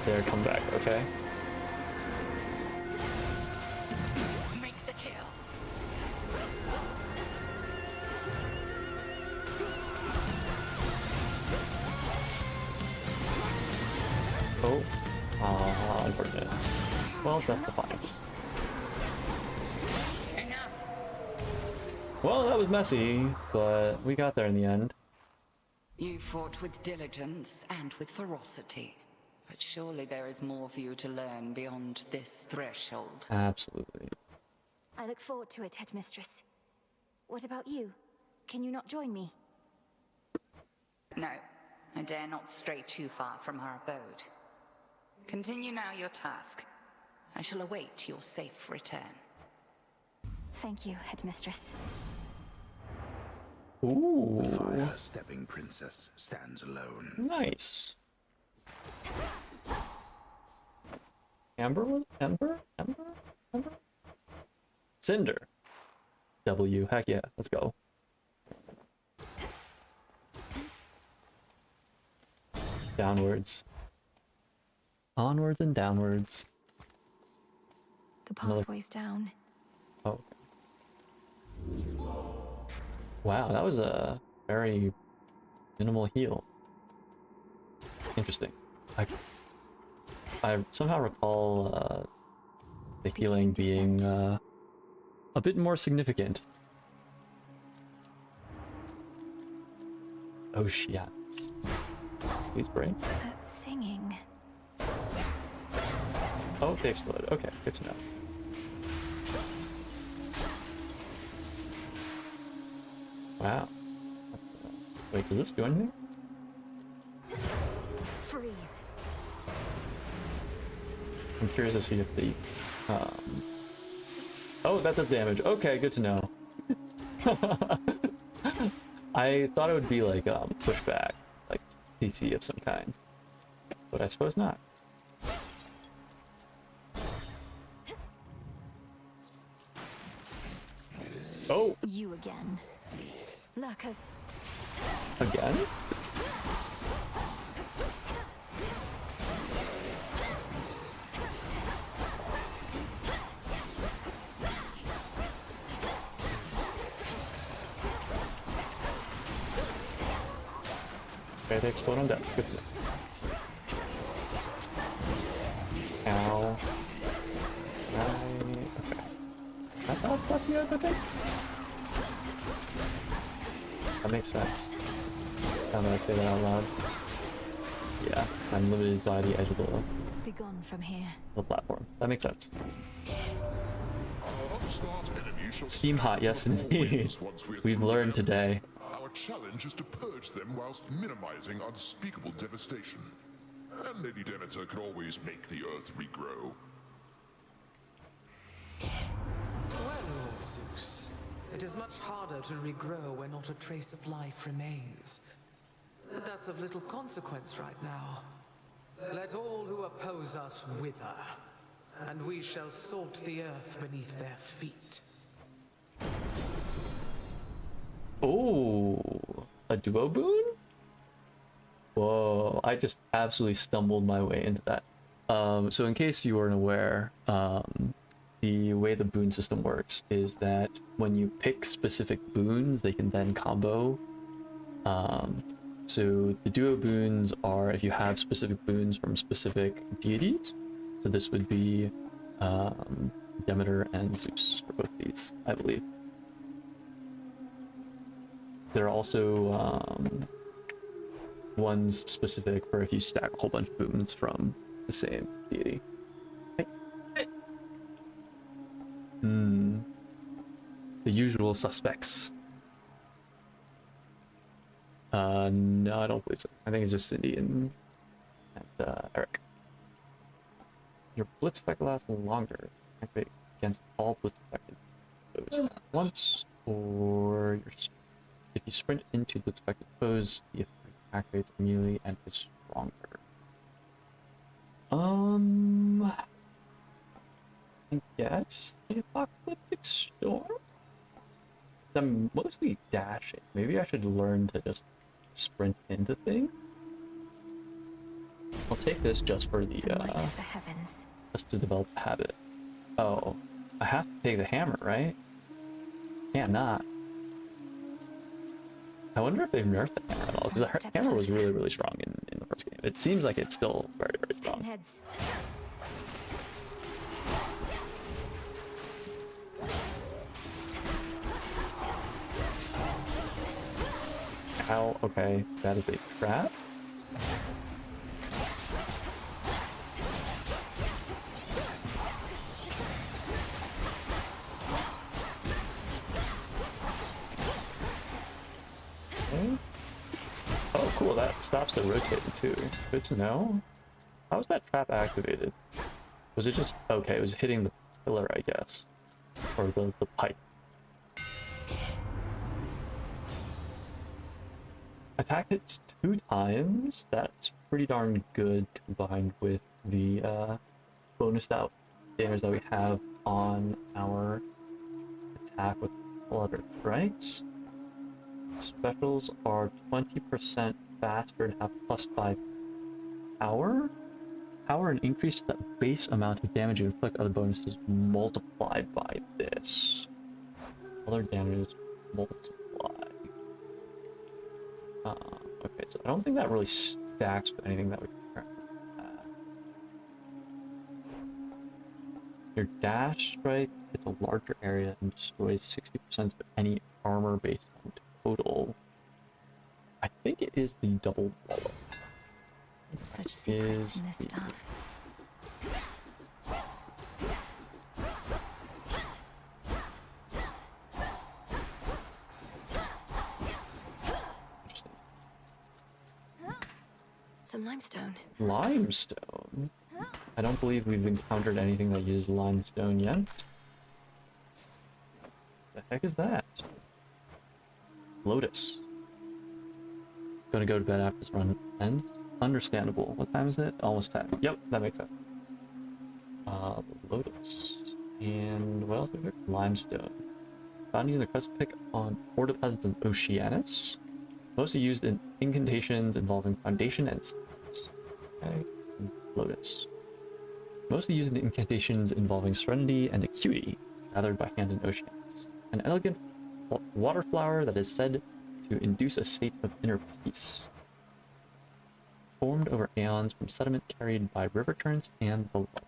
There, come back, okay? Make the kill. Oh. Unfortunate. Well, that's the fine. Well, that was messy, but we got there in the end. You fought with diligence and with ferocity, but surely there is more for you to learn beyond this threshold. Absolutely. I look forward to it, Headmistress. What about you? Can you not join me? No, I dare not stray too far from our abode. Continue now your task. I shall await your safe return. Thank you, Headmistress. Ooh. The fire-stepping princess stands alone. Nice. Amber? Cinder. W. Heck yeah. Let's go. Downwards. Onwards and downwards. The pathway's down. Oh. Wow, that was a very minimal heal. Interesting. I somehow recall the healing being a bit more significant. Oh shit. Please break. That singing. Oh, they exploded. Okay, good to know. Wow. Wait, does this do anything? Freeze. I'm curious to see if the oh, that does damage. Okay, good to know. I thought it would be like pushback, like PC of some kind, but I suppose not. Oh, You again. Lurkers. again? Okay, they explode on death. Good to know. Ow. Okay. I thought that's the other thing. That makes sense. Now that I say that out loud. Yeah, I'm limited by the edge of Be gone from here. the platform. That makes sense. Our upstart enemy shall Steam hot, yes stand before indeed. winds once we're We've through learned them. today. Our challenge is to purge them whilst minimizing unspeakable devastation. And Lady Demeter can always make the earth regrow. Well, Lord Zeus, it is much harder to regrow where not a trace of life remains. But that's of little consequence right now. Let all who oppose us wither, and we shall salt the earth beneath their feet. Oh, a duo boon? Whoa, I just absolutely stumbled my way into that. So in case you weren't aware, the way the boon system works is that when you pick specific boons, they can then combo. So the duo boons are if you have specific boons from specific deities. So this would be Demeter and Zeus for both these, I believe. There are also ones specific for if you stack a whole bunch of boons from the same deity. The usual suspects. No, I don't believe so. I think it's just Cindy and Eric. Your blitz effect lasts longer. Activate against all blitz affected foes at once, or if you sprint into blitz affected foes, the effect activates immediately and is stronger. I guess the apocalyptic storm? I'm mostly dashing. Maybe I should learn to just sprint into things. I'll take this just for the Light of the heavens. just to develop the habit. Oh, I have to take the hammer, right? Can't not. I wonder if they've nerfed the hammer at all, because the hammer was really, really strong in the first game. It seems like it's still very, very strong. Heads. Ow, okay, that is a trap. Okay. Oh, cool, that stops the rotating too. Good to know. How was that trap activated? Was it just, okay, it was hitting the pillar, I guess. Or the pipe. Attack hits 2 times. That's pretty darn good combined with the bonus damage that we have on our attack with Flutter Strikes. Specials are 20% faster and have +5 power. Power and increase the base amount of damage you inflict other bonuses multiplied by this. Other damages multiplied. Okay, so I don't think that really stacks with anything that we currently have. Your dash strike hits a larger area and destroys 60% of any armor based on total. I think it is the double wallop. Such secrets in this stuff. Some limestone. Limestone? I don't believe we've encountered anything that uses limestone yet. The heck is that? Lotus. Gonna go to bed after this run ends. Understandable. What time is it? Almost 10. Yep, that makes sense. Lotus. And what else? Limestone. Found using the crest pick on ore deposits in Oceanus. Mostly used in incantations involving foundation and stance. Okay. And Lotus. Mostly used in incantations involving serenity and acuity, gathered by hand in Oceanus. An elegant water flower that is said to induce a state of inner peace. Formed over aeons from sediment carried by river currents and the water.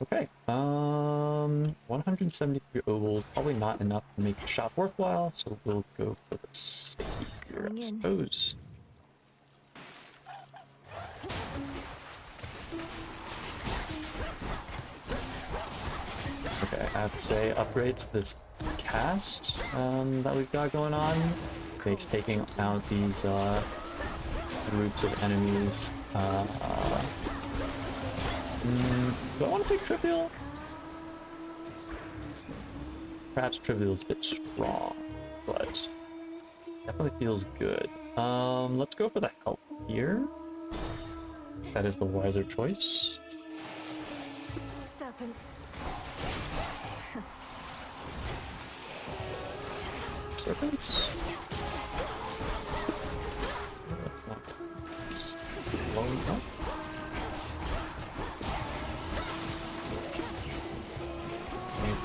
Okay, 173 ovals, probably not enough to make the shop worthwhile, so we'll go for the safety here, I suppose. Okay, I have to say, upgrades to this cast that we've got going on makes taking out these groups of enemies do I want to say trivial? Perhaps trivial is a bit strong, but definitely feels good. Let's go for the health here. That is the wiser choice. Serpents. Serpents? That's not low enough.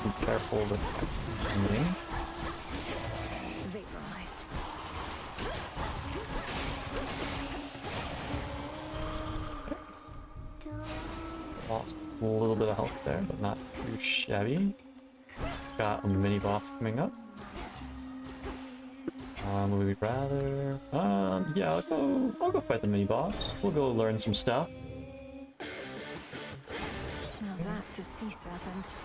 Be careful with me. Vaporized. Lost a little bit of health there, but not too shabby. Got a mini boss coming up. Would we rather? Yeah, I'll go fight the mini boss. We'll go learn some stuff. Now that's a sea serpent.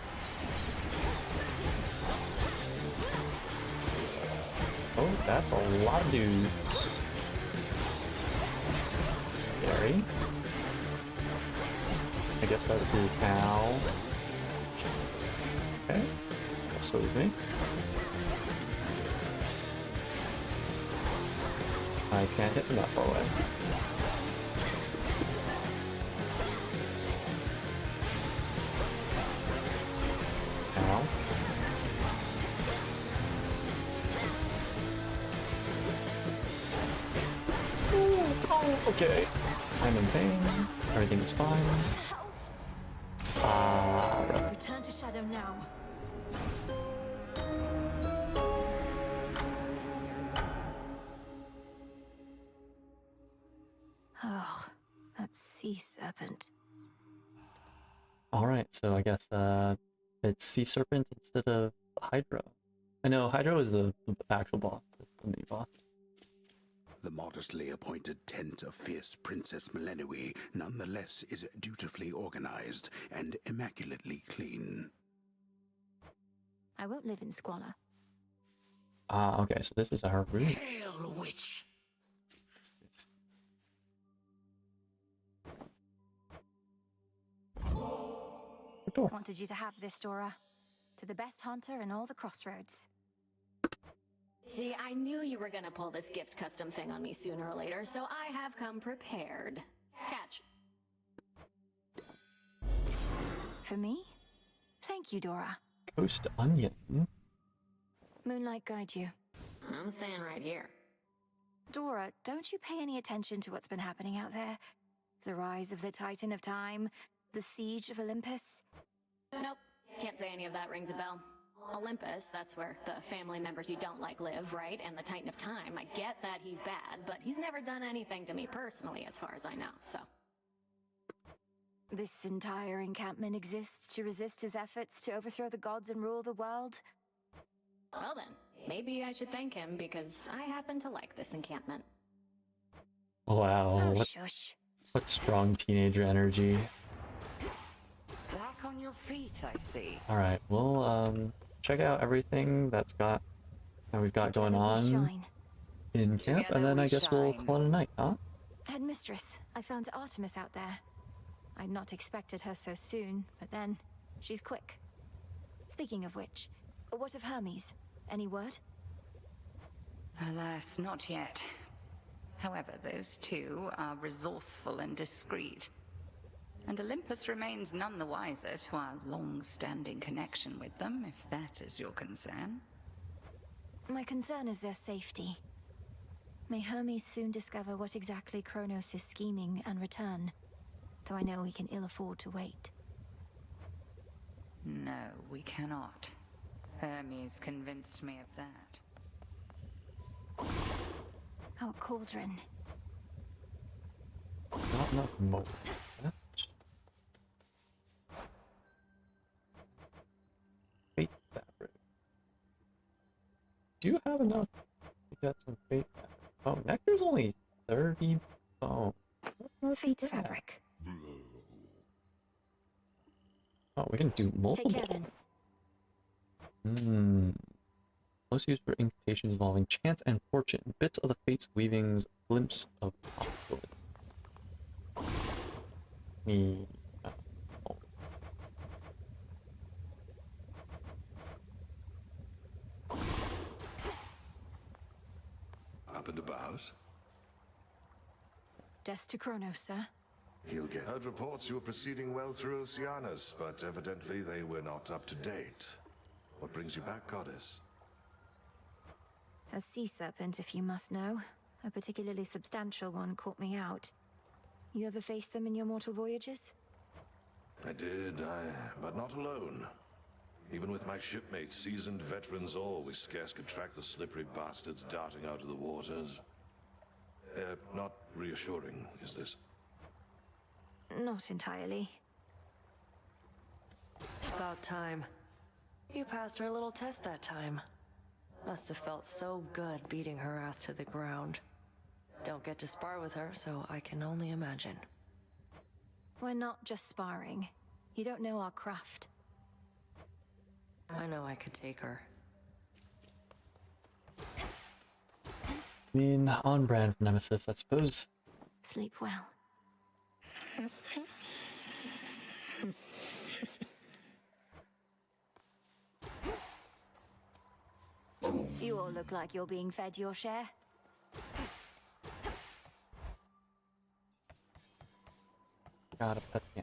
Oh, that's a lot of dudes. Scary. I guess that would be cow. Okay. Go slow with me. I can't hit them that far away. Ow. Oh, okay. I'm in pain. Everything is fine. Return to Shadow now. Oh, that sea serpent. Alright, so I guess it's Sea Serpent instead of Hydra. I know Hydra is the actual boss, the mini boss. The modestly appointed tent of fierce Princess Melenui nonetheless is dutifully organized and immaculately clean. I won't live in squalor. Okay, so this is our room. Hail, witch! Wanted you to have this, Dora. To the best hunter in all the crossroads. See, I knew you were gonna pull this gift custom thing on me sooner or later, so I have come prepared. Catch. For me? Thank you, Dora. Ghost Onion. Moonlight guide you. I'm staying right here. Dora, don't you pay any attention to what's been happening out there? The rise of the Titan of Time? The siege of Olympus? Nope. Can't say any of that rings a bell. Olympus, that's where the family members you don't like live, right? And the Titan of Time, I get that he's bad, but he's never done anything to me personally as far as I know, so. This entire encampment exists to resist his efforts to overthrow the gods and rule the world? Well then, maybe I should thank him because I happen to like this encampment. Wow, Oh, shush. what strong teenager energy. Back on your feet, I see. Alright, we'll check out everything we've got going on. in camp, and then I guess we'll call it a night, huh? Headmistress, I found Artemis out there. I'd not expected her so soon, but then she's quick. Speaking of which, what of Hermes? Any word? Alas, not yet. However, those two are resourceful and discreet. And Olympus remains none the wiser to our long-standing connection with them, if that is your concern. My concern is their safety. May Hermes soon discover what exactly Kronos is scheming and return, though I know we can ill afford to wait. No, we cannot. Hermes convinced me of that. Our cauldron. Not enough mold. Fate fabric. Do you have enough to get some fate fabric? Oh, nectar's only 30 bone. Fate fabric. Oh, we can do multiple. Take care then. Most used for incantations involving chance and fortune. Bits of the fates weavings, glimpse of possibility. Up and about? Death to Kronos, sir. He'll get. Heard reports you were proceeding well through Oceanus, but evidently they were not up to date. What brings you back, Goddess? A sea serpent, if you must know. A particularly substantial one caught me out. You ever faced them in your mortal voyages? I did, but not alone. Even with my shipmates, seasoned veterans all, we scarce could track the slippery bastards darting out of the waters. Not reassuring, is this? Not entirely. About time. You passed her little test that time. Must have felt so good beating her ass to the ground. Don't get to spar with her, so I can only imagine. We're not just sparring. You don't know our craft. I know I could take her. I mean, on brand for Nemesis, I suppose. Sleep well. You all look like you're being fed your share. Gotta pet the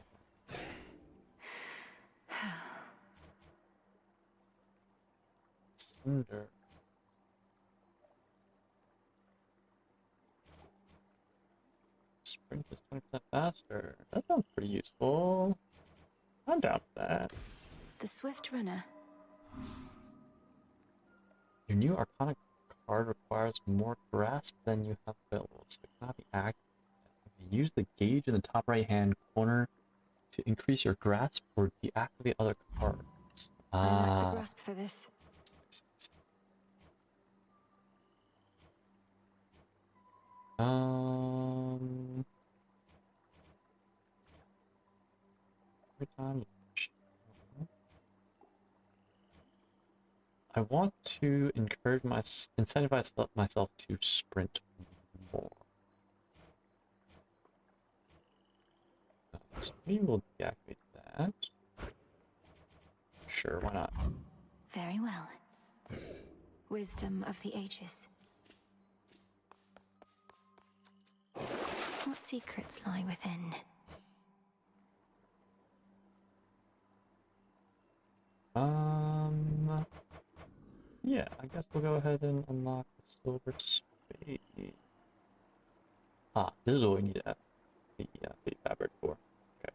Cinder. Sprint is 20% faster. That sounds pretty useful. I'm down for that. The Swift Runner. Your new Arcana card requires more grasp than you have available, so it cannot be active. Use the gauge in the top right hand corner to increase your grasp or deactivate other cards. I lack the grasp for this. Every time you I want to incentivize myself to sprint more. So we will deactivate that. Sure, why not? Very well. Wisdom of the ages. What secrets lie within? Yeah, I guess we'll go ahead and unlock the silver spade. Ah, this is what we need to have the fabric for. Okay.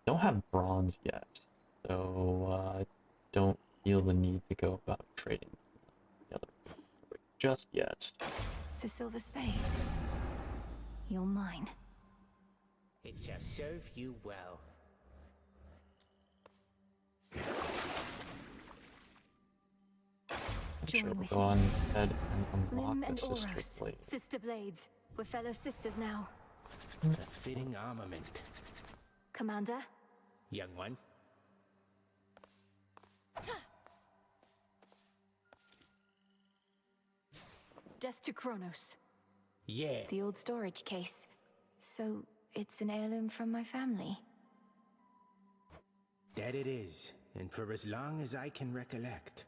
Don't have bronze yet, so I don't feel the need to go about trading the other fabric just yet. The silver spade. You're mine. It shall serve you well. Sure, we'll go on ahead and unlock Lim the and sister Oros, blade. sister blades. We're fellow sisters now. A fitting armament. Commander? Young one. Death to Kronos. Yeah. The old storage case. So, it's an heirloom from my family. That it is, and for as long as I can recollect.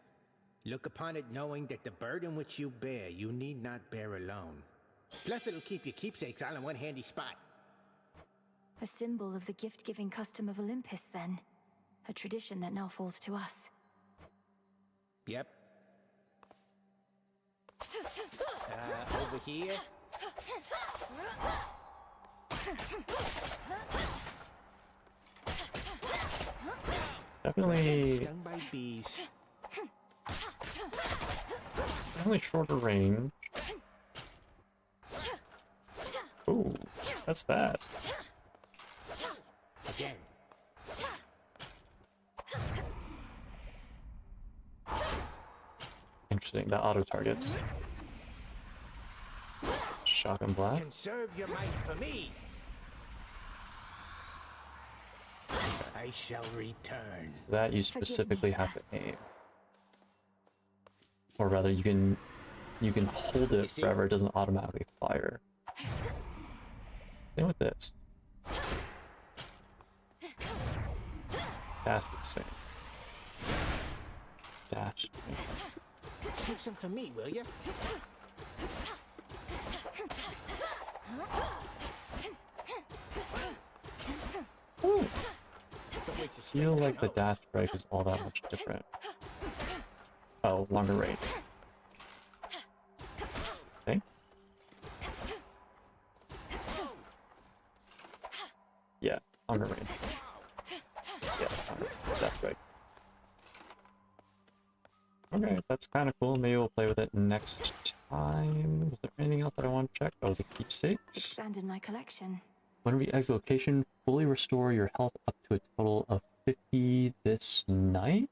Look upon it knowing that the burden which you bear, you need not bear alone. Plus it'll keep your keepsakes all in one handy spot. A symbol of the gift-giving custom of Olympus, then. A tradition that now falls to us. Yep. Over here. Definitely, Stung by bees. definitely shorter range. Ooh, that's fast. Again. Interesting, that auto targets. Shotgun blast. Conserve your might for me. I shall return. So that you specifically have to aim. Or rather, you can hold it forever, it doesn't automatically fire. Same with this. That's the same. Dash. Keep some for me, will you? Ooh. I feel like the dash strike is all that much different. Oh, longer range. Okay. Yeah, longer range. Yeah, that's right. Okay, that's kind of cool. Maybe we'll play with it next time. Was there anything else that I want to check? Oh, the keepsakes. Expanded my collection. When we exit location, fully restore your health up to a total of 50 this night.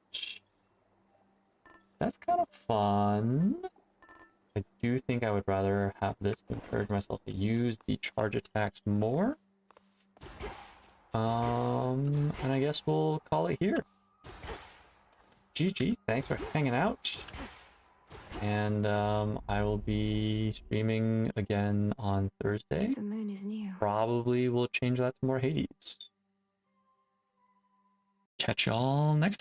That's kind of fun. I do think I would rather have this to encourage myself to use the charge attacks more. And I guess we'll call it here. GG, thanks for hanging out. And I will be streaming again on Thursday. The moon is new. Probably we'll change that to more Hades. Catch y'all next time.